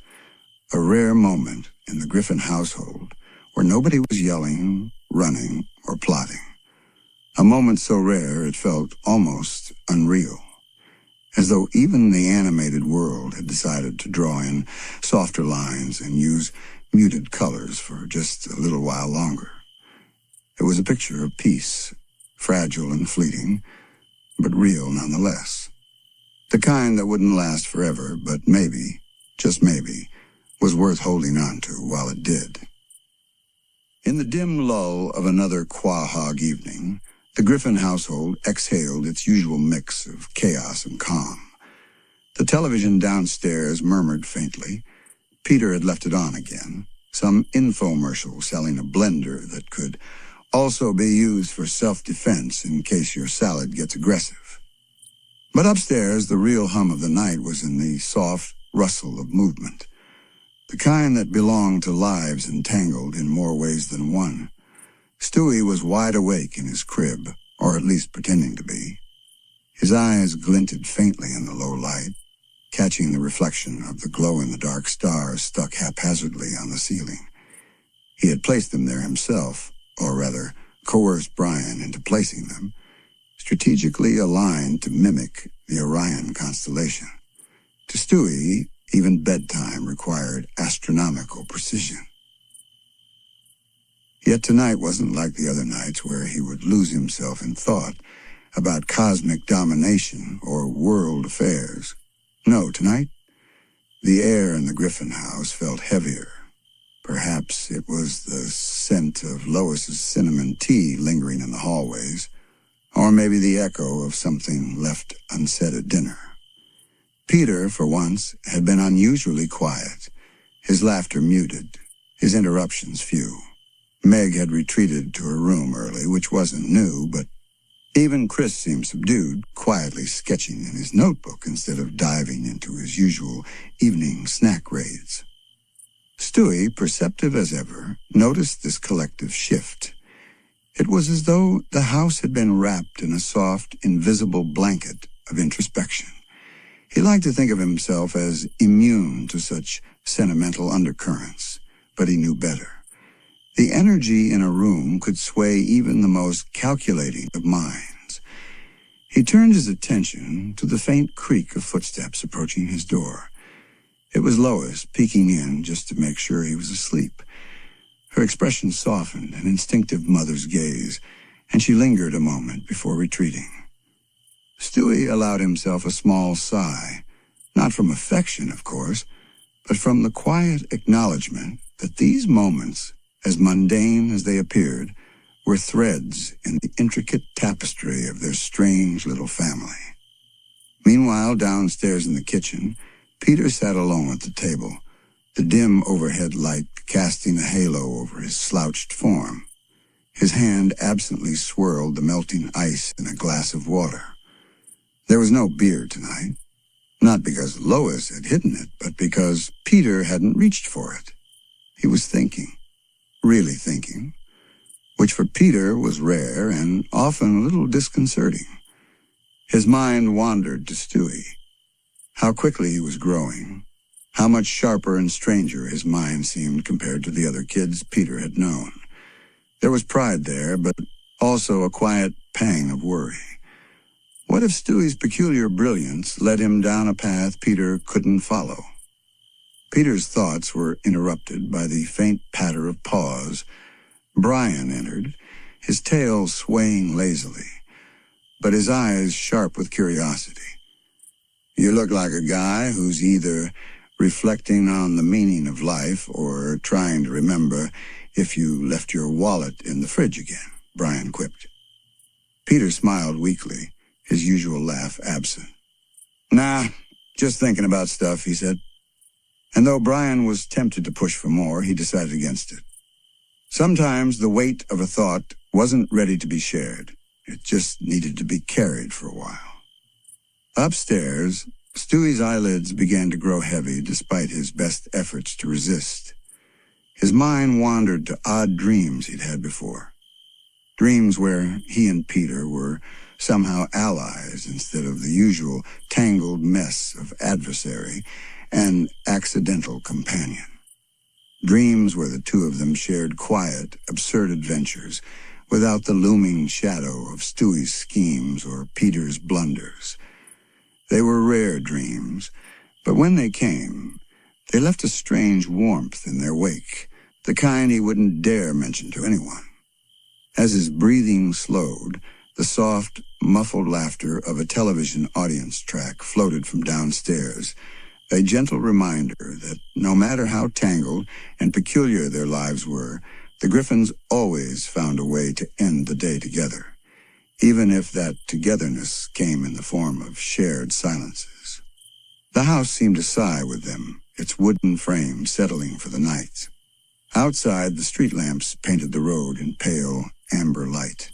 a rare moment in the Griffin household where nobody was yelling, running, or plotting. A moment so rare it felt almost unreal, as though even the animated world had decided to draw in softer lines and use muted colors for just a little while longer. It was a picture of peace, fragile and fleeting, but real nonetheless. The kind that wouldn't last forever, but maybe, just maybe, was worth holding on to while it did. In the dim lull of another Quahog evening, the Griffin household exhaled its usual mix of chaos and calm. The television downstairs murmured faintly. Peter had left it on again, some infomercial selling a blender that could also be used for self-defense in case your salad gets aggressive. But upstairs, the real hum of the night was in the soft rustle of movement, the kind that belonged to lives entangled in more ways than one. Stewie was wide awake in his crib, or at least pretending to be. His eyes glinted faintly in the low light, catching the reflection of the glow-in-the-dark stars stuck haphazardly on the ceiling. He had placed them there himself, or rather, coerced Brian into placing them, strategically aligned to mimic the Orion constellation. To Stewie, even bedtime required astronomical precision. Yet tonight wasn't like the other nights where he would lose himself in thought about cosmic domination or world affairs. No, tonight, the air in the Griffin house felt heavier. Perhaps it was the scent of Lois's cinnamon tea lingering in the hallways, or maybe the echo of something left unsaid at dinner. Peter, for once, had been unusually quiet, his laughter muted, his interruptions few. Meg had retreated to her room early, which wasn't new, but even Chris seemed subdued, quietly sketching in his notebook instead of diving into his usual evening snack raids. Stewie, perceptive as ever, noticed this collective shift. It was as though the house had been wrapped in a soft, invisible blanket of introspection. He liked to think of himself as immune to such sentimental undercurrents, but he knew better. The energy in a room could sway even the most calculating of minds. He turned his attention to the faint creak of footsteps approaching his door. It was Lois peeking in just to make sure he was asleep. Her expression softened an instinctive mother's gaze, and she lingered a moment before retreating. Stewie allowed himself a small sigh, not from affection, of course, but from the quiet acknowledgement that these moments, as mundane as they appeared, were threads in the intricate tapestry of their strange little family. Meanwhile, downstairs in the kitchen, Peter sat alone at the table, the dim overhead light casting a halo over his slouched form. His hand absently swirled the melting ice in a glass of water. There was no beer tonight, not because Lois had hidden it, but because Peter hadn't reached for it. He was thinking, really thinking, which for Peter was rare and often a little disconcerting. His mind wandered to Stewie. How quickly he was growing, how much sharper and stranger his mind seemed compared to the other kids Peter had known. There was pride there, but also a quiet pang of worry. What if Stewie's peculiar brilliance led him down a path Peter couldn't follow? Peter's thoughts were interrupted by the faint patter of paws. Brian entered, his tail swaying lazily, but his eyes sharp with curiosity. "You look like a guy who's either reflecting on the meaning of life or trying to remember if you left your wallet in the fridge again," Brian quipped. Peter smiled weakly, his usual laugh absent. "Nah, just thinking about stuff," he said. And though Brian was tempted to push for more, he decided against it. Sometimes the weight of a thought wasn't ready to be shared. It just needed to be carried for a while. Upstairs, Stewie's eyelids began to grow heavy despite his best efforts to resist. His mind wandered to odd dreams he'd had before. Dreams where he and Peter were somehow allies instead of the usual tangled mess of adversary and accidental companion. Dreams where the two of them shared quiet, absurd adventures without the looming shadow of Stewie's schemes or Peter's blunders. They were rare dreams, but when they came, they left a strange warmth in their wake, the kind he wouldn't dare mention to anyone. As his breathing slowed, the soft, muffled laughter of a television audience track floated from downstairs, a gentle reminder that no matter how tangled and peculiar their lives were, The Griffins always found a way to end the day together, even if that togetherness came in the form of shared silences. The house seemed to sigh with them, its wooden frame settling for the night. Outside, the street lamps painted the road in pale, amber light,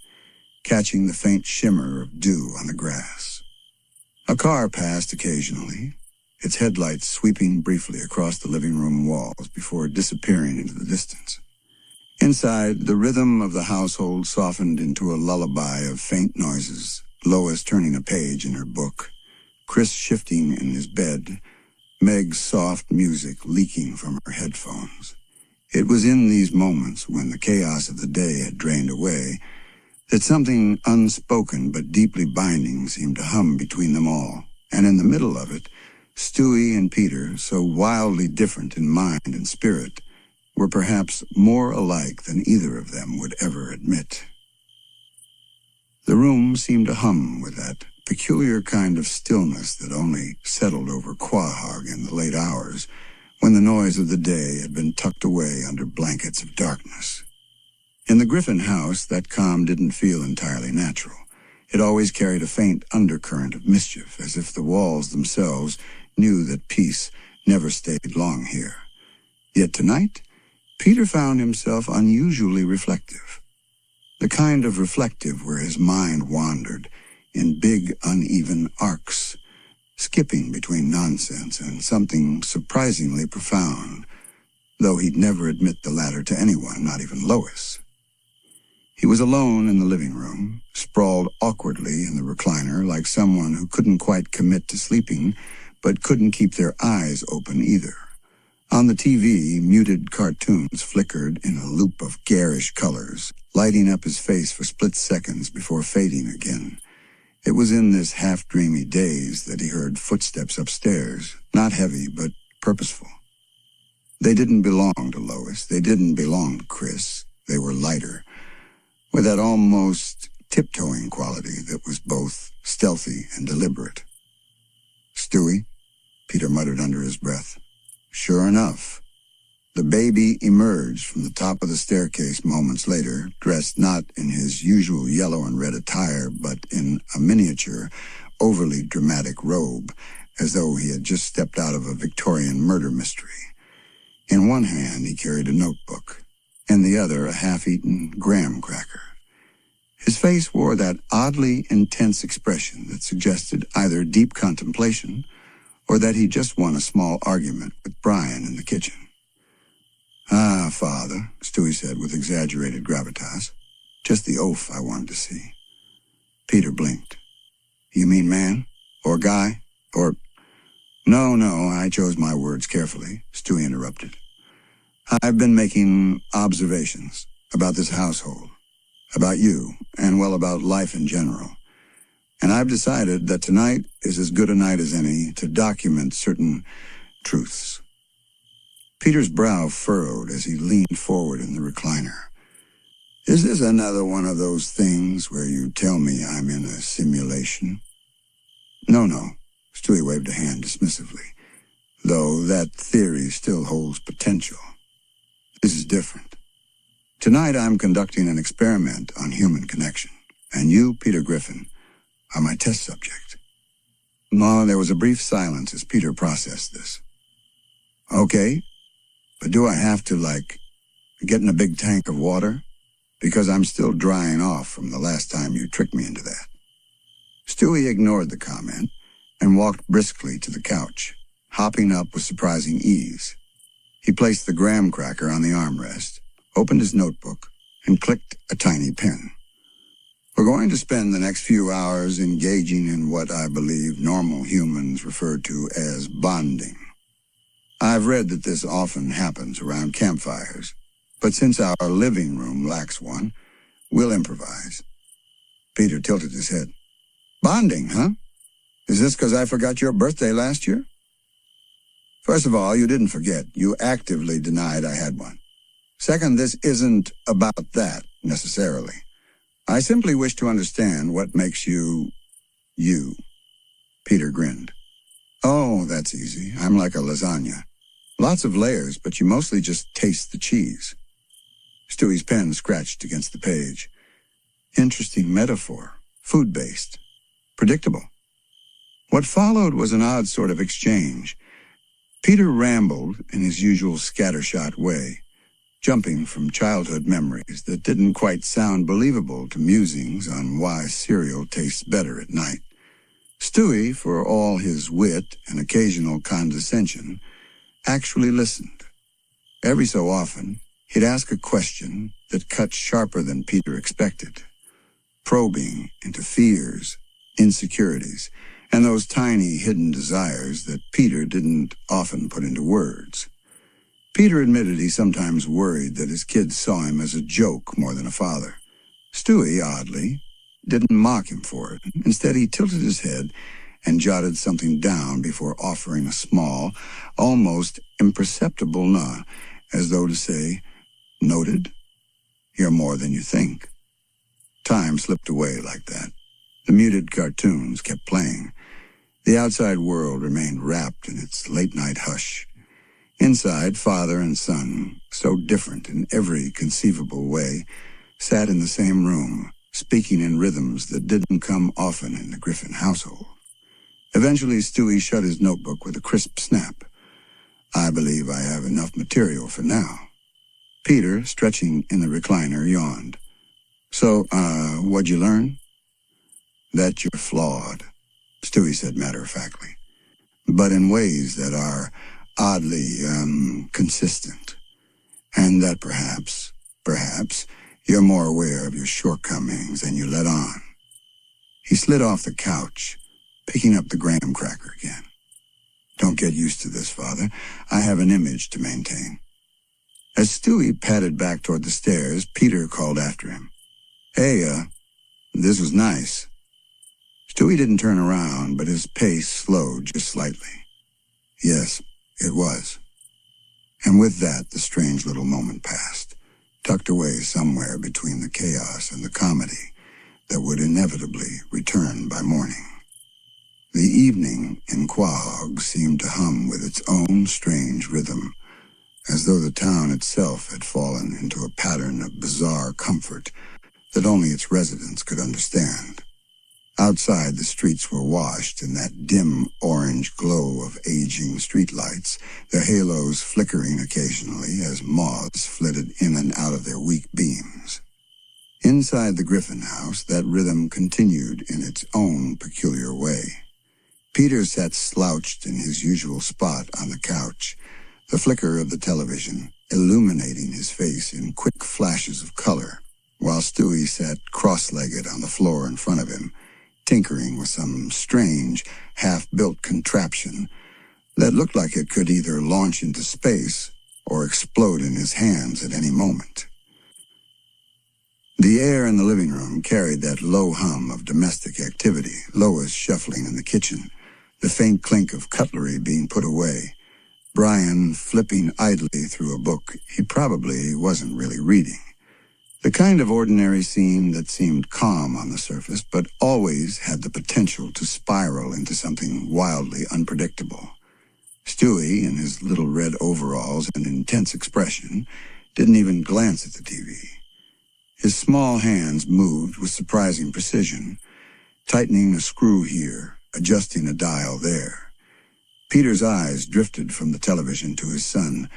catching the faint shimmer of dew on the grass. A car passed occasionally, its headlights sweeping briefly across the living room walls before disappearing into the distance. Inside, the rhythm of the household softened into a lullaby of faint noises, Lois turning a page in her book, Chris shifting in his bed, Meg's soft music leaking from her headphones. It was in these moments, when the chaos of the day had drained away, that something unspoken but deeply binding seemed to hum between them all, and in the middle of it, Stewie and Peter, so wildly different in mind and spirit, were perhaps more alike than either of them would ever admit. The room seemed to hum with that peculiar kind of stillness that only settled over Quahog in the late hours, when the noise of the day had been tucked away under blankets of darkness. In the Griffin house, that calm didn't feel entirely natural. It always carried a faint undercurrent of mischief, as if the walls themselves knew that peace never stayed long here. Yet tonight, Peter found himself unusually reflective. The kind of reflective where his mind wandered in big, uneven arcs, skipping between nonsense and something surprisingly profound, though he'd never admit the latter to anyone, not even Lois. He was alone in the living room, sprawled awkwardly in the recliner like someone who couldn't quite commit to sleeping, but couldn't keep their eyes open either. On the TV, muted cartoons flickered in a loop of garish colors, lighting up his face for split seconds before fading again. It was in this half-dreamy daze that he heard footsteps upstairs, not heavy, but purposeful. They didn't belong to Lois. They didn't belong to Chris. They were lighter, with that almost tiptoeing quality that was both stealthy and deliberate. "Stewie," Peter muttered under his breath. Sure enough, the baby emerged from the top of the staircase moments later, dressed not in his usual yellow and red attire, but in a miniature, overly dramatic robe, as though he had just stepped out of a Victorian murder mystery. In one hand, he carried a notebook, in the other a half-eaten graham cracker. His face wore that oddly intense expression that suggested either deep contemplation or that he just won a small argument with Brian in the kitchen. "Ah, Father," Stewie said with exaggerated gravitas. "Just the oaf I wanted to see." Peter blinked. "You mean man? Or guy? Or—" No, I chose my words carefully," Stewie interrupted. "I've been making observations about this household, about you, and, well, about life in general. And I've decided that tonight is as good a night as any to document certain truths." Peter's brow furrowed as he leaned forward in the recliner. "Is this another one of those things where you tell me I'm in a simulation?" No, Stewie waved a hand dismissively, "though that theory still holds potential. This is different. Tonight I'm conducting an experiment on human connection, and you, Peter Griffin, are my test subject." No, there was a brief silence as Peter processed this. "Okay, but do I have to, get in a big tank of water? Because I'm still drying off from the last time you tricked me into that." Stewie ignored the comment and walked briskly to the couch, hopping up with surprising ease. He placed the graham cracker on the armrest, opened his notebook, and clicked a tiny pen. "We're going to spend the next few hours engaging in what I believe normal humans refer to as bonding. I've read that this often happens around campfires, but since our living room lacks one, we'll improvise." Peter tilted his head. "Bonding, huh? Is this because I forgot your birthday last year?" "First of all, you didn't forget. You actively denied I had one. Second, this isn't about that, necessarily. I simply wish to understand what makes you, you." Peter grinned. "Oh, that's easy. I'm like a lasagna. Lots of layers, but you mostly just taste the cheese." Stewie's pen scratched against the page. Interesting metaphor. Food-based. Predictable. What followed was an odd sort of exchange. Peter rambled in his usual scattershot way, jumping from childhood memories that didn't quite sound believable to musings on why cereal tastes better at night. Stewie, for all his wit and occasional condescension, actually listened. Every so often, he'd ask a question that cut sharper than Peter expected, probing into fears, insecurities, and those tiny hidden desires that Peter didn't often put into words. Peter admitted he sometimes worried that his kids saw him as a joke more than a father. Stewie, oddly, didn't mock him for it. Instead, he tilted his head and jotted something down before offering a small, almost imperceptible nod, as though to say, "Noted? You're more than you think." Time slipped away like that. The muted cartoons kept playing. The outside world remained wrapped in its late-night hush. Inside, father and son, so different in every conceivable way, sat in the same room, speaking in rhythms that didn't come often in the Griffin household. Eventually, Stewie shut his notebook with a crisp snap. "I believe I have enough material for now." Peter, stretching in the recliner, yawned. "So, what'd you learn?" "That you're flawed," Stewie said matter-of-factly, "but in ways that are oddly, consistent. And that perhaps, you're more aware of your shortcomings than you let on." He slid off the couch, picking up the graham cracker again. "Don't get used to this, Father. I have an image to maintain." As Stewie padded back toward the stairs, Peter called after him. "Hey, this was nice." Stewie didn't turn around, but his pace slowed just slightly. "Yes, it was." And with that, the strange little moment passed, tucked away somewhere between the chaos and the comedy that would inevitably return by morning. The evening in Quahog seemed to hum with its own strange rhythm, as though the town itself had fallen into a pattern of bizarre comfort that only its residents could understand. Outside, the streets were washed in that dim orange glow of aging streetlights, their halos flickering occasionally as moths flitted in and out of their weak beams. Inside the Griffin house, that rhythm continued in its own peculiar way. Peter sat slouched in his usual spot on the couch, the flicker of the television illuminating his face in quick flashes of color, while Stewie sat cross-legged on the floor in front of him, tinkering with some strange, half-built contraption that looked like it could either launch into space or explode in his hands at any moment. The air in the living room carried that low hum of domestic activity, Lois shuffling in the kitchen, the faint clink of cutlery being put away, Brian flipping idly through a book he probably wasn't really reading. The kind of ordinary scene that seemed calm on the surface, but always had the potential to spiral into something wildly unpredictable. Stewie, in his little red overalls and intense expression, didn't even glance at the TV. His small hands moved with surprising precision, tightening a screw here, adjusting a dial there. Peter's eyes drifted from the television to his son,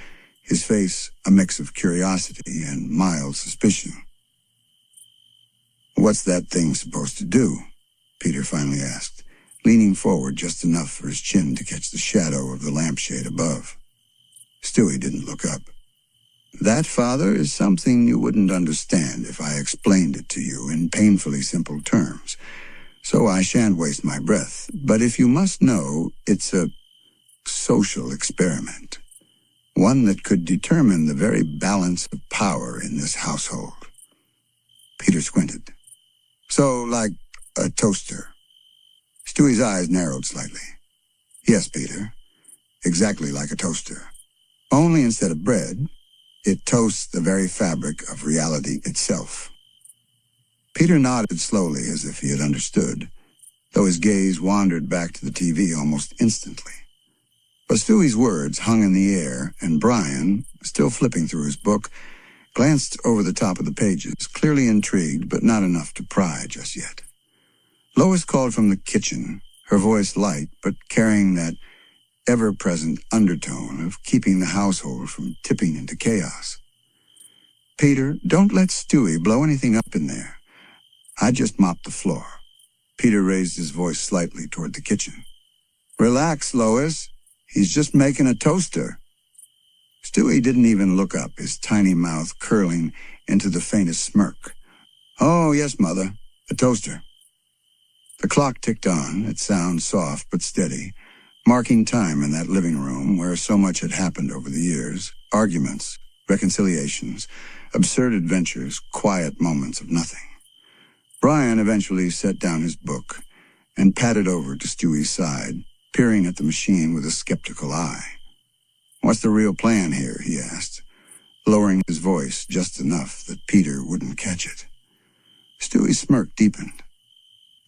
his face a mix of curiosity and mild suspicion. "What's that thing supposed to do?" Peter finally asked, leaning forward just enough for his chin to catch the shadow of the lampshade above. Stewie didn't look up. "That, Father, is something you wouldn't understand if I explained it to you in painfully simple terms, so I shan't waste my breath. But if you must know, it's a social experiment. One that could determine the very balance of power in this household." Peter squinted. "So, like a toaster?" Stewie's eyes narrowed slightly. "Yes, Peter. Exactly like a toaster. Only instead of bread, it toasts the very fabric of reality itself." Peter nodded slowly as if he had understood, though his gaze wandered back to the TV almost instantly. But Stewie's words hung in the air, and Brian, still flipping through his book, glanced over the top of the pages, clearly intrigued, but not enough to pry just yet. Lois called from the kitchen, her voice light, but carrying that ever-present undertone of keeping the household from tipping into chaos. "Peter, don't let Stewie blow anything up in there. I just mopped the floor." Peter raised his voice slightly toward the kitchen. "Relax, Lois. He's just making a toaster." Stewie didn't even look up, his tiny mouth curling into the faintest smirk. "Oh, yes, Mother. A toaster." The clock ticked on, its sound soft but steady, marking time in that living room where so much had happened over the years. Arguments, reconciliations, absurd adventures, quiet moments of nothing. Brian eventually set down his book and padded over to Stewie's side, peering at the machine with a skeptical eye. "What's the real plan here?" he asked, lowering his voice just enough that Peter wouldn't catch it. Stewie's smirk deepened.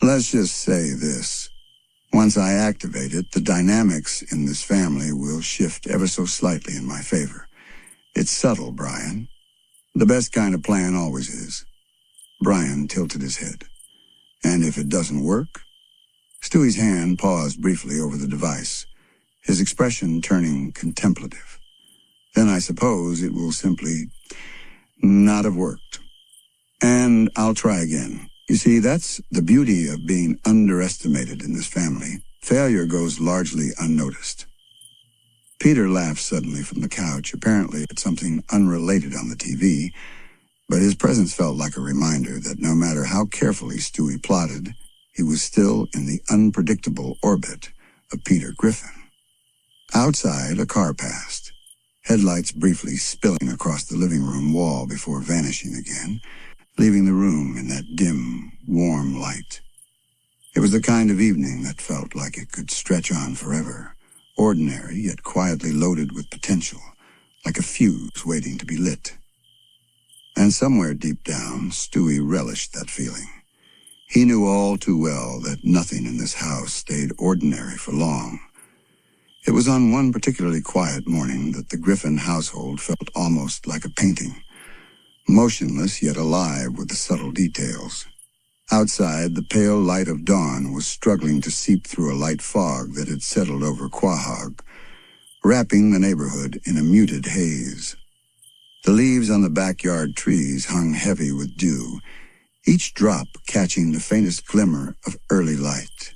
"Let's just say this. Once I activate it, the dynamics in this family will shift ever so slightly in my favor. It's subtle, Brian. The best kind of plan always is." Brian tilted his head. "And if it doesn't work?" Stewie's hand paused briefly over the device, his expression turning contemplative. "Then I suppose it will simply not have worked. And I'll try again. You see, that's the beauty of being underestimated in this family. Failure goes largely unnoticed." Peter laughed suddenly from the couch, apparently at something unrelated on the TV, but his presence felt like a reminder that no matter how carefully Stewie plotted, he was still in the unpredictable orbit of Peter Griffin. Outside, a car passed, headlights briefly spilling across the living room wall before vanishing again, leaving the room in that dim, warm light. It was the kind of evening that felt like it could stretch on forever, ordinary yet quietly loaded with potential, like a fuse waiting to be lit. And somewhere deep down, Stewie relished that feeling. He knew all too well that nothing in this house stayed ordinary for long. It was on one particularly quiet morning that the Griffin household felt almost like a painting, motionless yet alive with the subtle details. Outside, the pale light of dawn was struggling to seep through a light fog that had settled over Quahog, wrapping the neighborhood in a muted haze. The leaves on the backyard trees hung heavy with dew, each drop catching the faintest glimmer of early light.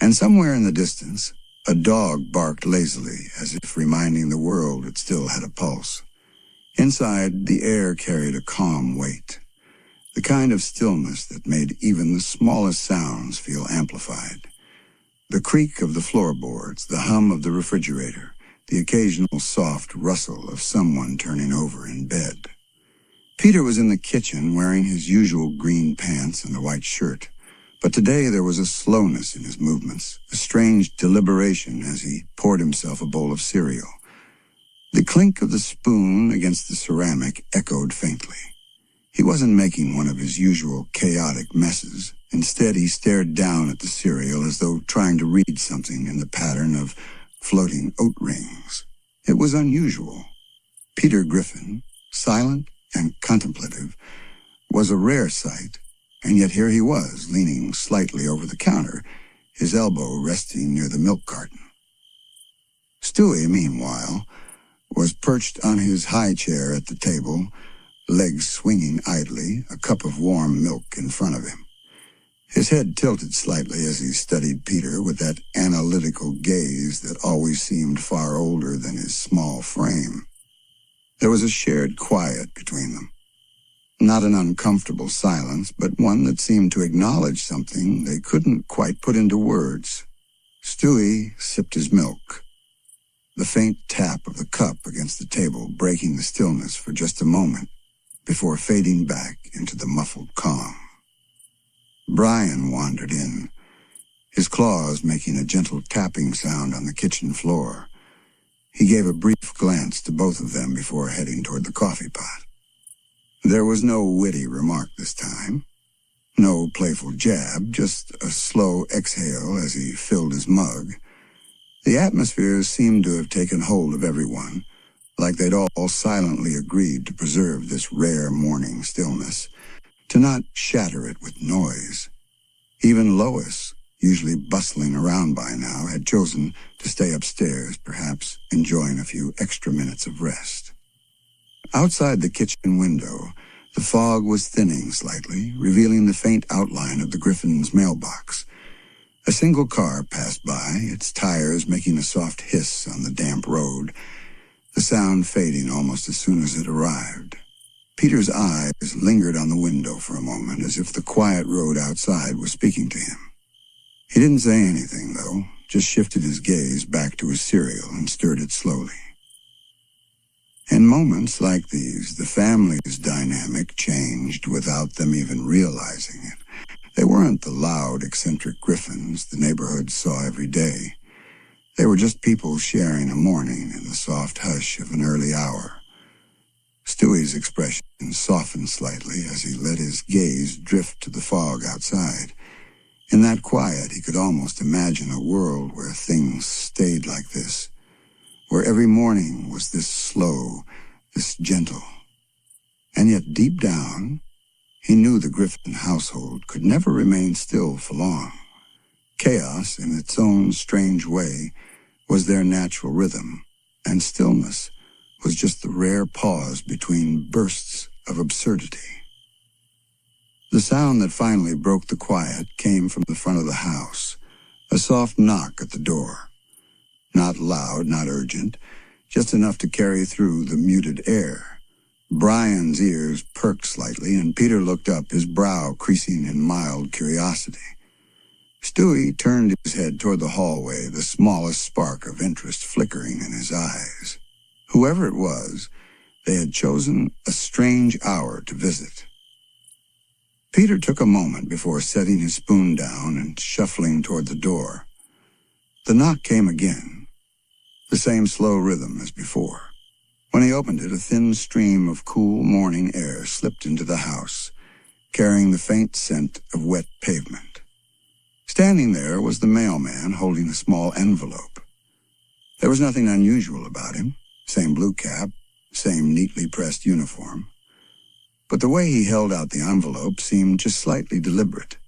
And somewhere in the distance, a dog barked lazily, as if reminding the world it still had a pulse. Inside, the air carried a calm weight, the kind of stillness that made even the smallest sounds feel amplified. The creak of the floorboards, the hum of the refrigerator, the occasional soft rustle of someone turning over in bed. Peter was in the kitchen wearing his usual green pants and a white shirt, but today there was a slowness in his movements, a strange deliberation as he poured himself a bowl of cereal. The clink of the spoon against the ceramic echoed faintly. He wasn't making one of his usual chaotic messes. Instead, he stared down at the cereal as though trying to read something in the pattern of floating oat rings. It was unusual. Peter Griffin, silent and contemplative, was a rare sight, and yet here he was, leaning slightly over the counter, his elbow resting near the milk carton. Stewie, meanwhile, was perched on his high chair at the table, legs swinging idly, a cup of warm milk in front of him. His head tilted slightly as he studied Peter with that analytical gaze that always seemed far older than his small frame. There was a shared quiet between them. Not an uncomfortable silence, but one that seemed to acknowledge something they couldn't quite put into words. Stewie sipped his milk, the faint tap of the cup against the table breaking the stillness for just a moment before fading back into the muffled calm. Brian wandered in, his claws making a gentle tapping sound on the kitchen floor. He gave a brief glance to both of them before heading toward the coffee pot. There was no witty remark this time, no playful jab, just a slow exhale as he filled his mug. The atmosphere seemed to have taken hold of everyone, like they'd all silently agreed to preserve this rare morning stillness, to not shatter it with noise. Even Lois, usually bustling around by now, had chosen to stay upstairs, perhaps enjoying a few extra minutes of rest. Outside the kitchen window, the fog was thinning slightly, revealing the faint outline of the Griffin's mailbox. A single car passed by, its tires making a soft hiss on the damp road, the sound fading almost as soon as it arrived. Peter's eyes lingered on the window for a moment, as if the quiet road outside was speaking to him. He didn't say anything, though, just shifted his gaze back to his cereal and stirred it slowly. In moments like these, the family's dynamic changed without them even realizing it. They weren't the loud, eccentric Griffins the neighborhood saw every day. They were just people sharing a morning in the soft hush of an early hour. Stewie's expression softened slightly as he let his gaze drift to the fog outside. In that quiet, he could almost imagine a world where things stayed like this, where every morning was this slow, this gentle. And yet deep down, he knew the Griffin household could never remain still for long. Chaos, in its own strange way, was their natural rhythm, and stillness was just the rare pause between bursts of absurdity. The sound that finally broke the quiet came from the front of the house, a soft knock at the door. Not loud, not urgent, just enough to carry through the muted air. Brian's ears perked slightly, and Peter looked up, his brow creasing in mild curiosity. Stewie turned his head toward the hallway, the smallest spark of interest flickering in his eyes. Whoever it was, they had chosen a strange hour to visit. Peter took a moment before setting his spoon down and shuffling toward the door. The knock came again, the same slow rhythm as before. When he opened it, a thin stream of cool morning air slipped into the house, carrying the faint scent of wet pavement. Standing there was the mailman holding a small envelope. There was nothing unusual about him. Same blue cap, same neatly pressed uniform. But the way he held out the envelope seemed just slightly deliberate.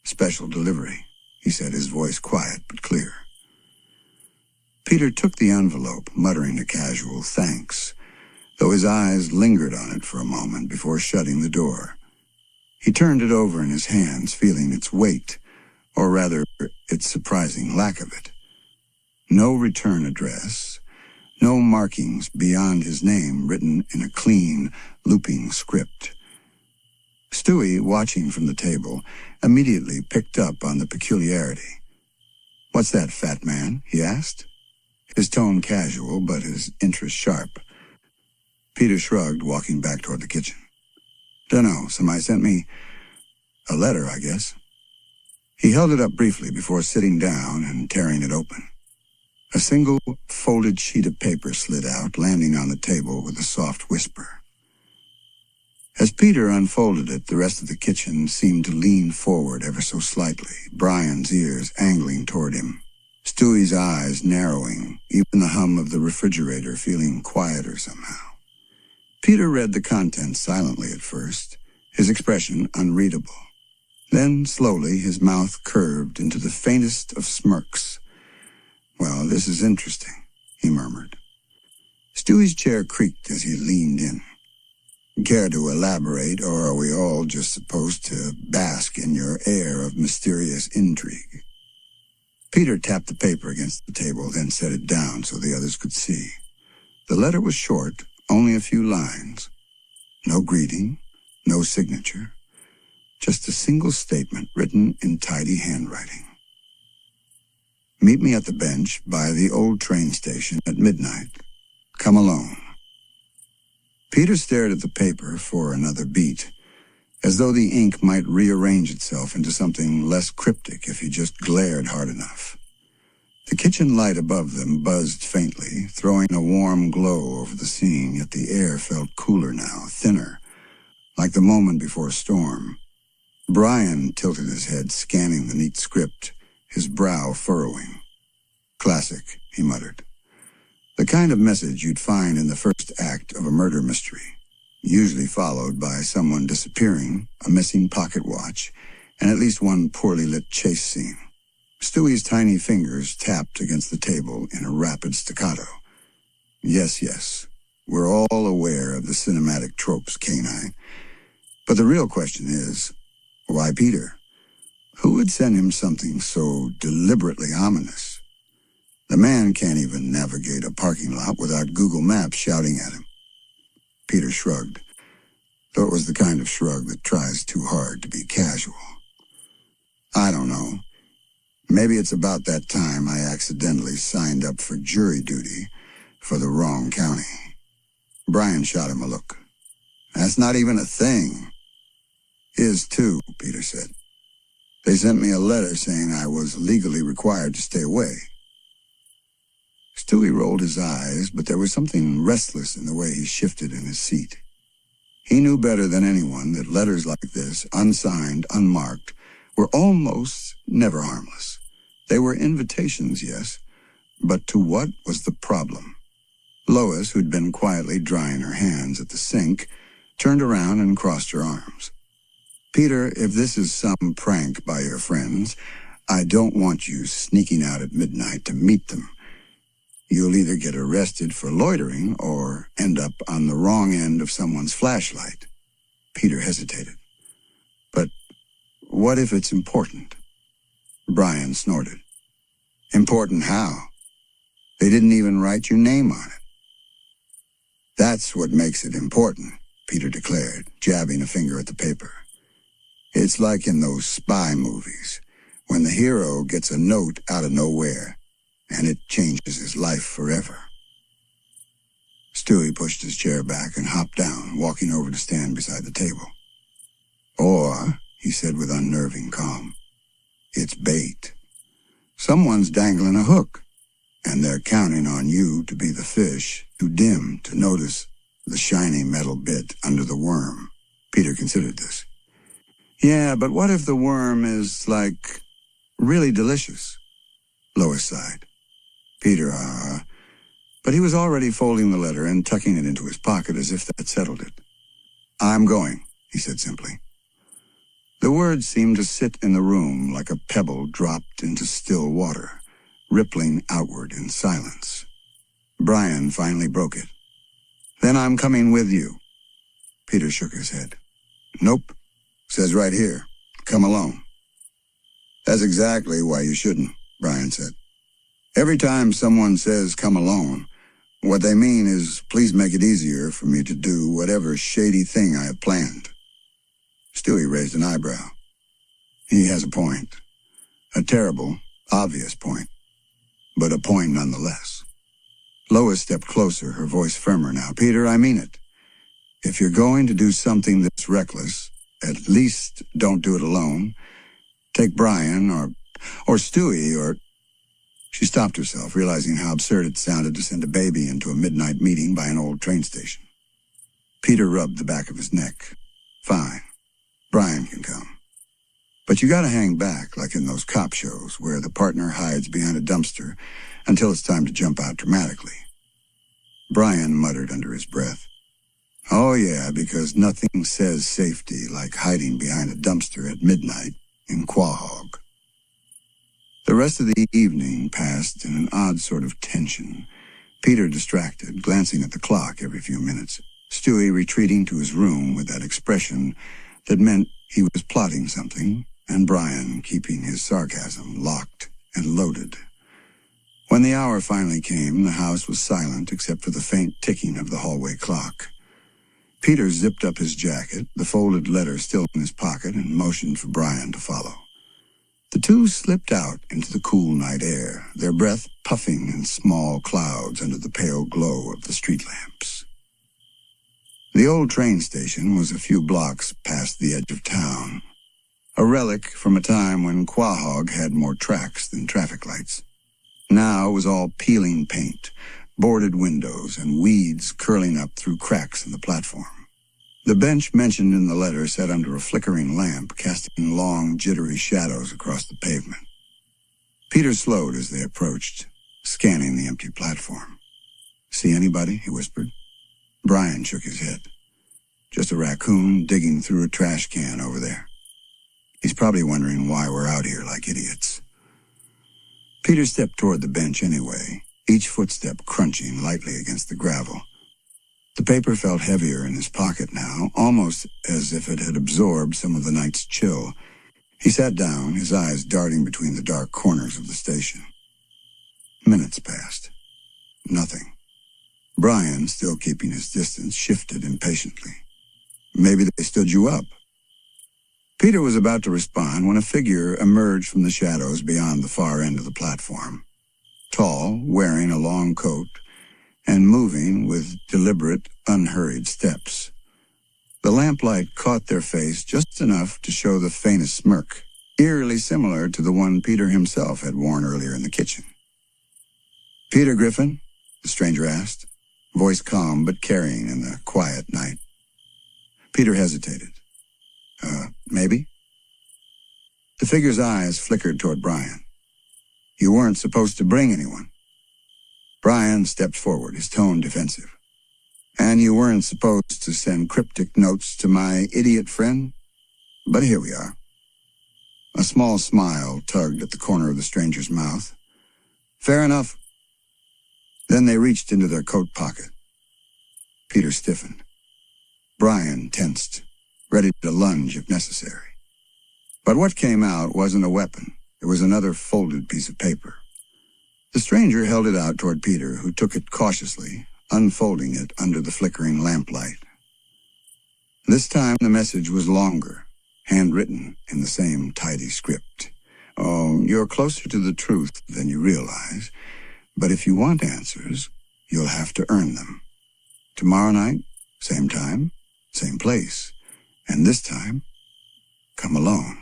"Special delivery," he said, his voice quiet but clear. Peter took the envelope, muttering a casual thanks, though his eyes lingered on it for a moment before shutting the door. He turned it over in his hands, feeling its weight, or rather, its surprising lack of it. No return address, no markings beyond his name written in a clean, looping script. Stewie, watching from the table, immediately picked up on the peculiarity. "What's that, fat man?" he asked, his tone casual but his interest sharp. Peter shrugged, walking back toward the kitchen. "Dunno, somebody sent me a letter, I guess." He held it up briefly before sitting down and tearing it open. A single folded sheet of paper slid out, landing on the table with a soft whisper. As Peter unfolded it, the rest of the kitchen seemed to lean forward ever so slightly, Brian's ears angling toward him, Stewie's eyes narrowing, even the hum of the refrigerator feeling quieter somehow. Peter read the contents silently at first, his expression unreadable. Then, slowly, his mouth curved into the faintest of smirks. "Well, this is interesting," he murmured. Stewie's chair creaked as he leaned in. "Care to elaborate, or are we all just supposed to bask in your air of mysterious intrigue?" Peter tapped the paper against the table, then set it down so the others could see. The letter was short, only a few lines. No greeting, no signature, just a single statement written in tidy handwriting. "Meet me at the bench by the old train station at midnight. Come alone." Peter stared at the paper for another beat, as though the ink might rearrange itself into something less cryptic if he just glared hard enough. The kitchen light above them buzzed faintly, throwing a warm glow over the scene, yet the air felt cooler now, thinner, like the moment before a storm. Brian tilted his head, scanning the neat script, his brow furrowing. "Classic," he muttered. The kind of message you'd find in the first act of a murder mystery, usually followed by someone disappearing, a missing pocket watch, and at least one poorly lit chase scene. Stewie's tiny fingers tapped against the table in a rapid staccato. Yes, we're all aware of the cinematic tropes, Canine. But the real question is, why Peter? Who would send him something so deliberately ominous? The man can't even navigate a parking lot without Google Maps shouting at him. Peter shrugged, though it was the kind of shrug that tries too hard to be casual. I don't know. Maybe it's about that time I accidentally signed up for jury duty for the wrong county. Brian shot him a look. That's not even a thing. Is too, Peter said. They sent me a letter saying I was legally required to stay away. Stewie rolled his eyes, but there was something restless in the way he shifted in his seat. He knew better than anyone that letters like this, unsigned, unmarked, were almost never harmless. They were invitations, yes, but to what was the problem? Lois, who'd been quietly drying her hands at the sink, turned around and crossed her arms. Peter, if this is some prank by your friends, I don't want you sneaking out at midnight to meet them. You'll either get arrested for loitering or end up on the wrong end of someone's flashlight. Peter hesitated. But what if it's important? Brian snorted. Important how? They didn't even write your name on it. That's what makes it important, Peter declared, jabbing a finger at the paper. It's like in those spy movies, when the hero gets a note out of nowhere, and it changes his life forever. Stewie pushed his chair back and hopped down, walking over to stand beside the table. Or, he said with unnerving calm, it's bait. Someone's dangling a hook, and they're counting on you to be the fish, too dim to notice the shiny metal bit under the worm. Peter considered this. Yeah, but what if the worm is, really delicious? Lois sighed. Peter, but he was already folding the letter and tucking it into his pocket as if that settled it. I'm going, he said simply. The words seemed to sit in the room like a pebble dropped into still water, rippling outward in silence. Brian finally broke it. Then I'm coming with you. Peter shook his head. Nope. Says right here, come alone. That's exactly why you shouldn't, Brian said. Every time someone says come alone, what they mean is please make it easier for me to do whatever shady thing I have planned. Stewie raised an eyebrow. He has a point. A terrible, obvious point, but a point nonetheless. Lois stepped closer, her voice firmer now. Peter, I mean it. If you're going to do something that's reckless, at least don't do it alone. Take Brian or Stewie or... She stopped herself, realizing how absurd it sounded to send a baby into a midnight meeting by an old train station. Peter rubbed the back of his neck. Fine. Brian can come. But you gotta hang back, like in those cop shows, where the partner hides behind a dumpster until it's time to jump out dramatically. Brian muttered under his breath. Oh yeah, because nothing says safety like hiding behind a dumpster at midnight in Quahog. The rest of the evening passed in an odd sort of tension. Peter distracted, glancing at the clock every few minutes. Stewie retreating to his room with that expression that meant he was plotting something, and Brian keeping his sarcasm locked and loaded. When the hour finally came, the house was silent except for the faint ticking of the hallway clock. Peter zipped up his jacket, the folded letter still in his pocket, and motioned for Brian to follow. The two slipped out into the cool night air, their breath puffing in small clouds under the pale glow of the street lamps. The old train station was a few blocks past the edge of town, a relic from a time when Quahog had more tracks than traffic lights. Now it was all peeling paint, boarded windows, and weeds curling up through cracks in the platform. The bench mentioned in the letter sat under a flickering lamp, casting long, jittery shadows across the pavement. Peter slowed as they approached, scanning the empty platform. "See anybody?" he whispered. Brian shook his head. "Just a raccoon digging through a trash can over there. He's probably wondering why we're out here like idiots." Peter stepped toward the bench anyway, each footstep crunching lightly against the gravel. The paper felt heavier in his pocket now, almost as if it had absorbed some of the night's chill. He sat down, his eyes darting between the dark corners of the station. Minutes passed. Nothing. Brian, still keeping his distance, shifted impatiently. "Maybe they stood you up." Peter was about to respond when a figure emerged from the shadows beyond the far end of the platform. Tall, wearing a long coat, and moving with deliberate, unhurried steps. The lamplight caught their face just enough to show the faintest smirk, eerily similar to the one Peter himself had worn earlier in the kitchen. "Peter Griffin?" the stranger asked, voice calm but carrying in the quiet night. Peter hesitated. Maybe?" The figure's eyes flickered toward Brian. "You weren't supposed to bring anyone." Brian stepped forward, his tone defensive. "And you weren't supposed to send cryptic notes to my idiot friend? But here we are." A small smile tugged at the corner of the stranger's mouth. "Fair enough." Then they reached into their coat pocket. Peter stiffened. Brian tensed, ready to lunge if necessary. But what came out wasn't a weapon. It was another folded piece of paper. The stranger held it out toward Peter, who took it cautiously, unfolding it under the flickering lamplight. This time the message was longer, handwritten in the same tidy script. "Oh, you're closer to the truth than you realize, but if you want answers, you'll have to earn them. Tomorrow night, same time, same place, and this time, come alone."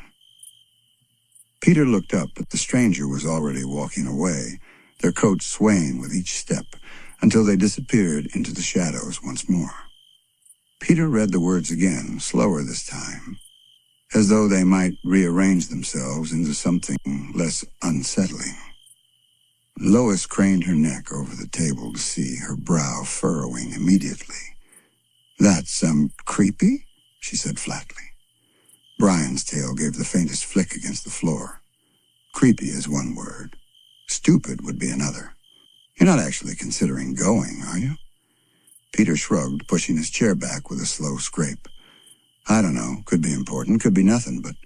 Peter looked up, but the stranger was already walking away, their coats swaying with each step, until they disappeared into the shadows once more. Peter read the words again, slower this time, as though they might rearrange themselves into something less unsettling. Lois craned her neck over the table to see, her brow furrowing immediately. "That's, creepy?" she said flatly. Brian's tail gave the faintest flick against the floor. "Creepy is one word. Stupid would be another. You're not actually considering going, are you?" Peter shrugged, pushing his chair back with a slow scrape. "I don't know. Could be important, could be nothing, but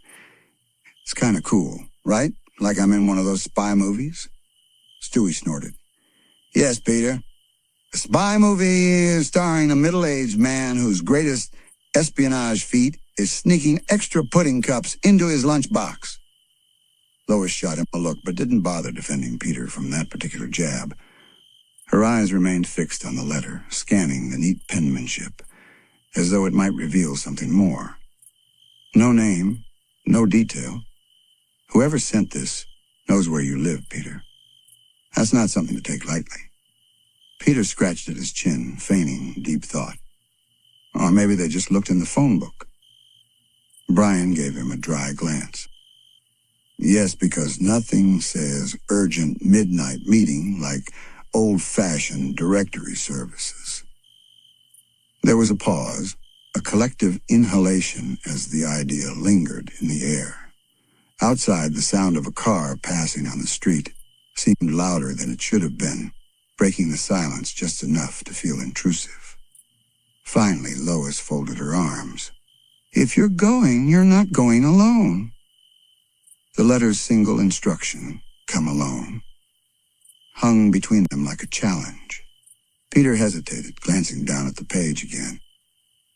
it's kind of cool, right? Like I'm in one of those spy movies?" Stewie snorted. "Yes, Peter. A spy movie starring a middle-aged man whose greatest espionage feat is sneaking extra pudding cups into his lunchbox." Lois shot him a look, but didn't bother defending Peter from that particular jab. Her eyes remained fixed on the letter, scanning the neat penmanship, as though it might reveal something more. No name, no detail. Whoever sent this knows where you live, Peter. That's not something to take lightly. Peter scratched at his chin, feigning deep thought. Or maybe they just looked in the phone book. Brian gave him a dry glance. "Yes, because nothing says urgent midnight meeting like old-fashioned directory services." There was a pause, a collective inhalation as the idea lingered in the air. Outside, the sound of a car passing on the street seemed louder than it should have been, breaking the silence just enough to feel intrusive. Finally, Lois folded her arms. "If you're going, you're not going alone." The letter's single instruction, "come alone," hung between them like a challenge. Peter hesitated, glancing down at the page again,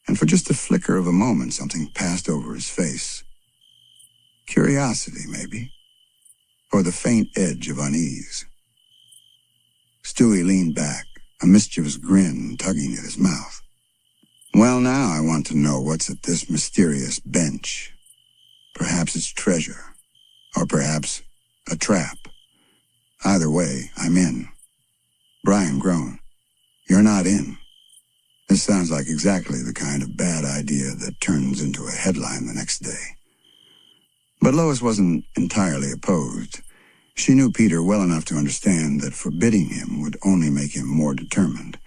and for just a flicker of a moment something passed over his face. Curiosity, maybe, or the faint edge of unease. Stewie leaned back, a mischievous grin tugging at his mouth. "Well, now I want to know what's at this mysterious bench. Perhaps it's treasure, or perhaps a trap. Either way, I'm in." Brian groaned. "You're not in." This sounds like exactly the kind of bad idea that turns into a headline the next day. But Lois wasn't entirely opposed. She knew Peter well enough to understand that forbidding him would only make him more determined.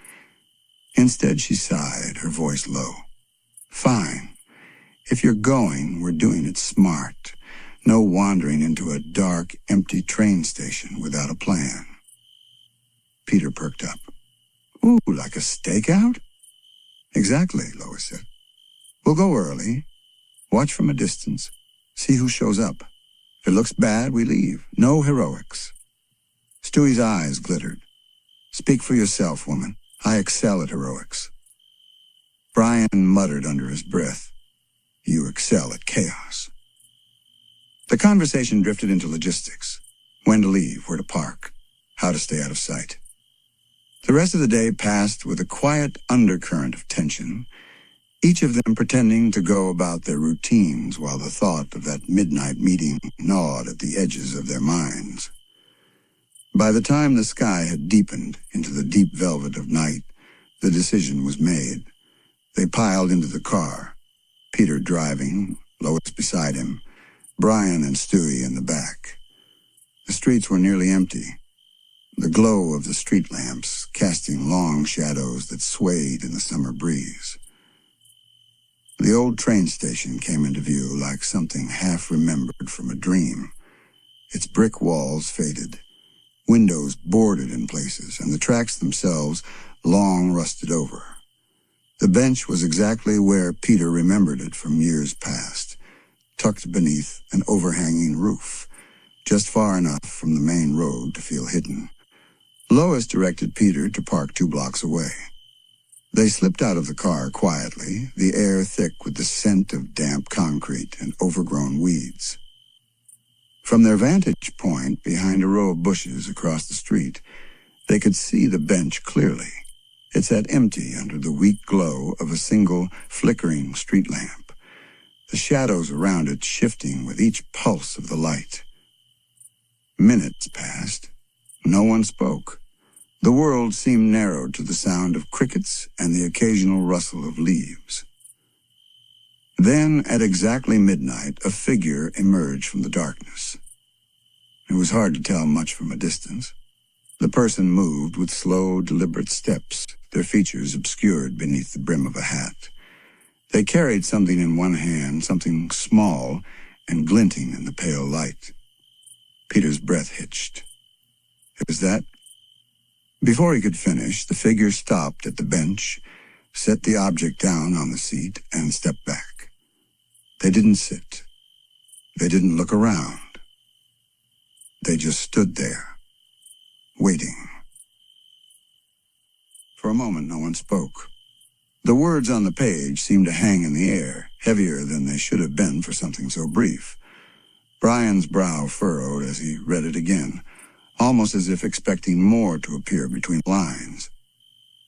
Instead, she sighed, her voice low. Fine. If you're going, we're doing it smart. No wandering into a dark, empty train station without a plan. Peter perked up. Ooh, like a stakeout? Exactly, Lois said. We'll go early, watch from a distance, see who shows up. If it looks bad, we leave. No heroics. Stewie's eyes glittered. Speak for yourself, woman. I excel at heroics. Brian muttered under his breath. You excel at chaos. The conversation drifted into logistics. When to leave, where to park, how to stay out of sight. The rest of the day passed with a quiet undercurrent of tension, each of them pretending to go about their routines while the thought of that midnight meeting gnawed at the edges of their minds. By the time the sky had deepened into the deep velvet of night, the decision was made. They piled into the car, Peter driving, Lois beside him, Brian and Stewie in the back. The streets were nearly empty, the glow of the street lamps casting long shadows that swayed in the summer breeze. The old train station came into view like something half-remembered from a dream. Its brick walls faded, windows boarded in places, and the tracks themselves long rusted over. The bench was exactly where Peter remembered it from years past, tucked beneath an overhanging roof, just far enough from the main road to feel hidden. Lois directed Peter to park 2 blocks away. They slipped out of the car quietly, the air thick with the scent of damp concrete and overgrown weeds. From their vantage point, behind a row of bushes across the street, they could see the bench clearly. It sat empty under the weak glow of a single flickering street lamp, the shadows around it shifting with each pulse of the light. Minutes passed. No one spoke. The world seemed narrowed to the sound of crickets and the occasional rustle of leaves. Then, at exactly midnight, a figure emerged from the darkness. It was hard to tell much from a distance. The person moved with slow, deliberate steps, their features obscured beneath the brim of a hat. They carried something in one hand, something small and glinting in the pale light. Peter's breath hitched. Is that? Before he could finish, the figure stopped at the bench, set the object down on the seat, and stepped back. They didn't sit. They didn't look around. They just stood there, waiting. For a moment, no one spoke. The words on the page seemed to hang in the air, heavier than they should have been for something so brief. Brian's brow furrowed as he read it again, almost as if expecting more to appear between lines.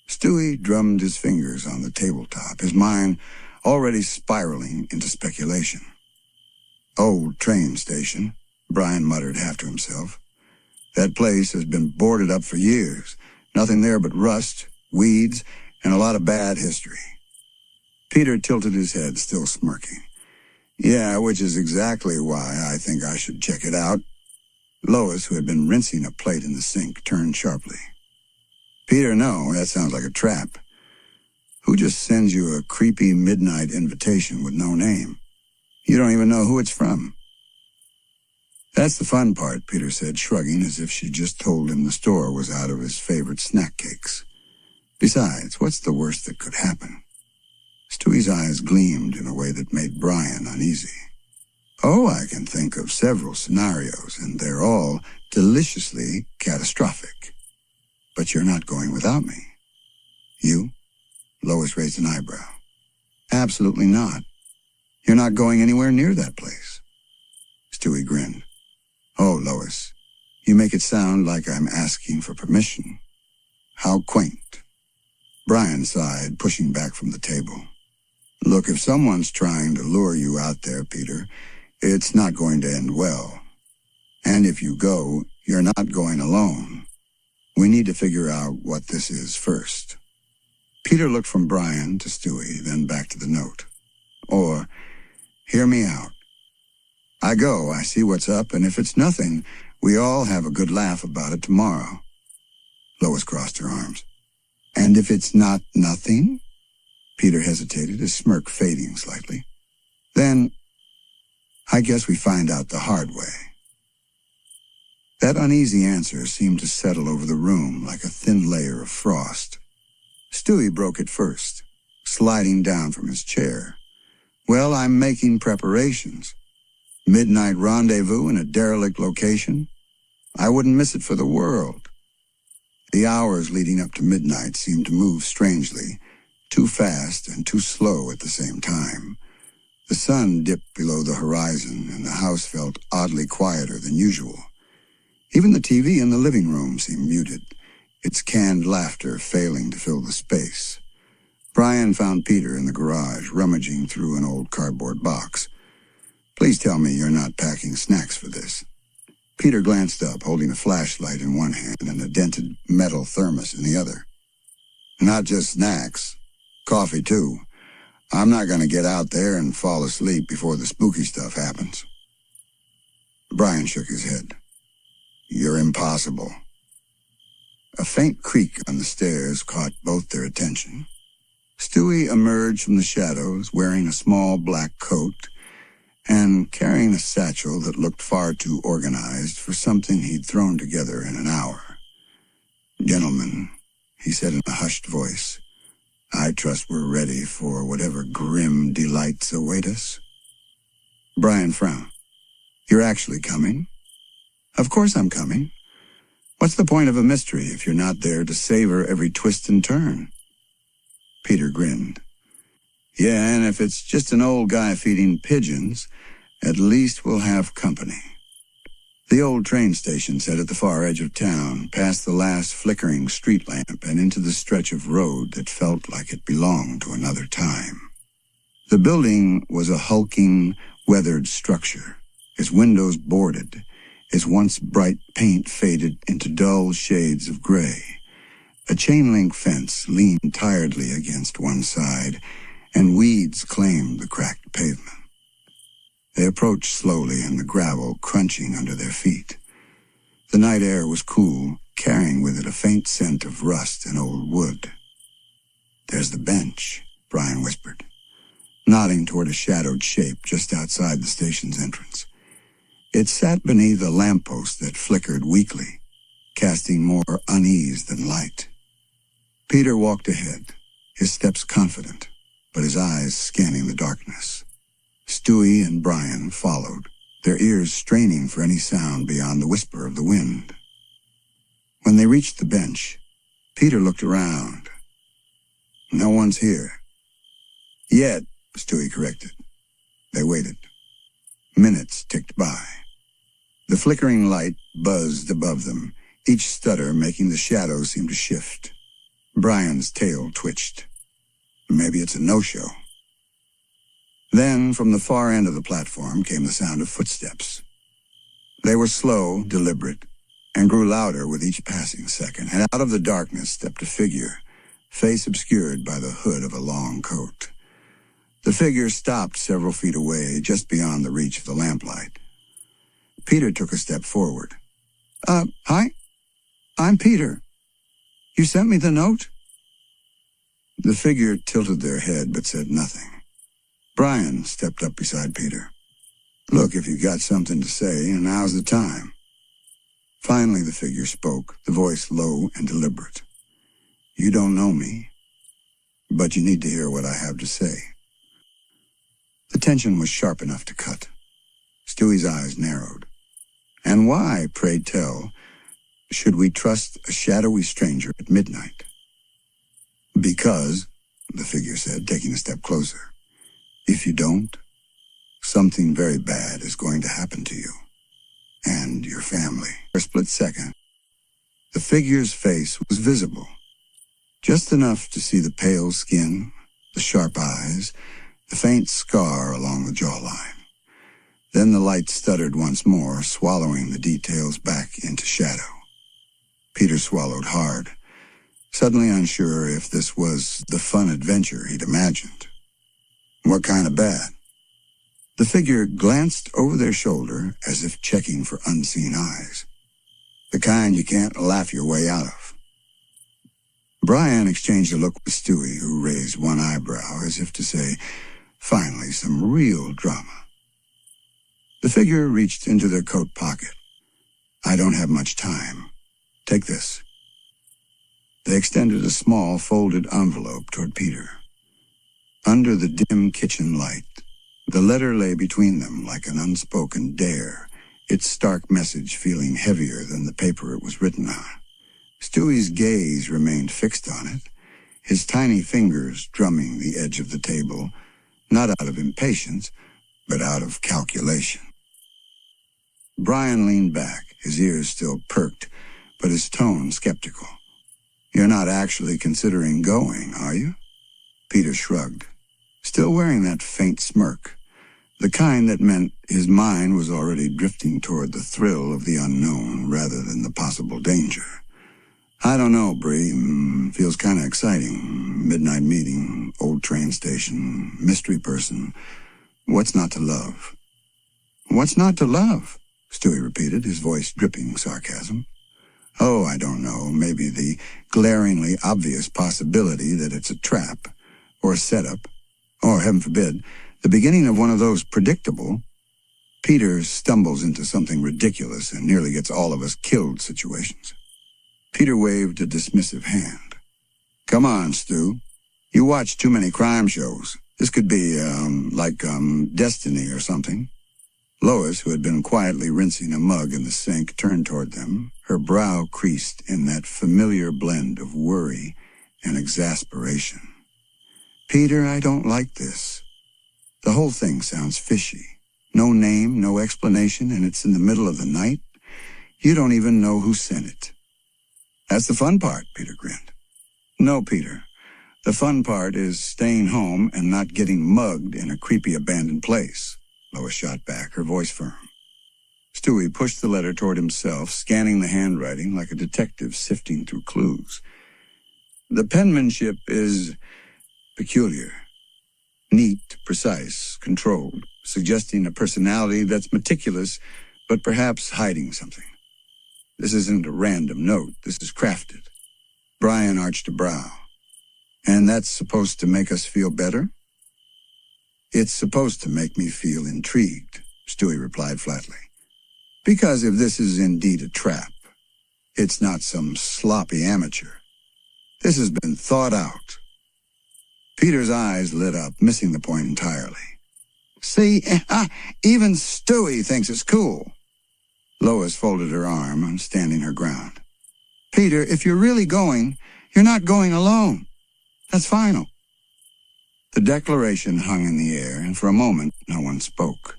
Stewie drummed his fingers on the tabletop, his mind already spiraling into speculation. Old train station, Brian muttered half to himself. That place has been boarded up for years. Nothing there but rust, weeds, and a lot of bad history. Peter tilted his head, still smirking. Yeah, which is exactly why I think I should check it out. Lois, who had been rinsing a plate in the sink, turned sharply. Peter, no, that sounds like a trap. Who just sends you a creepy midnight invitation with no name? You don't even know who it's from. That's the fun part, Peter said, shrugging as if she just told him the store was out of his favorite snack cakes. Besides, what's the worst that could happen? Stewie's eyes gleamed in a way that made Brian uneasy. Oh, I can think of several scenarios, and they're all deliciously catastrophic. But you're not going without me. You? Lois raised an eyebrow. Absolutely not. You're not going anywhere near that place. Stewie grinned. Oh, Lois, you make it sound like I'm asking for permission. How quaint. Brian sighed, pushing back from the table. Look, if someone's trying to lure you out there, Peter, it's not going to end well. And if you go, you're not going alone. We need to figure out what this is first. Peter looked from Brian to Stewie, then back to the note. Or, hear me out. I go, I see what's up, and if it's nothing, We all have a good laugh about it tomorrow. Lois crossed her arms. And if it's not nothing? Peter hesitated, his smirk fading slightly. Then, I guess we find out the hard way. That uneasy answer seemed to settle over the room like a thin layer of frost. Stewie broke it first, sliding down from his chair. Well, I'm making preparations. Midnight rendezvous in a derelict location? I wouldn't miss it for the world. The hours leading up to midnight seemed to move strangely, too fast and too slow at the same time. The sun dipped below the horizon, and the house felt oddly quieter than usual. Even the TV in the living room seemed muted, its canned laughter failing to fill the space. Brian found Peter in the garage, rummaging through an old cardboard box. Please tell me you're not packing snacks for this. Peter glanced up, holding a flashlight in one hand and a dented metal thermos in the other. Not just snacks. Coffee, too. I'm not going to get out there and fall asleep before the spooky stuff happens. Brian shook his head. You're impossible. A faint creak on the stairs caught both their attention. Stewie emerged from the shadows wearing a small black coat and carrying a satchel that looked far too organized for something he'd thrown together in an hour. Gentlemen, he said in a hushed voice, I trust we're ready for whatever grim delights await us. Brian frowned. You're actually coming? Of course I'm coming. What's the point of a mystery if you're not there to savor every twist and turn? Peter grinned. Yeah, and if it's just an old guy feeding pigeons, at least we'll have company. The old train station set at the far edge of town, past the last flickering street lamp and into the stretch of road that felt like it belonged to another time. The building was a hulking, weathered structure, its windows boarded, its once bright paint faded into dull shades of gray. A chain-link fence leaned tiredly against one side, and weeds claimed the cracked pavement. They approached slowly, and the gravel crunching under their feet. The night air was cool, carrying with it a faint scent of rust and old wood. There's the bench, Brian whispered, nodding toward a shadowed shape just outside the station's entrance. It sat beneath a lamppost that flickered weakly, casting more unease than light. Peter walked ahead, his steps confident, but his eyes scanning the darkness. Stewie and Brian followed, their ears straining for any sound beyond the whisper of the wind. When they reached the bench, Peter looked around. No one's here. Yet, Stewie corrected. They waited. Minutes ticked by. The flickering light buzzed above them, each stutter making the shadows seem to shift. Brian's tail twitched. Maybe it's a no-show. Then, from the far end of the platform came the sound of footsteps. They were slow, deliberate, and grew louder with each passing second, and out of the darkness stepped a figure, face obscured by the hood of a long coat. The figure stopped several feet away, just beyond the reach of the lamplight. Peter took a step forward. Hi? I'm Peter. You sent me the note? The figure tilted their head but said nothing. Brian stepped up beside Peter. Look, if you got something to say, now's the time. Finally, the figure spoke, the voice low and deliberate. You don't know me, but you need to hear what I have to say. The tension was sharp enough to cut. Stewie's eyes narrowed. And why, pray tell, should we trust a shadowy stranger at midnight? Because, the figure said, taking a step closer, if you don't, something very bad is going to happen to you and your family. For a split second, the figure's face was visible, just enough to see the pale skin, the sharp eyes, the faint scar along the jawline. Then the light stuttered once more, swallowing the details back into shadow. Peter swallowed hard, suddenly unsure if this was the fun adventure he'd imagined. What kind of bad? The figure glanced over their shoulder as if checking for unseen eyes. The kind you can't laugh your way out of. Brian exchanged a look with Stewie, who raised one eyebrow as if to say, finally, some real drama. The figure reached into their coat pocket. I don't have much time. Take this. They extended a small folded envelope toward Peter. Under the dim kitchen light, the letter lay between them like an unspoken dare, its stark message feeling heavier than the paper it was written on. Stewie's gaze remained fixed on it, his tiny fingers drumming the edge of the table, not out of impatience, but out of calculation. Brian leaned back, his ears still perked, but his tone skeptical. You're not actually considering going, are you? Peter shrugged, still wearing that faint smirk, the kind that meant his mind was already drifting toward the thrill of the unknown rather than the possible danger. I don't know, Bree. Feels kind of exciting. Midnight meeting, old train station, mystery person. What's not to love? What's not to love? Stewie repeated, his voice dripping sarcasm. Oh, I don't know. Maybe the glaringly obvious possibility that it's a trap, or a setup, or, heaven forbid, the beginning of one of those predictable, Peter stumbles into something ridiculous and nearly gets all of us killed situations. Peter waved a dismissive hand. Come on, Stu. You watch too many crime shows. This could be, like Destiny or something. Lois, who had been quietly rinsing a mug in the sink, turned toward them, her brow creased in that familiar blend of worry and exasperation. Peter, I don't like this. The whole thing sounds fishy. No name, no explanation, and it's in the middle of the night. You don't even know who sent it. That's the fun part, Peter grinned. No, Peter. The fun part is staying home and not getting mugged in a creepy abandoned place. Lois shot back, her voice firm. Stewie pushed the letter toward himself, scanning the handwriting like a detective sifting through clues. The penmanship is peculiar. Neat, precise, controlled, suggesting a personality that's meticulous, but perhaps hiding something. This isn't a random note. This is crafted. Brian arched a brow. And that's supposed to make us feel better? It's supposed to make me feel intrigued, Stewie replied flatly. Because if this is indeed a trap, it's not some sloppy amateur. This has been thought out. Peter's eyes lit up, missing the point entirely. See, even Stewie thinks it's cool. Lois folded her arm, standing her ground. Peter, if you're really going, you're not going alone. That's final. The declaration hung in the air, and for a moment no one spoke.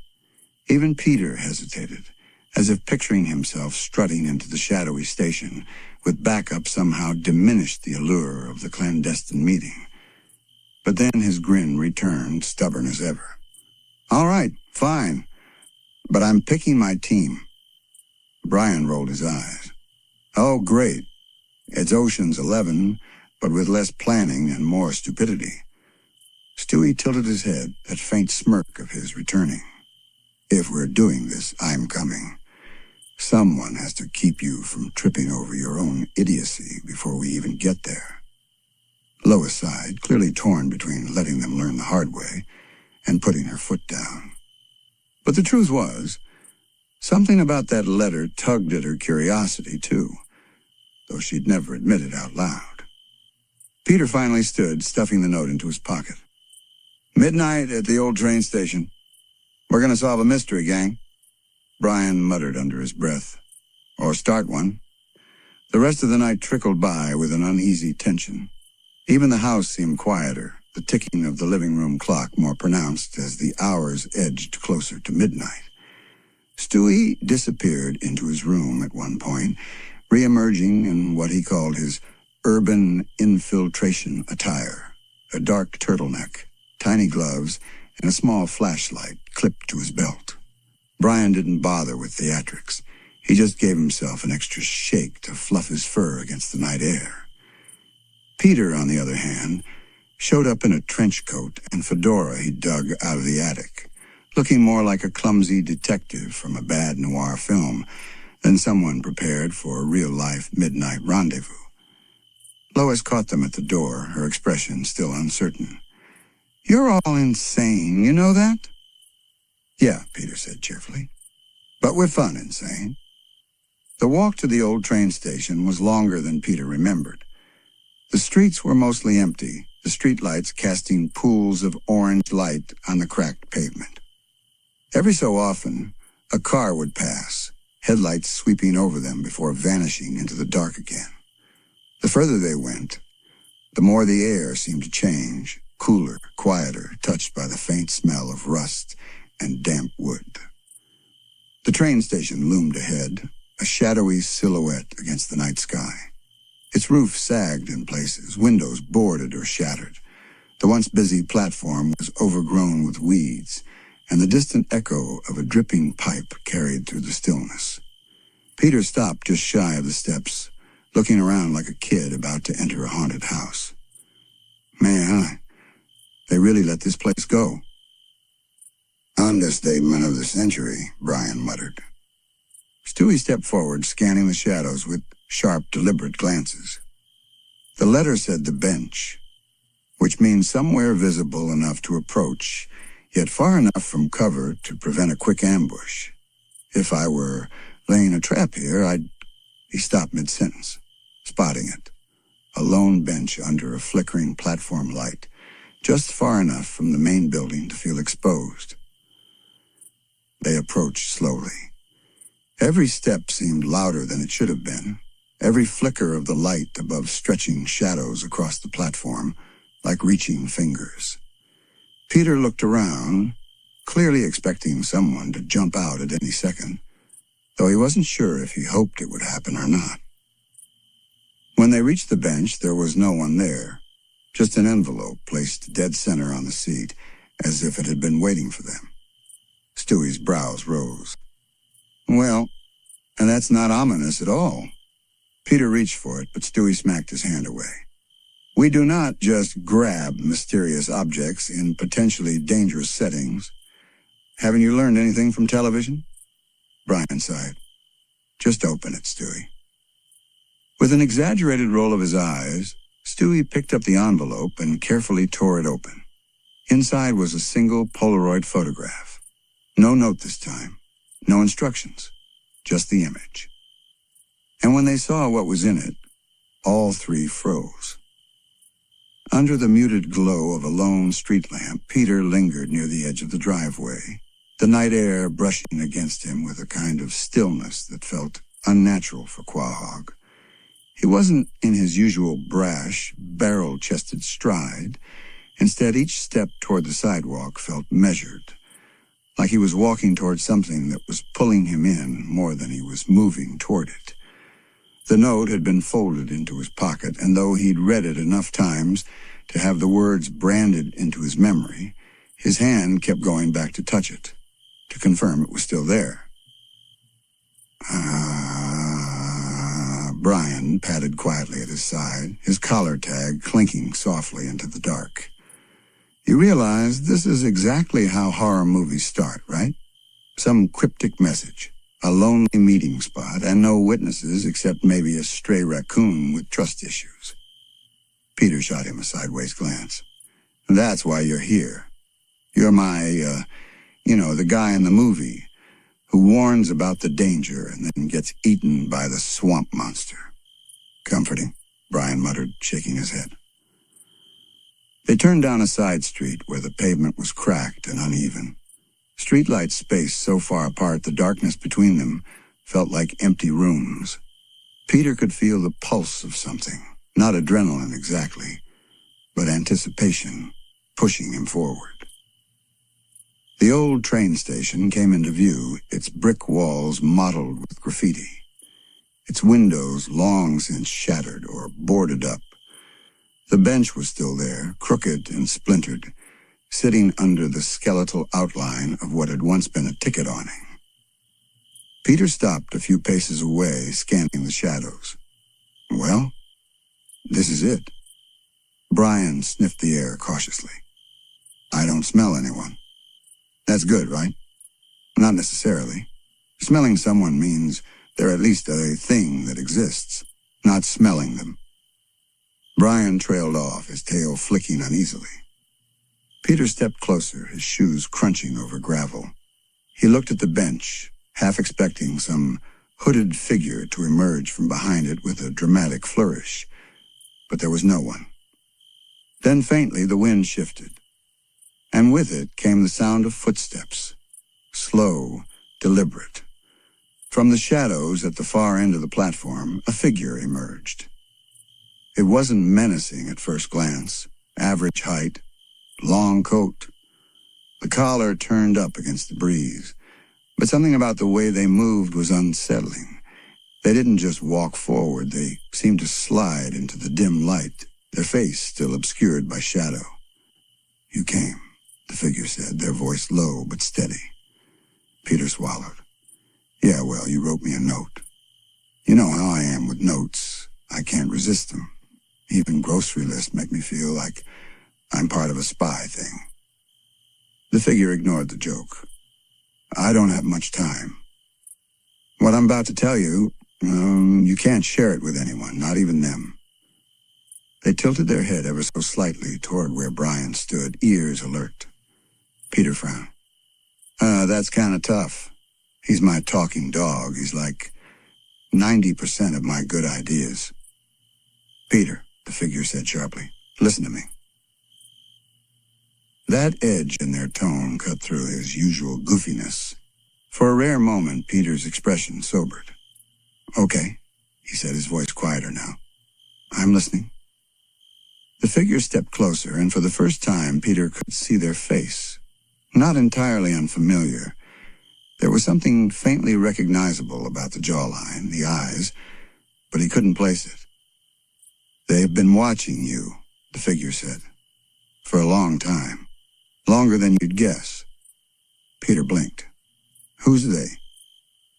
Even Peter hesitated, as if picturing himself strutting into the shadowy station, with backup somehow diminished the allure of the clandestine meeting. But then his grin returned, stubborn as ever. All right, fine, but I'm picking my team. Brian rolled his eyes. Oh, great. It's Ocean's 11, but with less planning and more stupidity. Stewie tilted his head, that faint smirk of his returning. If we're doing this, I'm coming. Someone has to keep you from tripping over your own idiocy before we even get there. Lois sighed, clearly torn between letting them learn the hard way and putting her foot down. But the truth was, something about that letter tugged at her curiosity, too, though she'd never admit it out loud. Peter finally stood, stuffing the note into his pocket. Midnight at the old train station. We're going to solve a mystery, gang. Brian muttered under his breath. Or start one. The rest of the night trickled by with an uneasy tension. Even the house seemed quieter, the ticking of the living room clock more pronounced as the hours edged closer to midnight. Stewie disappeared into his room at one point, re-emerging in what he called his urban infiltration attire, a dark turtleneck, tiny gloves, and a small flashlight clipped to his belt. Brian didn't bother with theatrics. He just gave himself an extra shake to fluff his fur against the night air. Peter, on the other hand, showed up in a trench coat and fedora he dug out of the attic, looking more like a clumsy detective from a bad noir film Then someone prepared for a real-life midnight rendezvous. Lois caught them at the door, her expression still uncertain. "You're all insane, you know that?" "Yeah," Peter said cheerfully. "But we're fun insane." The walk to the old train station was longer than Peter remembered. The streets were mostly empty, the streetlights casting pools of orange light on the cracked pavement. Every so often, a car would pass, headlights sweeping over them before vanishing into the dark again. The further they went, the more the air seemed to change, cooler, quieter, touched by the faint smell of rust and damp wood. The train station loomed ahead, a shadowy silhouette against the night sky. Its roof sagged in places, windows boarded or shattered. The once busy platform was overgrown with weeds, and the distant echo of a dripping pipe carried through the stillness. Peter stopped just shy of the steps, looking around like a kid about to enter a haunted house. "Man, they really let this place go." "Understatement of the century," Brian muttered. Stewie stepped forward, scanning the shadows with sharp, deliberate glances. The letter said the bench, which means somewhere visible enough to approach, yet far enough from cover to prevent a quick ambush. "If I were laying a trap here, I'd..." He stopped mid-sentence, spotting it. A lone bench under a flickering platform light, just far enough from the main building to feel exposed. They approached slowly. Every step seemed louder than it should have been, every flicker of the light above stretching shadows across the platform, like reaching fingers. Peter looked around, clearly expecting someone to jump out at any second, though he wasn't sure if he hoped it would happen or not. When they reached the bench, there was no one there, just an envelope placed dead center on the seat, as if it had been waiting for them. Stewie's brows rose. "Well, and that's not ominous at all." Peter reached for it, but Stewie smacked his hand away. "We do not just grab mysterious objects in potentially dangerous settings. Haven't you learned anything from television?" Brian sighed. "Just open it, Stewie." With an exaggerated roll of his eyes, Stewie picked up the envelope and carefully tore it open. Inside was a single Polaroid photograph. No note this time, no instructions, just the image. And when they saw what was in it, all three froze. Under the muted glow of a lone street lamp, Peter lingered near the edge of the driveway, the night air brushing against him with a kind of stillness that felt unnatural for Quahog. He wasn't in his usual brash, barrel-chested stride. Instead, each step toward the sidewalk felt measured, like he was walking toward something that was pulling him in more than he was moving toward it. The note had been folded into his pocket, and though he'd read it enough times to have the words branded into his memory, his hand kept going back to touch it, to confirm it was still there. Brian patted quietly at his side, his collar tag clinking softly into the dark. "You realize this is exactly how horror movies start, right? Some cryptic message, a lonely meeting spot, and no witnesses except maybe a stray raccoon with trust issues." Peter shot him a sideways glance. "That's why you're here. You're my, the guy in the movie who warns about the danger and then gets eaten by the swamp monster." "Comforting," Brian muttered, shaking his head. They turned down a side street where the pavement was cracked and uneven. Streetlights spaced so far apart the darkness between them felt like empty rooms. Peter could feel the pulse of something, not adrenaline exactly, but anticipation pushing him forward. The old train station came into view, its brick walls mottled with graffiti, its windows long since shattered or boarded up. The bench was still there, crooked and splintered, sitting under the skeletal outline of what had once been a ticket awning. Peter stopped a few paces away, scanning the shadows. "Well, this is it." Brian sniffed the air cautiously. "I don't smell anyone." "That's good, right?" "Not necessarily. Smelling someone means They're at least a thing that exists, not smelling them. Brian trailed off, his tail flicking uneasily. Peter stepped closer, his shoes crunching over gravel. He looked at the bench, half expecting some hooded figure to emerge from behind it with a dramatic flourish, but there was no one. Then faintly the wind shifted, and with it came the sound of footsteps, slow, deliberate. From the shadows at the far end of the platform, a figure emerged. It wasn't menacing at first glance, average height, long coat. The collar turned up against the breeze, but something about the way they moved was unsettling. They didn't just walk forward, they seemed to slide into the dim light, their face still obscured by shadow. "You came," the figure said, their voice low but steady. Peter swallowed. "Yeah, well, you wrote me a note. You know how I am with notes. I can't resist them. Even grocery lists make me feel like I'm part of a spy thing." The figure ignored the joke. "I don't have much time. What I'm about to tell you, you can't share it with anyone, not even them." They tilted their head ever so slightly toward where Brian stood, ears alert. Peter frowned. That's kind of tough. He's my talking dog. He's like 90% of my good ideas." "Peter," the figure said sharply, "listen to me." That edge in their tone cut through his usual goofiness. For a rare moment, Peter's expression sobered. "Okay," he said, his voice quieter now. "I'm listening." The figure stepped closer, and for the first time, Peter could see their face. Not entirely unfamiliar. There was something faintly recognizable about the jawline, the eyes, but he couldn't place it. "They've been watching you," the figure said, "for a long time. Longer than you'd guess." Peter blinked. "Who's they?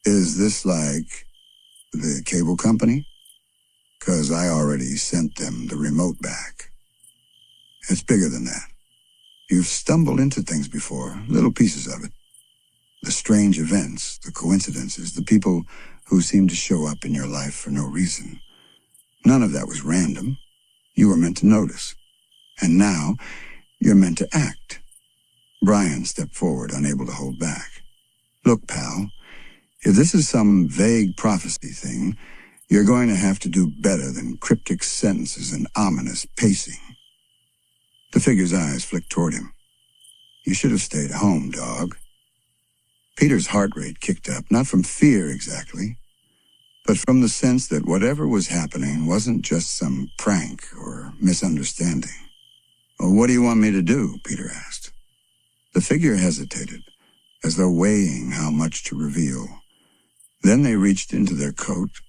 Is this like the cable company? 'Cause I already sent them the remote back." "It's bigger than that. You've stumbled into things before, little pieces of it. The strange events, the coincidences, the people who seem to show up in your life for no reason. None of that was random. You were meant to notice. And now, you're meant to act." Brian stepped forward, unable to hold back. "Look, pal, if this is some vague prophecy thing, you're going to have to do better than cryptic sentences and ominous pacing." The figure's eyes flicked toward him. "You should have stayed home, dog." Peter's heart rate kicked up, not from fear exactly, but from the sense that whatever was happening wasn't just some prank or misunderstanding. "Well, what do you want me to do?" Peter asked. The figure hesitated, as though weighing how much to reveal. Then they reached into their coat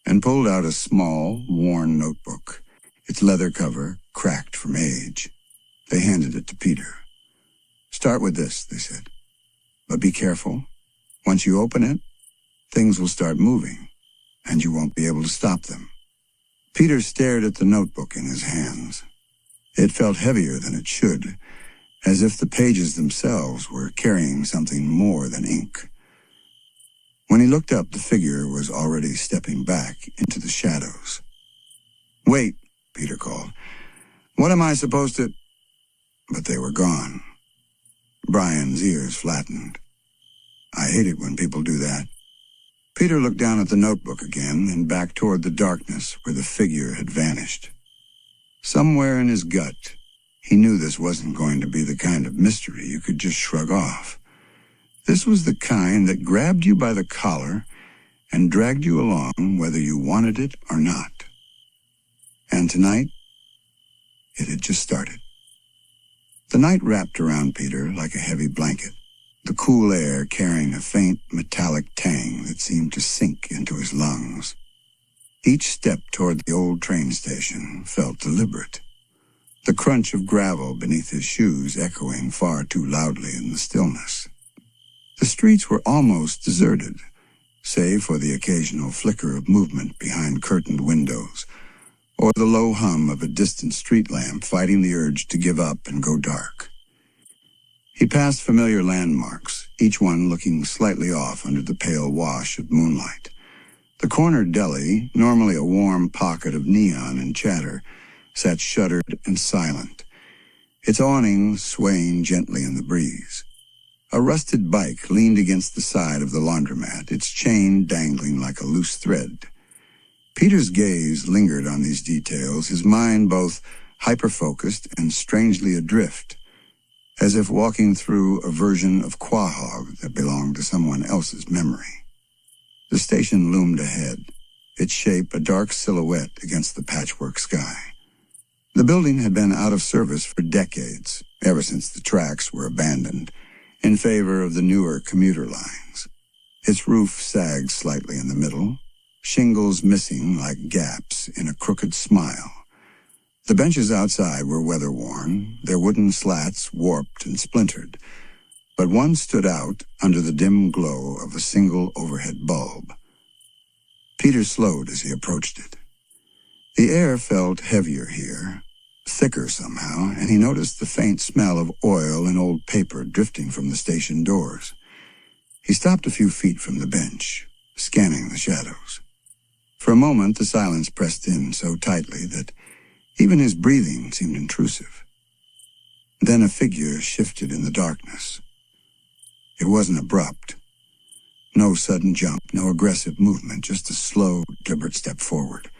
and pulled out a small, worn notebook, its leather cover cracked from age. They handed it to Peter. "Start with this," they said. "But be careful. Once you open it, things will start moving, and you won't be able to stop them." Peter stared at the notebook in his hands. It felt heavier than it should, as if the pages themselves were carrying something more than ink. When he looked up, the figure was already stepping back into the shadows. "Wait," Peter called. "What am I supposed to—" But they were gone. Brian's ears flattened. "I hate it when people do that." Peter looked down at the notebook again and back toward the darkness where the figure had vanished. Somewhere in his gut, he knew this wasn't going to be the kind of mystery you could just shrug off. This was the kind that grabbed you by the collar and dragged you along whether you wanted it or not. And tonight, it had just started. The night wrapped around Peter like a heavy blanket, the cool air carrying a faint metallic tang that seemed to sink into his lungs. Each step toward the old train station felt deliberate, the crunch of gravel beneath his shoes echoing far too loudly in the stillness. The streets were almost deserted, save for the occasional flicker of movement behind curtained windows, or the low hum of a distant street lamp fighting the urge to give up and go dark. He passed familiar landmarks, each one looking slightly off under the pale wash of moonlight. The corner deli, normally a warm pocket of neon and chatter, sat shuttered and silent, its awning swaying gently in the breeze. A rusted bike leaned against the side of the laundromat, its chain dangling like a loose thread. Peter's gaze lingered on these details, his mind both hyper-focused and strangely adrift, as if walking through a version of Quahog that belonged to someone else's memory. The station loomed ahead, its shape a dark silhouette against the patchwork sky. The building had been out of service for decades, ever since the tracks were abandoned, in favor of the newer commuter lines. Its roof sagged slightly in the middle, shingles missing like gaps in a crooked smile. The benches outside were weather-worn, their wooden slats warped and splintered, but one stood out under the dim glow of a single overhead bulb. Peter slowed as he approached it. The air felt heavier here, thicker somehow, and he noticed the faint smell of oil and old paper drifting from the station doors. He stopped a few feet from the bench, scanning the shadows. For a moment, the silence pressed in so tightly that even his breathing seemed intrusive. Then a figure shifted in the darkness. It wasn't abrupt. No sudden jump, no aggressive movement, just a slow, deliberate step forward.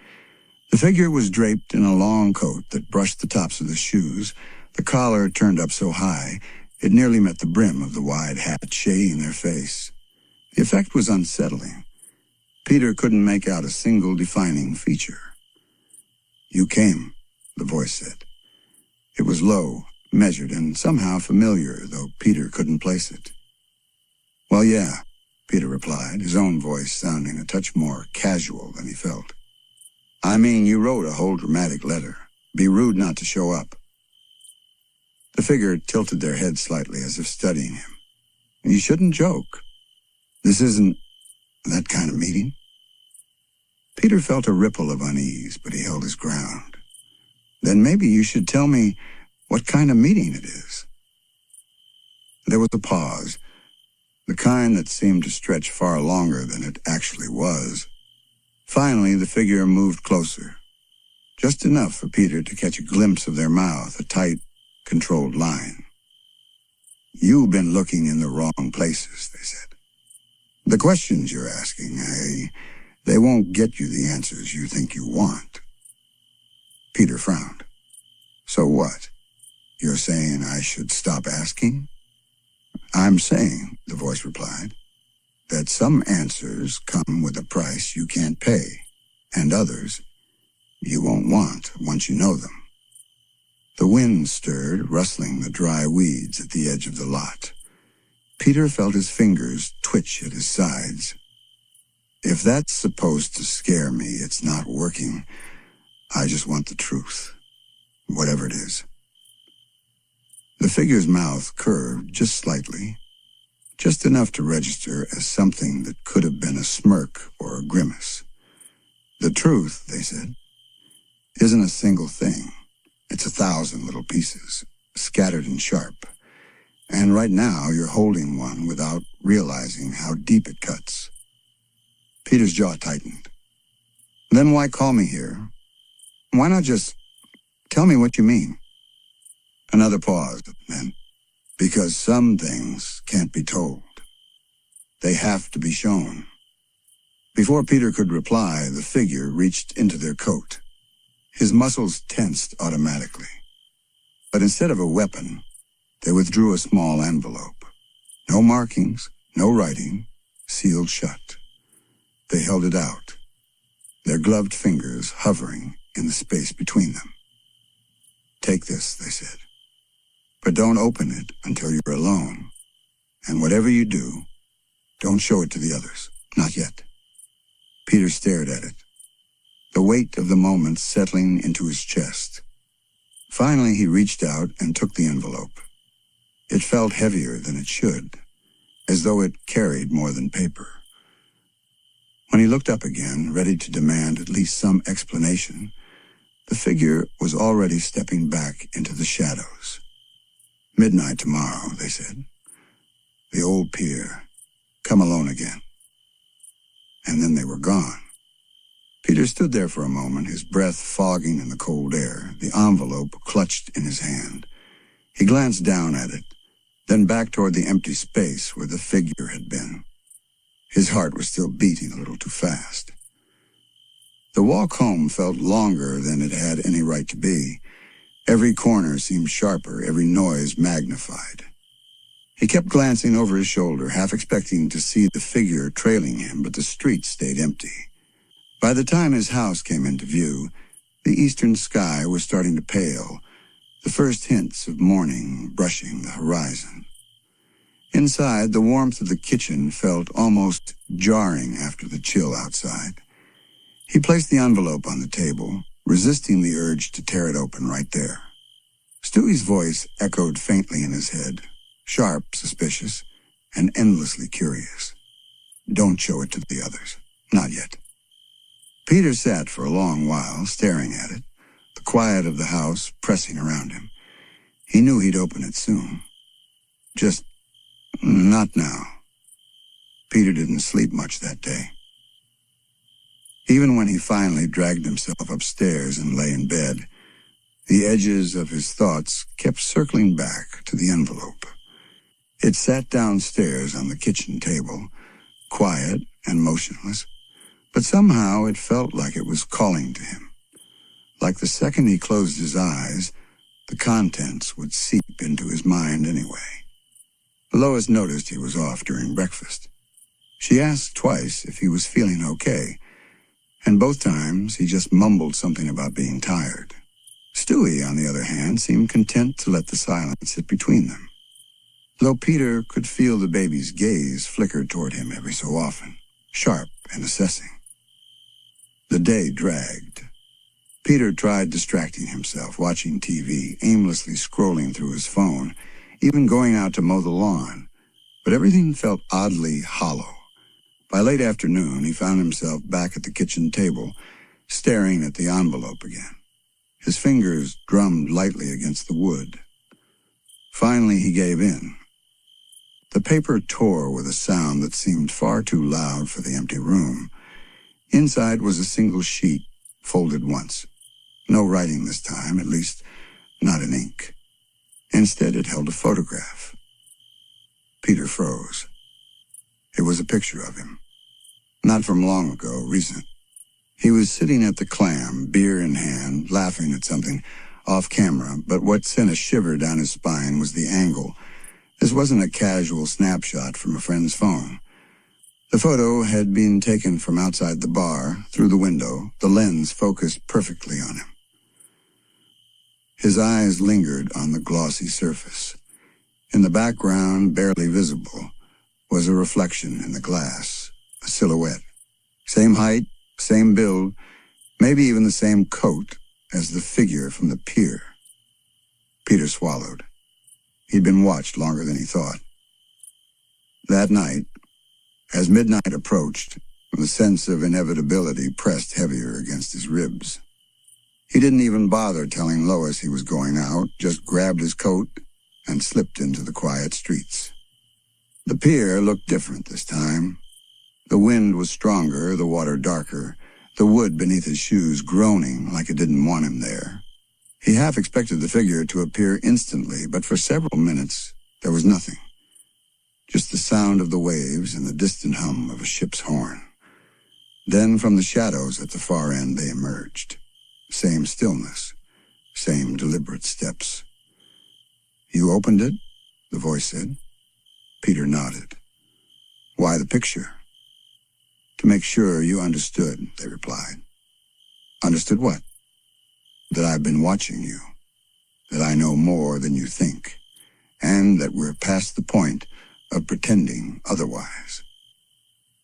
The figure was draped in a long coat that brushed the tops of the shoes, the collar turned up so high it nearly met the brim of the wide hat, shading their face. The effect was unsettling. Peter couldn't make out a single defining feature. "You came," the voice said. It was low, measured, and somehow familiar, though Peter couldn't place it. "Well, yeah," Peter replied, his own voice sounding a touch more casual than he felt. "I mean, you wrote a whole dramatic letter. Be rude not to show up." The figure tilted their head slightly as if studying him. "You shouldn't joke. This isn't that kind of meeting." Peter felt a ripple of unease, but he held his ground. "Then maybe you should tell me what kind of meeting it is." There was a pause, the kind that seemed to stretch far longer than it actually was. Finally, the figure moved closer, just enough for Peter to catch a glimpse of their mouth, a tight, controlled line. "You've been looking in the wrong places," they said. "The questions you're asking, they won't get you the answers you think you want." Peter frowned. "So what? You're saying I should stop asking?" "I'm saying," the voice replied, "that some answers come with a price you can't pay, and others you won't want once you know them." The wind stirred, rustling the dry weeds at the edge of the lot. Peter felt his fingers twitch at his sides. "If that's supposed to scare me, it's not working. I just want the truth, whatever it is." The figure's mouth curved just slightly, just enough to register as something that could have been a smirk or a grimace. "The truth," they said, "isn't a single thing. It's 1,000 little pieces, scattered and sharp. And right now you're holding one without realizing how deep it cuts." Peter's jaw tightened. "Then why call me here? Why not just tell me what you mean?" Another pause, then. "Because some things can't be told. They have to be shown." Before Peter could reply, the figure reached into their coat. His muscles tensed automatically. But instead of a weapon, they withdrew a small envelope. No markings, no writing, sealed shut. They held it out, their gloved fingers hovering in the space between them. "Take this," they said. "But don't open it until you're alone. And whatever you do, don't show it to the others. Not yet." Peter stared at it, the weight of the moment settling into his chest. Finally, he reached out and took the envelope. It felt heavier than it should, as though it carried more than paper. When he looked up again, ready to demand at least some explanation, the figure was already stepping back into the shadows. "Midnight tomorrow," they said. "The old pier. Come alone again." And then they were gone. Peter stood there for a moment, his breath fogging in the cold air, the envelope clutched in his hand. He glanced down at it, then back toward the empty space where the figure had been. His heart was still beating a little too fast. The walk home felt longer than it had any right to be. Every corner seemed sharper, every noise magnified. He kept glancing over his shoulder, half expecting to see the figure trailing him, but the street stayed empty. By the time his house came into view, the eastern sky was starting to pale, the first hints of morning brushing the horizon. Inside, the warmth of the kitchen felt almost jarring after the chill outside. He placed the envelope on the table, resisting the urge to tear it open right there. Stewie's voice echoed faintly in his head, sharp, suspicious, and endlessly curious. Don't show it to the others. Not yet. Peter sat for a long while, staring at it, the quiet of the house pressing around him. He knew he'd open it soon. Just not now. Peter didn't sleep much that day. Even when he finally dragged himself upstairs and lay in bed, the edges of his thoughts kept circling back to the envelope. It sat downstairs on the kitchen table, quiet and motionless, but somehow it felt like it was calling to him. Like the second he closed his eyes, the contents would seep into his mind anyway. Lois noticed he was off during breakfast. She asked twice if he was feeling okay, and both times he just mumbled something about being tired. Stewie, on the other hand, seemed content to let the silence sit between them, though Peter could feel the baby's gaze flicker toward him every so often, sharp and assessing. The day dragged. Peter tried distracting himself, watching TV, aimlessly scrolling through his phone, even going out to mow the lawn, but everything felt oddly hollow. By late afternoon, he found himself back at the kitchen table, staring at the envelope again. His fingers drummed lightly against the wood. Finally, he gave in. The paper tore with a sound that seemed far too loud for the empty room. Inside was a single sheet, folded once. No writing this time, at least not in ink. Instead, it held a photograph. Peter froze. It was a picture of him. Not from long ago, recent. He was sitting at the clam, beer in hand, laughing at something off camera, but what sent a shiver down his spine was the angle. This wasn't a casual snapshot from a friend's phone. The photo had been taken from outside the bar, through the window, the lens focused perfectly on him. His eyes lingered on the glossy surface. In the background, barely visible, was a reflection in the glass, a silhouette. Same height, same build, maybe even the same coat as the figure from the pier. Peter swallowed. He'd been watched longer than he thought. That night, as midnight approached, the sense of inevitability pressed heavier against his ribs. He didn't even bother telling Lois he was going out, just grabbed his coat and slipped into the quiet streets. The pier looked different this time. The wind was stronger, the water darker, the wood beneath his shoes groaning like it didn't want him there. He half expected the figure to appear instantly, but for several minutes there was nothing. Just the sound of the waves and the distant hum of a ship's horn. Then from the shadows at the far end they emerged. Same stillness, same deliberate steps. You opened it? The voice said. Peter nodded. Why the picture? To make sure you understood, they replied. Understood what? That I've been watching you, that I know more than you think, and that we're past the point of pretending otherwise.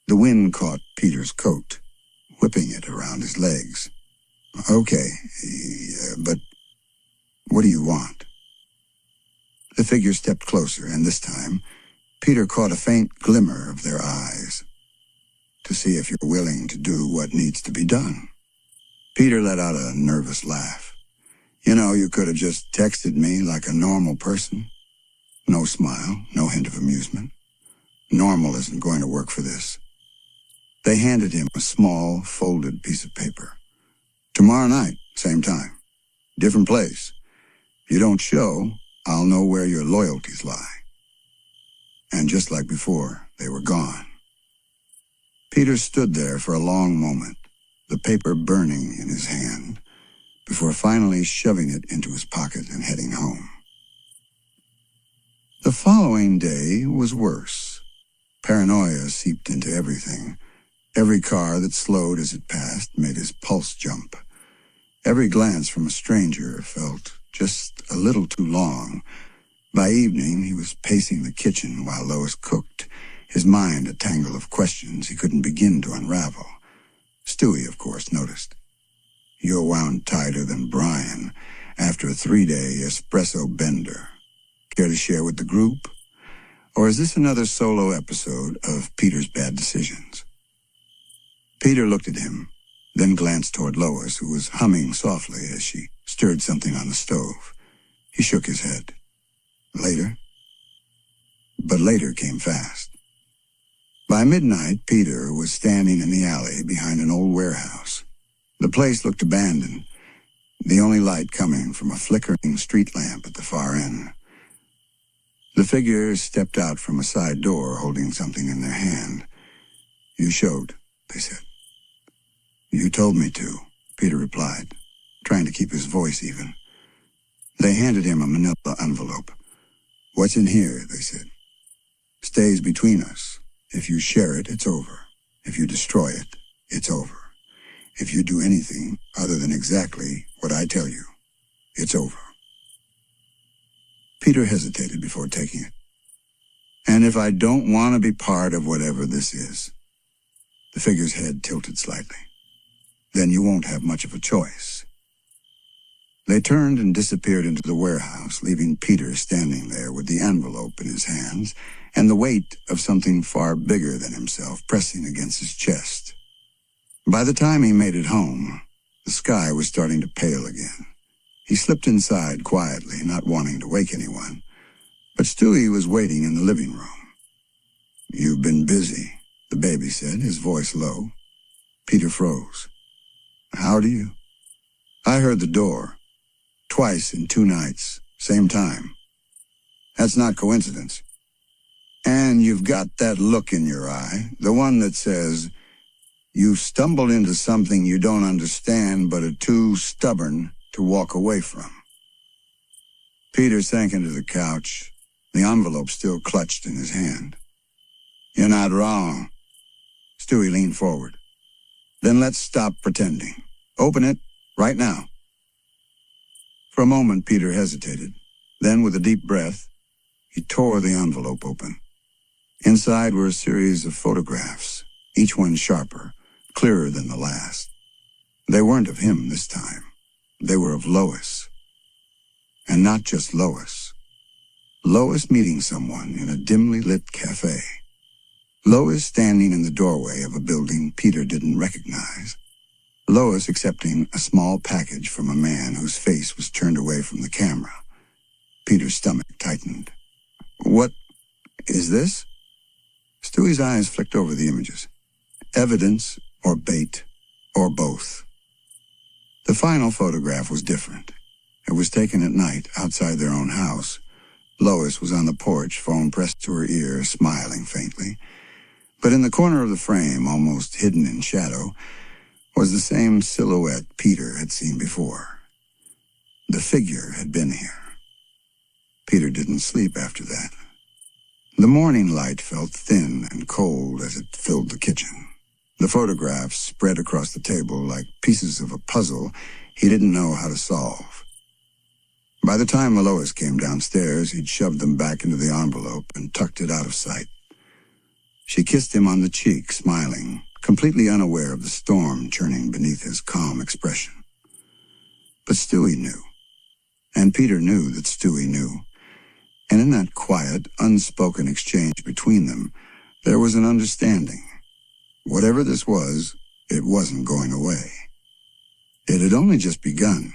The wind caught Peter's coat, whipping it around his legs. Okay, but what do you want? The figure stepped closer, and this time, Peter caught a faint glimmer of their eyes. To see if you're willing to do what needs to be done. Peter let out a nervous laugh. You know, you could have just texted me like a normal person. No smile, no hint of amusement. Normal isn't going to work for this. They handed him a small, folded piece of paper. "Tomorrow night, same time. Different place. If you don't show, I'll know where your loyalties lie." And just like before, they were gone. Peter stood there for a long moment, the paper burning in his hand, before finally shoving it into his pocket and heading home. The following day was worse. Paranoia seeped into everything. Every car that slowed as it passed made his pulse jump. Every glance from a stranger felt just a little too long. By evening, he was pacing the kitchen while Lois cooked, his mind a tangle of questions he couldn't begin to unravel. Stewie, of course, noticed. "You're wound tighter than Brian after a 3-day espresso bender. Care to share with the group? Or is this another solo episode of Peter's bad decisions?" Peter looked at him, then glanced toward Lois, who was humming softly as she stirred something on the stove. He shook his head. Later? But later came fast. By midnight, Peter was standing in the alley behind an old warehouse. The place looked abandoned, the only light coming from a flickering street lamp at the far end. The figures stepped out from a side door holding something in their hand. "You showed," they said. "You told me to," Peter replied, trying to keep his voice even. They handed him a manila envelope. "What's in here?" they said. "Stays between us. If you share it, it's over. If you destroy it, it's over. If you do anything other than exactly what I tell you, it's over." Peter hesitated before taking it. "And if I don't want to be part of whatever this is?" The figure's head tilted slightly. "Then you won't have much of a choice." They turned and disappeared into the warehouse, leaving Peter standing there with the envelope in his hands and the weight of something far bigger than himself pressing against his chest. By the time he made it home, the sky was starting to pale again. He slipped inside quietly, not wanting to wake anyone, but Stewie was waiting in the living room. "You've been busy," the baby said, his voice low. Peter froze. "How do you?" "I heard the door. Twice in 2 nights. Same time." "That's not coincidence." "And you've got that look in your eye, the one that says, you've stumbled into something you don't understand but are too stubborn to walk away from." Peter sank into the couch, the envelope still clutched in his hand. "You're not wrong." Stewie leaned forward. "Then let's stop pretending. Open it, right now." For a moment, Peter hesitated. Then, with a deep breath, he tore the envelope open. Inside were a series of photographs, each one sharper, clearer than the last. They weren't of him this time. They were of Lois. And not just Lois. Lois meeting someone in a dimly lit cafe. Lois standing in the doorway of a building Peter didn't recognize. Lois accepting a small package from a man whose face was turned away from the camera. Peter's stomach tightened. "What is this?" Stewie's eyes flicked over the images. Evidence or bait or both. The final photograph was different. It was taken at night outside their own house. Lois was on the porch, phone pressed to her ear, smiling faintly. But in the corner of the frame, almost hidden in shadow, was the same silhouette Peter had seen before. The figure had been here. Peter didn't sleep after that. The morning light felt thin and cold as it filled the kitchen. The photographs spread across the table like pieces of a puzzle he didn't know how to solve. By the time Lois came downstairs, he'd shoved them back into the envelope and tucked it out of sight. She kissed him on the cheek, smiling, completely unaware of the storm churning beneath his calm expression. But Stewie knew, and Peter knew that Stewie knew, and in that quiet, unspoken exchange between them, there was an understanding. Whatever this was, it wasn't going away. It had only just begun.